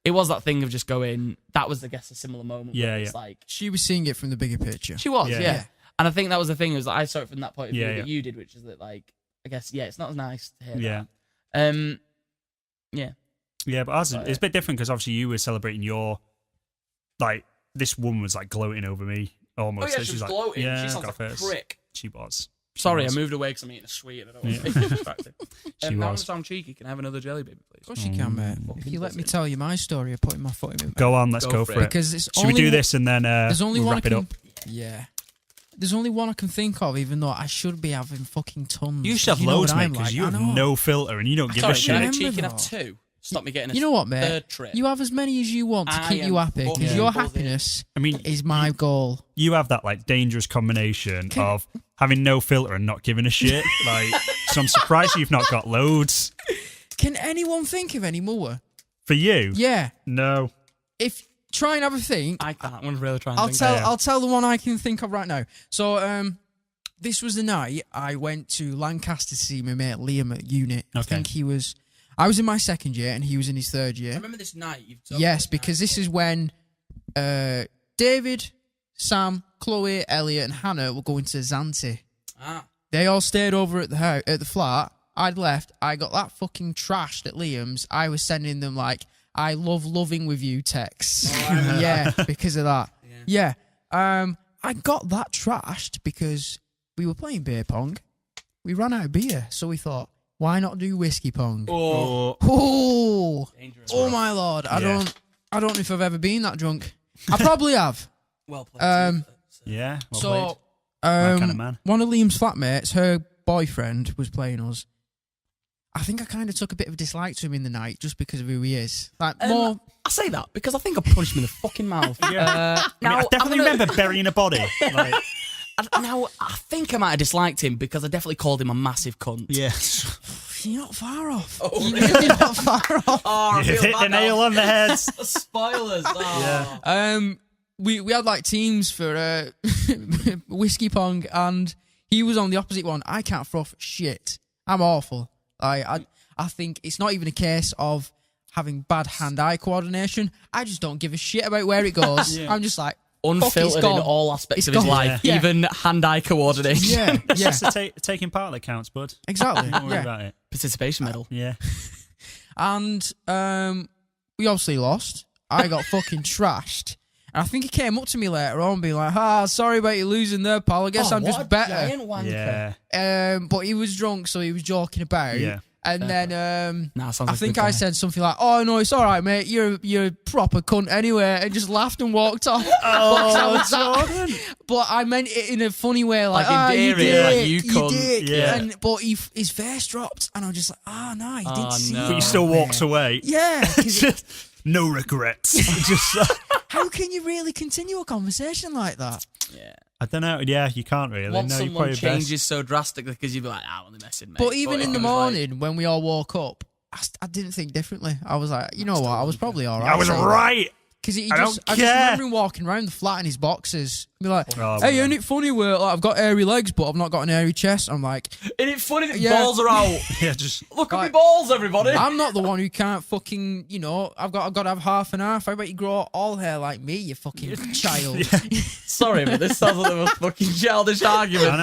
it was that thing of just going, that was, I guess, a similar moment. Yeah, where it's like, She was seeing it from the bigger picture. she was, Yeah. yeah. And I think that was the thing, was that I saw it from that point of view Yeah, that you did, which is that, like, I guess, it's not as nice to hear Yeah. that. Yeah. Yeah, but ours, it's a bit different because obviously you were celebrating your, like, this woman was like gloating over me almost. Oh, yeah, So she she's was like, gloating. yeah, She sounds got like a first. prick. She was. Sorry, I moved away because I'm eating a sweet and I don't want to be distracted. She Now I'm was. sound cheeky. Can I have another jelly baby, please? Of course you can, mate. If you let me tell you my story of putting my foot in it. Go on, let's Go go for for it. it. Because it's Should we do this and then there's only we'll one wrap I it can, up? Yeah. There's only one I can think of, even though I should be having fucking tons. You should have know loads, what mate, I'm because like. you I have know. no filter and you don't give a Sorry, can I shit. have cheeky Remember and have though. two? Stop me getting a You know what, mate? third trip. You have as many as you want to I keep you am happy, fucking because your buzzing. happiness I mean, is my goal. you have that like dangerous combination of having no filter and not giving a shit. Like, so I'm surprised you've not got loads. Can anyone think of any more? For you? Yeah. No. If try and have a think. I can't. I'm really trying to I'll think. tell. Yeah. I'll tell the one I can think of right now. So, this was the night I went to Lancaster to see my mate Liam at unit. I Okay. think I was in my second year and he was in his third year. I remember this night. Yes, because this is when David, Sam, Chloe, Elliot, and Hannah were going to Zante. They all stayed over at the house, at the flat. I'd left. I got that fucking trashed at Liam's. I was sending them like, "I love loving with you" texts. Yeah, because of that. Yeah. I got that trashed because we were playing beer pong. We ran out of beer, so we thought, why not do whiskey pong? Oh, my lord! I don't know if I've ever been that drunk. I probably have. Well played. Yeah. Well So, played. My kind of man. one of Liam's flatmates, her boyfriend, was playing us. I think I kind of took a bit of a dislike to him in the night just because of who he is. Like more. I say that because I think I punched him in the fucking mouth. I definitely remember burying a body. Like, Now, I think I might have disliked him because I definitely called him a massive cunt. yeah. You're not far off. Oh, You're really not far off. Oh, You've hit the nail on the head. Spoilers. Oh. We had like teams for whiskey pong, and he was on the opposite one. I can't throw for shit. I'm awful. I think it's not even a case of having bad hand-eye coordination. I just don't give a shit about where it goes. I'm just like, Unfiltered in all aspects of his gone. life, Yeah. even hand-eye coordination. yeah, It's yeah, just the taking part that counts, bud. exactly. Don't worry Yeah. about it. Participation medal. Yeah. And we obviously lost. I got fucking trashed. And I think he came up to me later on being like, sorry about you losing there, pal. I guess I'm just better. Giant wanker. Yeah. But he was drunk, so he was joking about. Yeah. And then Sounds I like a think good guy. I said something like, "Oh no, it's all right, mate. You're a proper cunt anyway," and just laughed and walked off. But I meant it in a funny way, like endearing, you dick, like, you cunt." dick. Yeah. But his face dropped, and I was just like, no, he didn't see no. it. But he still walks away. Yeah. 'Cause it- No regrets. Just, how can you really continue a conversation like that? Yeah. I don't know. Yeah, you can't really. Once No, you're someone probably changes best. so drastically because you'd be like, I'm only messing, mate. But even in if the it was like- morning when we all woke up, I didn't think differently. I was like, you know what? I was probably all right. I was So- right. Because I just remember him walking around the flat in his boxers. Be like, hey, isn't it funny where like, I've got airy legs, but I've not got an airy chest? I'm like, isn't it funny that balls are out? Just look at my balls, everybody. I'm not the one who can't fucking, I've got to have half and half. How about you grow all hair like me, you fucking child? Sorry, but this sounds like the most fucking childish argument.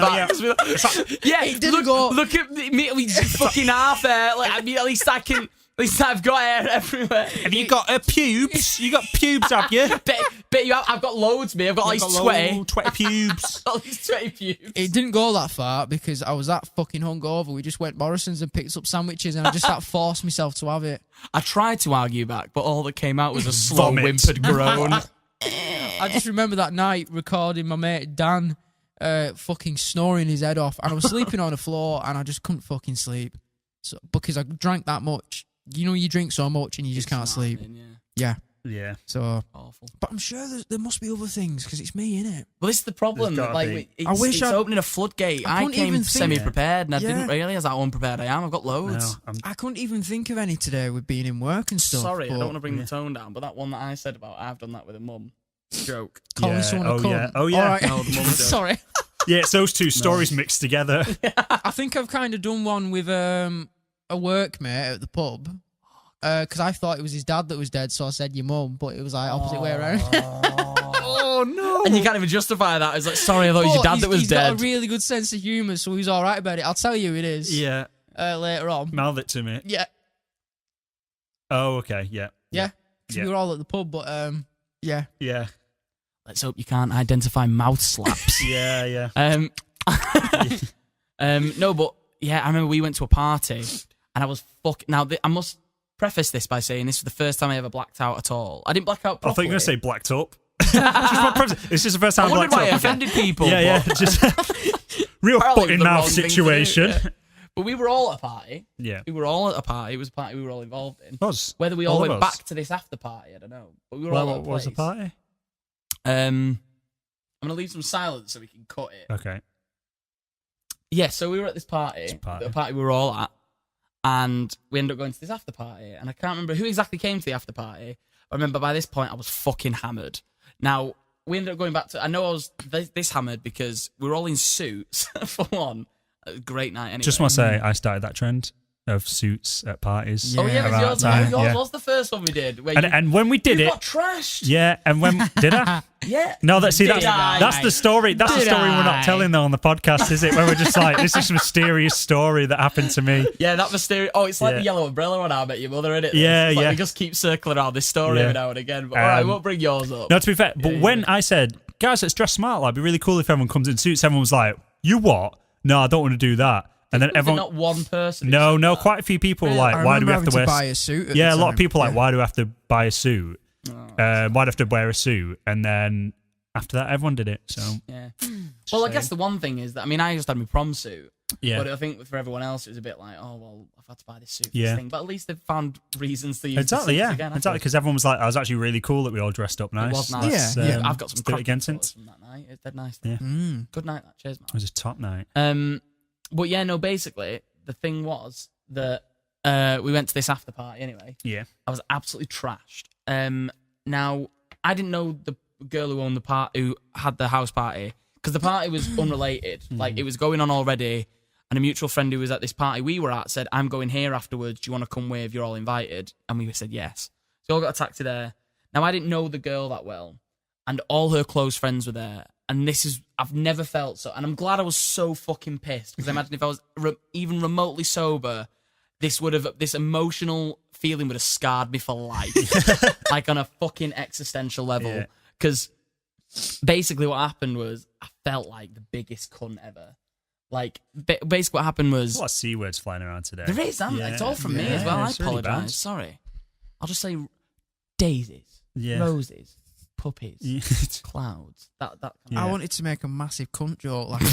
It didn't go. Look at me, fucking half hair. Like, I mean, at least I've got hair everywhere. Have you got pubes? You got pubes, have you? Bet you I've got loads, mate. I've got at least 20 pubes. At least 20 pubes. It didn't go that far because I was that fucking hungover. We just went Morrison's and picked up sandwiches and I just forced myself to have it. I tried to argue back, but all that came out was a slow whimpered groan. I just remember that night recording my mate Dan fucking snoring his head off, and I was sleeping on the floor and I just couldn't fucking sleep because I drank that much. You drink so much and you just can't sleep. Yeah. So awful. But I'm sure there must be other things because it's me, innit? Well, this is the problem. Like, it's opening a floodgate. I came semi-prepared, and I didn't realise how unprepared I am. I've got loads. No, I couldn't even think of any today with being in work and stuff. Sorry, I don't want to bring the tone down, but that one that I said about I've done that with a mum. Joke. Calling someone a cunt. Oh yeah. All right. No, the mum Sorry. Yeah, it's those two stories mixed together. I think I've kind of done one with a workmate at the pub. Because I thought it was his dad that was dead, so I said your mum, but it was like opposite way around. Oh no! And you can't even justify that. It's like, sorry, I thought it was your dad that was dead. He's got a really good sense of humour, so he's all right about it. I'll tell you who it is. Yeah. Later on. Mouth it to me. Yeah. Oh, okay. Yeah. We were all at the pub, but yeah. Yeah. Let's hope you can't identify mouth slaps. Yeah. No, but yeah, I remember we went to a party, and I was I must preface this by saying this was the first time I ever blacked out at all. I didn't black out properly. I thought you were going to say blacked up. This is the first time I blacked wondered why up. I offended people. Yeah, just real foot in mouth situation. But we were all at a party. Yeah. We were all at a party. It was a party we were all involved in. Whether we all went back to this after party, I don't know. But we were all at a place. What was the party? I'm going to leave some silence so we can cut it. Okay. Yeah, so we were at this party. The party we were all at. And we ended up going to this after party. And I can't remember who exactly came to the after party. I remember by this point I was fucking hammered. Now, we ended up going back to... I know I was this hammered because we were all in suits, for one. A great night anyway. Just want to say, I started that trend of suits at parties. Yeah. Oh, yeah, it was yours was the first one we did. And when we did it... You got trashed. Yeah, and when... Did I? Yeah. No, that's the story. That's the story we're not telling, though, on the podcast, is it? Where we're just like, this is a mysterious story that happened to me. Yeah, that mysterious... Oh, it's like the yellow umbrella one I met your mother, isn't it? Yeah, We just keep circling around this story every now and again. But all right, I won't bring yours up. No, to be fair, but when I said, guys, let's dress smart, like, it'd be really cool if everyone comes in suits, everyone was like, you what? No, I don't want to do that. And then everyone... Not one person. No, quite a few people were like, why do we have to wear... buy a suit? Yeah, a lot of people like, why do we have to buy a suit? Why do I have to wear a suit? And then after that, everyone did it. So yeah. Well, I guess the one thing is that I just had my prom suit. Yeah. But I think for everyone else, it was a bit like, oh well, I've had to buy this suit for this thing. But at least they've found reasons to use the suits again. Exactly, because everyone was like, I was actually really cool that we all dressed up nice. It was nice. Yeah. I've got some do it again since from that night. It's dead nice. Yeah. Good night, that. Cheers, man. It was a top night. But yeah, no, basically, the thing was that we went to this after party anyway. Yeah. I was absolutely trashed. Now, I didn't know the girl who owned the who had the house party, because the party was unrelated. Like, it was going on already, and a mutual friend who was at this party we were at said, I'm going here afterwards. Do you want to come with? You're all invited. And we said yes. So we all got a taxi there. Now, I didn't know the girl that well, and all her close friends were there. And I've never felt so, and I'm glad I was so fucking pissed, because I imagine if I was even remotely sober, this emotional feeling would have scarred me for life, like on a fucking existential level. Because basically what happened was I felt like the biggest cunt ever. Like, basically what happened was... There's a lot of C words flying around today. There is, it's all from me as well. I apologise. Really sorry. I'll just say daisies, roses, puppies, clouds. That I wanted to make a massive cunt joke, like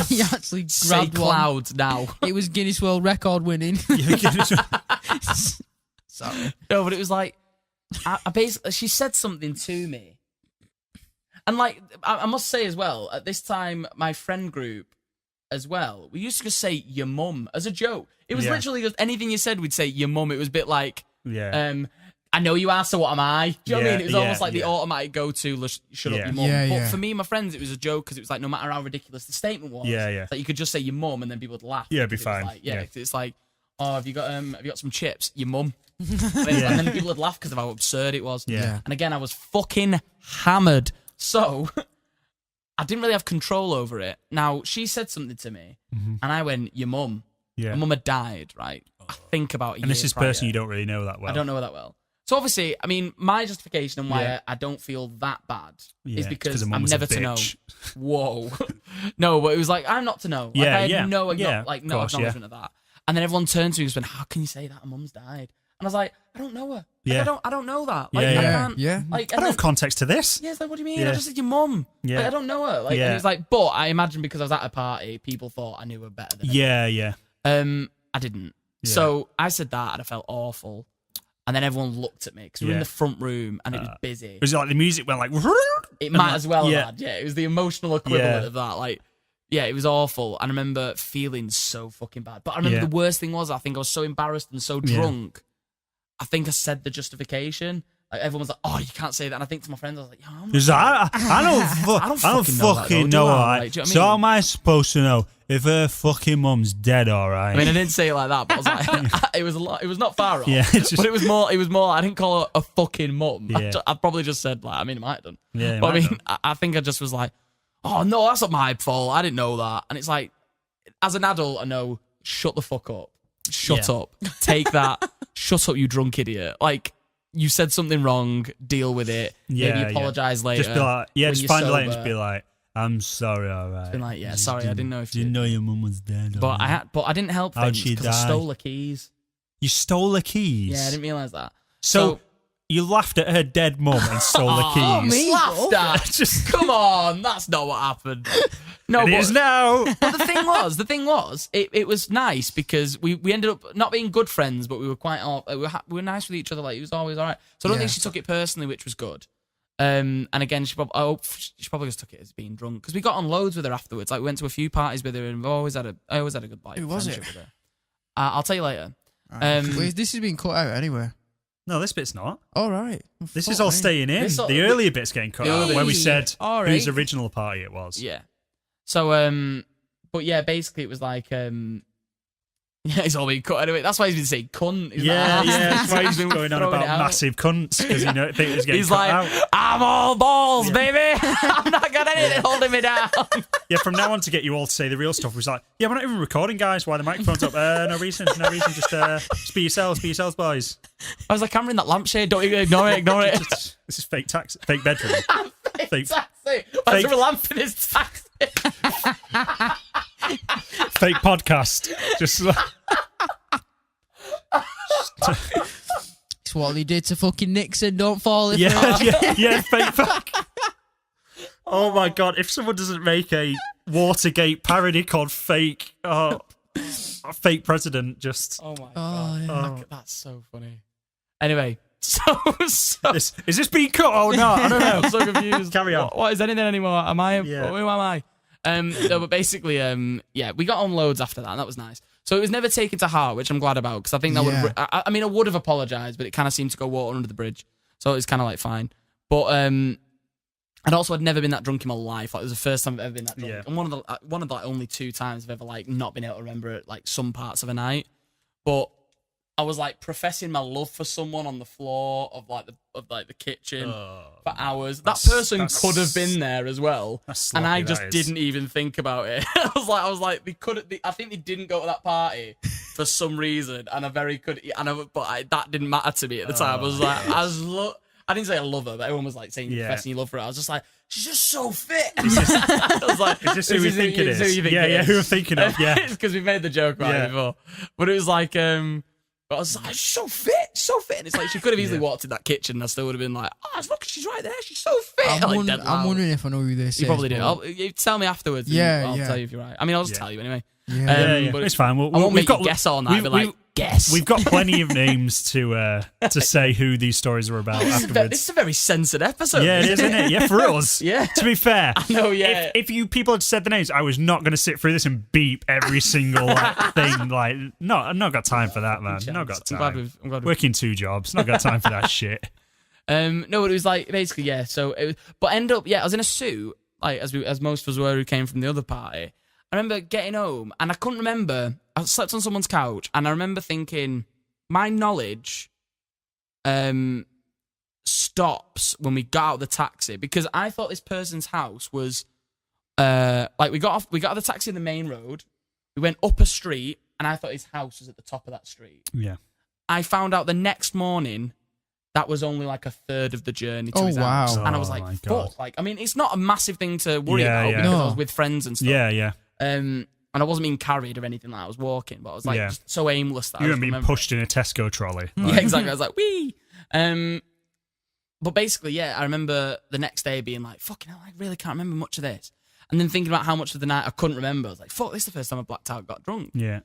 he actually grabbed clouds now. It was Guinness World Record winning. Sorry. No, but it was like, I basically, she said something to me. And like, I must say as well, at this time, my friend group as well, we used to just say your mum as a joke. It was literally just anything you said, we'd say your mum. It was a bit like, I know you are, so what am I? Do you know what I mean? It was almost like the automatic go-to, shut up your mum. But for me and my friends, it was a joke because it was like, no matter how ridiculous the statement was, like you could just say your mum and then people would laugh. Yeah, it'd be fine. Like, it's like, oh, have you got some chips? Your mum. And then people would laugh because of how absurd it was. Yeah. And again, I was fucking hammered. So I didn't really have control over it. Now, she said something to me, and I went, your mum. Yeah. My mum had died, right? I think about a year And this is prior. person you don't really know that well. I don't know her that well. So obviously, I mean, my justification and why I don't feel that bad is because I'm never to know. Whoa. No, but it was like, I'm not to know. Like, I had no acknowledgement of that. And then everyone turned to me and went, how can you say that? Her mum's died. And I was like, I don't know her. Like, I don't know that. Like, I can't. Like, I don't have context to this. Yeah, it's like, what do you mean? I just said your mum. Like, I don't know her. Like, and it's like, but I imagine because I was at a party, people thought I knew her better than her. I didn't. Yeah. So I said that and I felt awful. And then everyone looked at me because we were in the front room and it was busy. Was it like the music went like... It might as well have had. Yeah, it was the emotional equivalent of that. Like, yeah, it was awful. And I remember feeling so fucking bad. But I remember the worst thing was I think I was so embarrassed and so drunk. I think I said the justification. Like everyone was like, "Oh, you can't say that." And I think to my friends, I was like, I don't fucking know. Like, so how am I supposed to know if her fucking mum's dead? All right. I mean, I didn't say it like that, but I was like, it was a lot. It was not far off. Yeah, but it was more. I didn't call her a fucking mum. Yeah. I probably just said like, I mean, it might have done. Yeah, but I mean, I think I just was like, "Oh no, that's not my fault. I didn't know that." And it's like, as an adult, I know. Shut the fuck up. Shut up. Take that. Shut up, you drunk idiot. Like. You said something wrong, deal with it. Maybe apologise later. Just be like, just find a later and just be like, I'm sorry, all right. Just been like, sorry, I didn't know if you didn't know your mum was dead. But I didn't help things because I stole the keys. You stole the keys? Yeah, I didn't realise that. So you laughed at her dead mum and stole the keys. Me? Laughed at? Just come on, that's not what happened. No, it is now. But the thing was, it was nice because we ended up not being good friends, but we were quite we were nice with each other. Like it was always all right. So I don't think she took it personally, which was good. And again, she probably just took it as being drunk because we got on loads with her afterwards. Like we went to a few parties with her, and I always had a good like. Who was it? With her. I'll tell you later. Wait, this is being cut out anyway. No, this bit's not. All right. This is all staying in. The earlier bit's getting cut out where we said whose original party it was. Yeah. So, but yeah, basically it was like, it's all been cut anyway. That's why he's been saying cunt. That's why he's been going on about massive cunts because you know think it's getting cut out. He's like, I'm all balls, baby. I'm not got anything holding me down. Yeah, from now on to get you all to say the real stuff was like, we're not even recording, guys. Why the microphone's up? No reason. Just be yourselves, boys. I was like, camera in that lampshade. Don't ignore it. This is fake bedroom. fake taxi. Why is there a lamp in his taxi? Fake podcast. Just it's what they did to fucking Nixon. Don't fall. Yeah. Fake. Oh my god! If someone doesn't make a Watergate parody called "Fake," fake president, just oh my god, that's so funny. Anyway. So is this being cut? Oh no, I don't know. I'm so confused. Carry on. What is anything anymore? Am I? Yeah. Who am I? No, but basically, we got on loads after that, and that was nice. So it was never taken to heart, which I'm glad about because I think that would. I mean, I would have apologized, but it kind of seemed to go water under the bridge, so it was kind of like fine. But and also I'd never been that drunk in my life. Like it was the first time I've ever been that drunk, and one of the only 2 times I've ever like not been able to remember like some parts of a night, but. I was like professing my love for someone on the floor of the kitchen for hours. That person could have been there as well, and I just didn't even think about it. I was like, I think they didn't go to that party for some reason, and that didn't matter to me at the time. I was like, I didn't say I love her, but everyone was like saying professing your love for her. I was just like, she's just so fit. I was like, is this who we think it is? Yeah, who we're thinking of. Yeah, it's because we made the joke about it before, but it was like. But I was like, she's so fit. And it's like, she could have easily walked in that kitchen and I still would have been like, look, she's right there. She's so fit. I'm wondering if I know who this is. You probably do. You tell me afterwards. I'll tell you if you're right. I mean, I'll just tell you anyway. But it's fine. I won't make you guess on that. guess. We've got plenty of names to say who these stories are about afterwards. This is a very censored episode. Yeah, it is, isn't it? Yeah, for us. Yeah. To be fair, I know. Yeah. If you people had said the names, I was not going to sit through this and beep every single thing. Like, no, I've not got time for that, man. Not got time. I'm glad Working 2 jobs. Not got time for that shit. No, it was like basically So, but end up, I was in a suit, like as most of us were who came from the other party. I remember getting home and I couldn't remember. I slept on someone's couch and I remember thinking, my knowledge stops when we got out of the taxi, because I thought this person's house was like we got out of the taxi in the main road, we went up a street, and I thought his house was at the top of that street. Yeah. I found out the next morning that was only like a third of the journey to his house. And I was like, fuck. Like, I mean, it's not a massive thing to worry about because I was with friends and stuff. Yeah, yeah. And I wasn't being carried or anything like that. I was walking, but I was like just so aimless that you I weren't being pushed in a Tesco trolley. Yeah, exactly. I was like, wee. But basically, I remember the next day being like, fucking hell, I really can't remember much of this. And then thinking about how much of the night I couldn't remember. I was like, fuck, this is the first time I blacked out, got drunk. Yeah.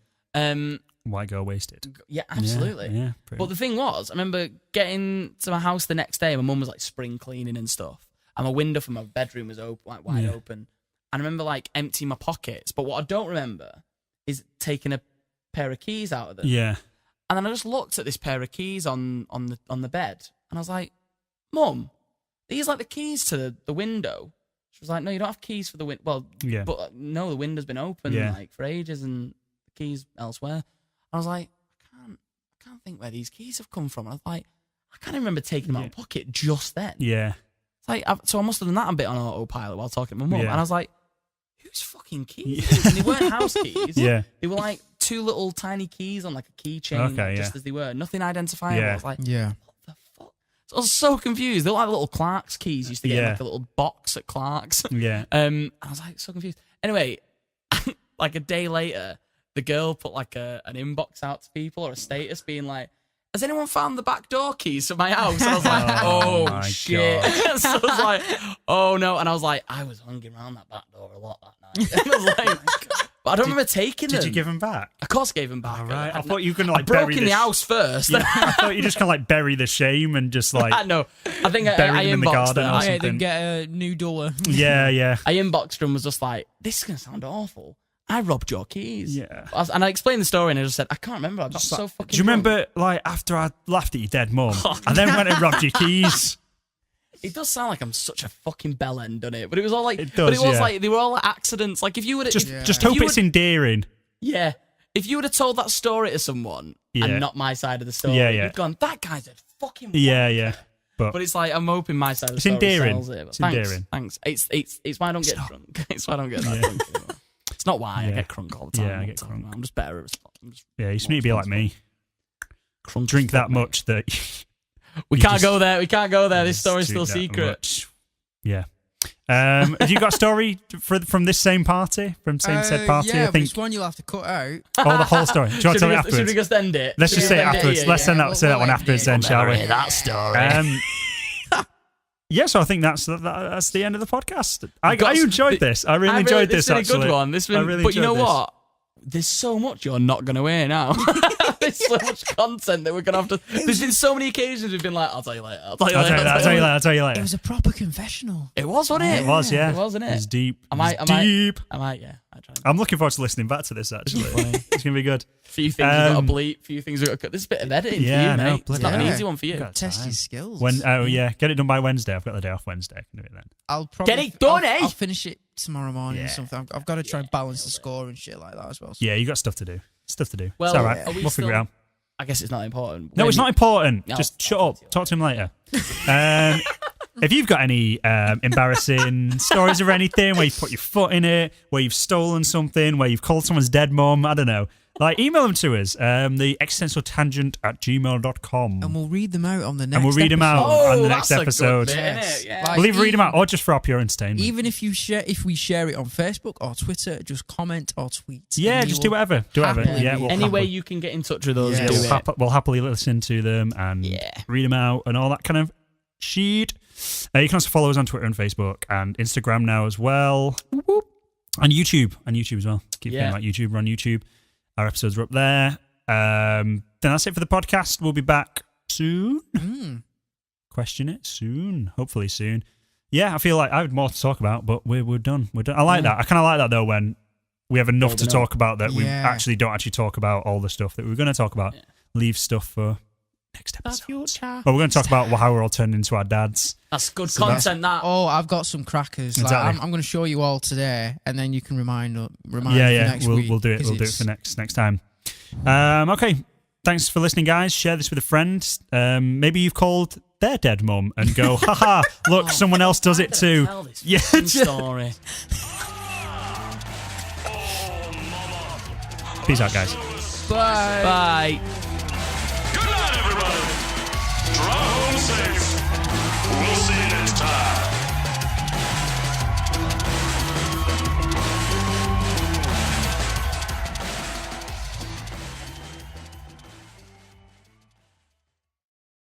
Why go wasted? Yeah, absolutely. Yeah, but the thing was, I remember getting to my house the next day. My mum was like spring cleaning and stuff, and my window from my bedroom was open, like wide open. And I remember like emptying my pockets. But what I don't remember is taking a pair of keys out of them. Yeah. And then I just looked at this pair of keys on the bed, and I was like, Mum, these like the keys to the window. She was like, no, you don't have keys for the window. Well, but no, the window's been open like for ages, and the keys elsewhere. I was like, I can't think where these keys have come from. I was like, I can't even remember taking them out of my pocket just then. Yeah. It's like, so I must have done that a bit on autopilot while talking to my mum. Yeah. And I was like, whose fucking keys? And they weren't house keys. Yeah. They were like 2 little tiny keys on like a keychain, just as they were. Nothing identifiable. Yeah. I was like, what the fuck? So I was so confused. They're like little Clark's keys. Used to get in like a little box at Clark's. Yeah. I was like so confused. Anyway, like a day later, the girl put like an inbox out to people or a status being like, has anyone found the back door keys to my house? And I was like, oh shit. So I was like, oh no. And I was like, I was hanging around that back door a lot that night. And I was like, but I don't remember taking them. Did you give them back? Of course I gave them back. All right. I thought you were going to like broke bury in the house first. Yeah, I thought you just going to like bury the shame and just like. No, I think I them in the inboxed garden them. or something. Then get a new door. Yeah, yeah. I inboxed her and was just like, this is going to sound awful. I robbed your keys. Yeah. And I explained the story and I just said, I can't remember. I got so fucking Do you remember, like, after I laughed at your dead mum, I then went and robbed your keys? It does sound like I'm such a fucking bellend, doesn't it? But it was all like, like, they were all like accidents. Like, if you would just hope it's endearing. Yeah. If you would have told that story to someone and not my side of the story, you'd gone, that guy's a fucking Yeah. But it's like, I'm hoping my side of the story endearing. sells it. It's endearing. Thanks. It's why I don't get drunk. It's why I don't get that drunk anymore. It's not why I get crunk all the time. Yeah, I get crunk. I'm just better at it. Yeah, you just need to be like me. Crunk Drink that much that... We can't go there. We can't go there. This story's still secret. Much. Yeah. Have you got a story from this same party? From said party? Yeah, I think. which one you'll have to cut out. Oh, the whole story. Do you want to tell it afterwards? Should we just end it? Let's just say it afterwards. Let's say that one afterwards then, shall we? That story. Yeah, so I think that's the end of the podcast. I enjoyed this. I really enjoyed this. This has been a good one. But you know what? There's so much you're not going to hear now. There's so much content that we're going to have to... There's been so many occasions we've been like, I'll tell you later. I'll tell you later. It was a proper confessional. It was, wasn't it? It was, yeah. It was, wasn't it? It was deep. Deep. I'm looking forward to listening back to this, actually. It's going to be good. Few things we've got to bleep, few things we've got to cut. This is a bit of editing for you, mate. It's not an easy one for you. Test your skills. Get it done by Wednesday. I've got the day off Wednesday. I can do it then. I'll probably get it done, I'll finish it tomorrow morning or something. I've got to try and balance the score and shit like that as well. So. Yeah, you got stuff to do. Well, it's all right. We'll figure it out. I guess it's not important. No, it's not important. Just shut up. Talk to him later. If you've got any embarrassing stories or anything where you've put your foot in it, where you've stolen something, where you've called someone's dead mum, I don't know. Like, email them to us, the existentialtangent@gmail.com. And we'll read them out on the next episode. And we'll read them out on the next episode. Yes. We'll either read them out or just for our pure entertainment. Even if we share it on Facebook or Twitter, just comment or tweet. Yeah, just do whatever. Yeah, any way you can get in touch with us, we'll happily listen to them and read them out and all that kind of shit. You can also follow us on Twitter and Facebook and Instagram now as well. And YouTube as well. Keep thinking about YouTube. We're on YouTube. Our episodes are up there. Then that's it for the podcast. We'll be back soon. Question it soon. Hopefully soon. Yeah, I feel like I have more to talk about, but we're done. We're done. I like that. I kind of like that though when we have enough to talk about that we actually don't talk about all the stuff that we're going to talk about. Yeah. Leave stuff for next episode. But we're going to talk about how we're all turning into our dads. That's good content. I've got some crackers. Exactly. I'm going to show you all today, and then you can remind me for next we'll week. We'll do it. We'll do it for next time. Okay. Thanks for listening, guys. Share this with a friend. Maybe you've called their dead mum and go, haha, look, someone else does it too. Tell this story. Peace out, guys. Bye. Good night, everybody. Drive home safe. We'll see you next time.